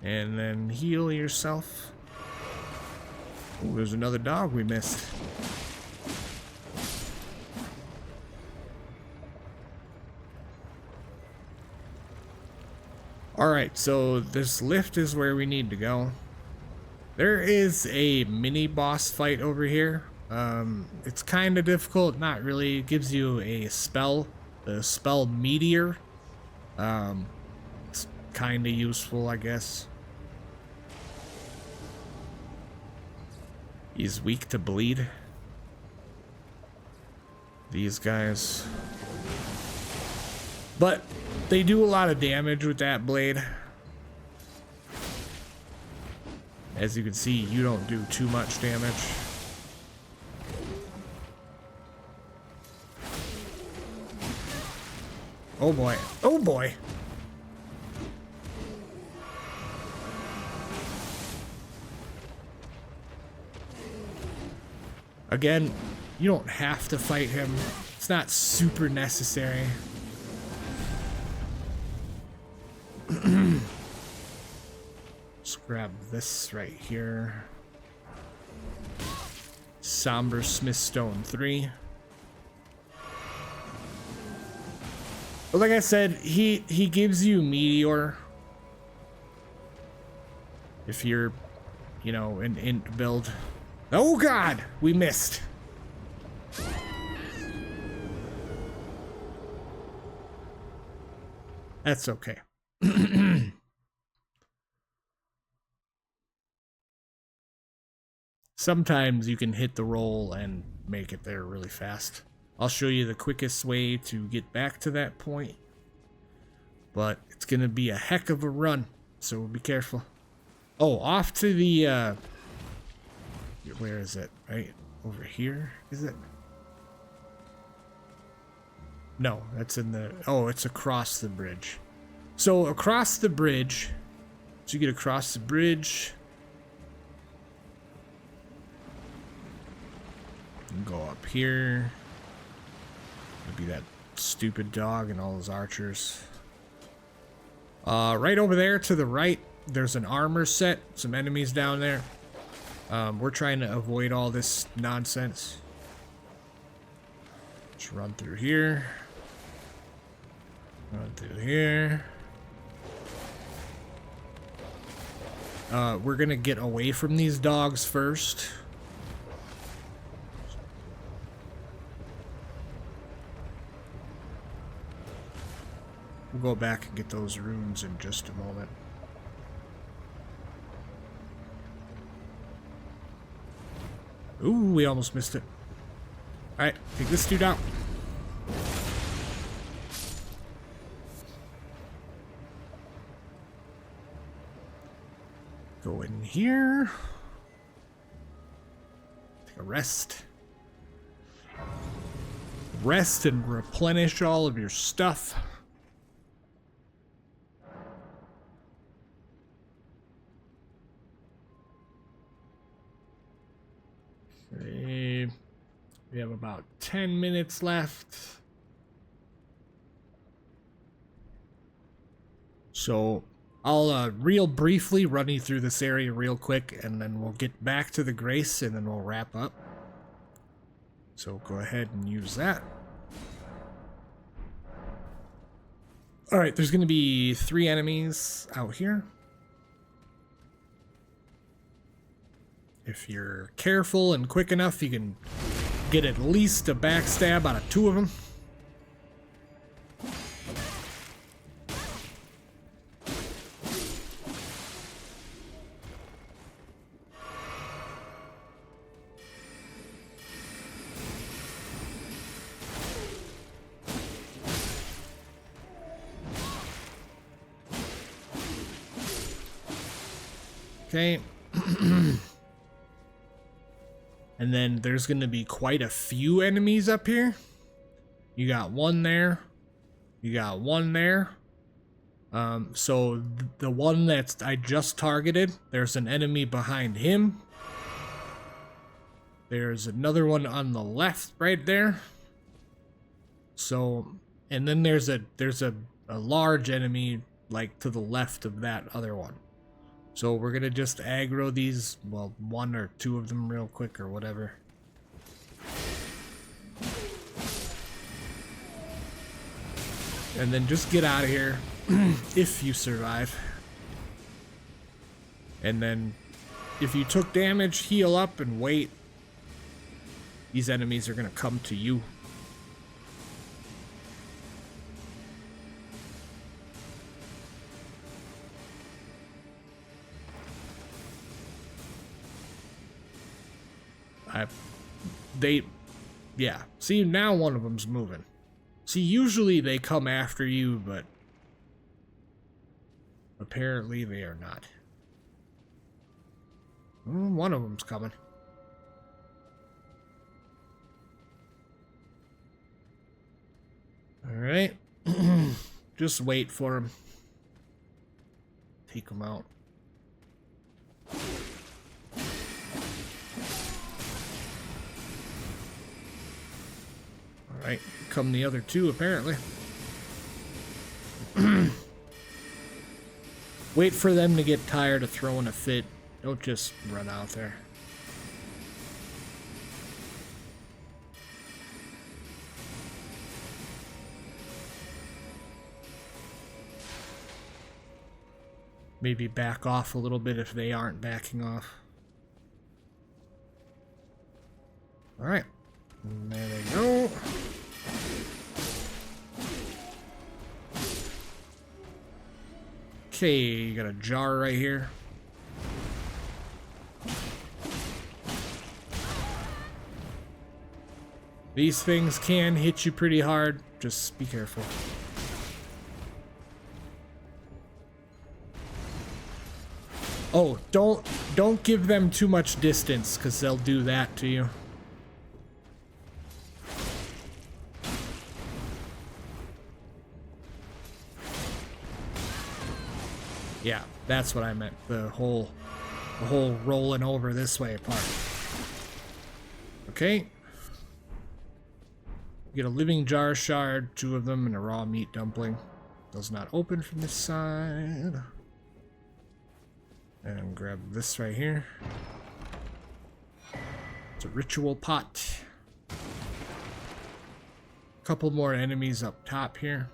And then heal yourself. Oh, there's another dog we missed. Alright, so this lift is where we need to go. There is a mini boss fight over here. It's kind of difficult, not really. It gives you a spell, the spell Meteor. It's kind of useful, I guess. He's weak to bleed. These guys. But they do a lot of damage with that blade. As you can see, you don't do too much damage. Oh boy. Oh boy. Again, you don't have to fight him. It's not super necessary. Let's grab this right here. Somber Smithstone 3. But like I said, he gives you Meteor. If you're, you know, an int build. Oh god! We missed. That's okay. Sometimes you can hit the roll and make it there really fast. I'll show you the quickest way to get back to that point. But it's gonna be a heck of a run, so be careful. Oh, off to the where is it? Right over here, is it? No, that's in the... Oh, it's across the bridge. So across the bridge, so you get across the bridge. And go up here. Maybe that stupid dog and all those archers. Right over there to the right, there's an armor set. Some enemies down there. We're trying to avoid all this nonsense. Let's run through here. Run through here. We're gonna get away from these dogs first. We'll go back and get those runes in just a moment. Ooh, we almost missed it. Alright, take this dude out. Go in here. Take a rest. Rest and replenish all of your stuff. Okay. We have about 10 minutes left. So I'll real briefly run you through this area real quick, and then we'll get back to the Grace, and then we'll wrap up. So go ahead and use that. Alright, there's going to be 3 enemies out here. If you're careful and quick enough, you can get at least a backstab out of 2 of them. Okay. And then there's going to be quite a few enemies up here. You got one there. You got one there. So the one that's I just targeted, there's an enemy behind him. There's another one on the left right there. So, and then there's a large enemy like to the left of that other one. So we're gonna just aggro these, well, 1 or 2 of them real quick or whatever. And then just get out of here if you survive. And then if you took damage, heal up and wait. These enemies are gonna come to you. Yeah. See, now one of them's moving. See, usually they come after you, but apparently they are not. One of them's coming. Alright. Just wait for him. Take him out. Alright, come the other 2 apparently. Wait for them to get tired of throwing a fit. Don't just run out there. Maybe back off a little bit if they aren't backing off. Alright. And there they go. Okay, you got a jar right here. These things can hit you pretty hard. Just be careful. Oh, don't give them too much distance, because they'll do that to you. Yeah, that's what I meant. The whole rolling over this way part. Okay. Get a living jar shard, 2 of them, and a raw meat dumpling. Does not open from this side. And grab this right here. It's a ritual pot. Couple more enemies up top here.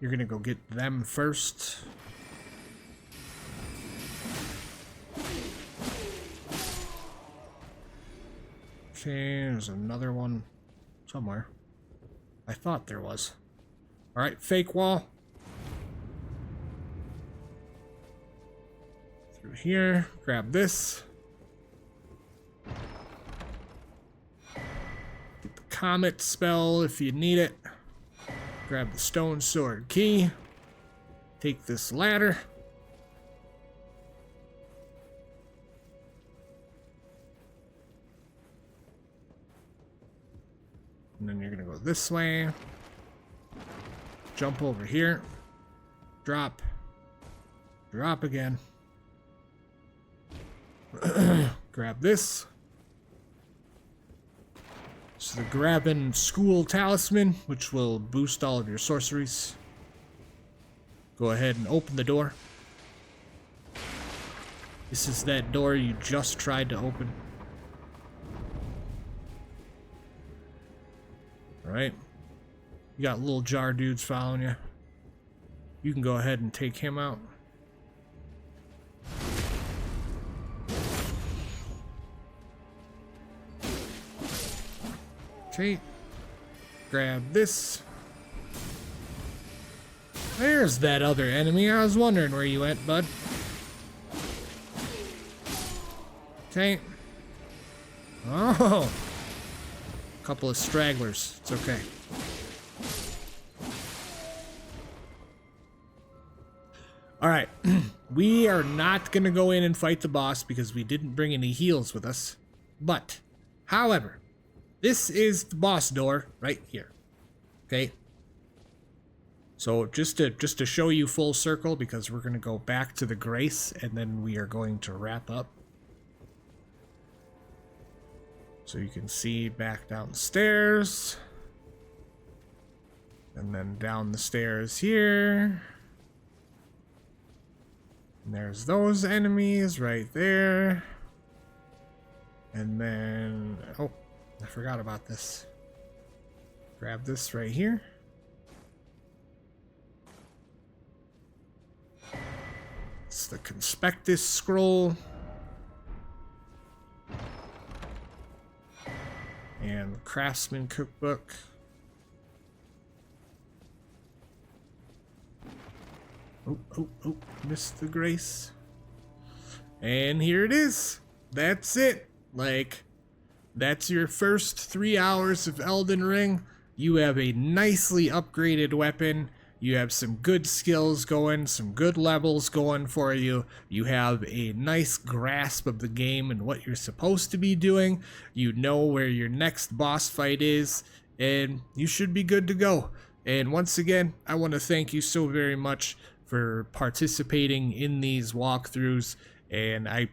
You're gonna go get them first. Okay, there's another one somewhere. I thought there was. Alright, fake wall. Through here, grab this. Get the comet spell if you need it. Grab the stone sword key. Take this ladder. And then you're gonna go this way. Jump over here. Drop. Drop again. Grab this. So the Grabbin' School Talisman, which will boost all of your sorceries. Go ahead and open the door. This is that door you just tried to open. Alright. You got little jar dudes following you. You can go ahead and take him out. Okay. Grab this. There's that other enemy. I was wondering where you went, bud. Okay. Oh. Couple of stragglers. It's okay. Alright. We are not going to go in and fight the boss because we didn't bring any heals with us. But, however, this is the boss door right here. Okay? So just to show you full circle, because we're going to go back to the Grace and then we are going to wrap up. So you can see back down the stairs. And then down the stairs here. And there's those enemies right there. And then, oh, I forgot about this. Grab this right here. It's the Conspectus scroll. And the Craftsman cookbook. Oh, missed the Grace. And here it is. That's it. Like, that's your first 3 hours of Elden Ring. You have a nicely upgraded weapon. You have some good skills going, some good levels going for you. You have a nice grasp of the game and what you're supposed to be doing. You know where your next boss fight is, and you should be good to go. And once again, I want to thank you so very much for participating in these walkthroughs, and I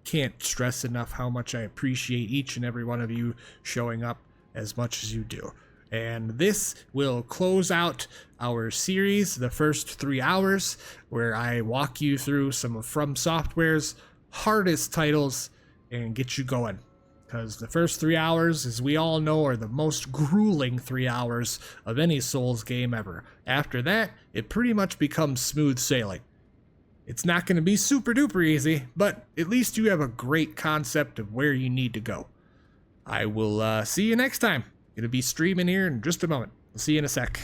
can't stress enough how much I appreciate each and every one of you showing up as much as you do. And this will close out our series, the first 3 hours, where I walk you through some of FromSoftware's hardest titles and get you going. Because the first 3 hours, as we all know, are the most grueling 3 hours of any Souls game ever. After that, it pretty much becomes smooth sailing. It's not going to be super duper easy, but at least you have a great concept of where you need to go. I will see you next time. Gonna be streaming here in just a moment. I'll see you in a sec.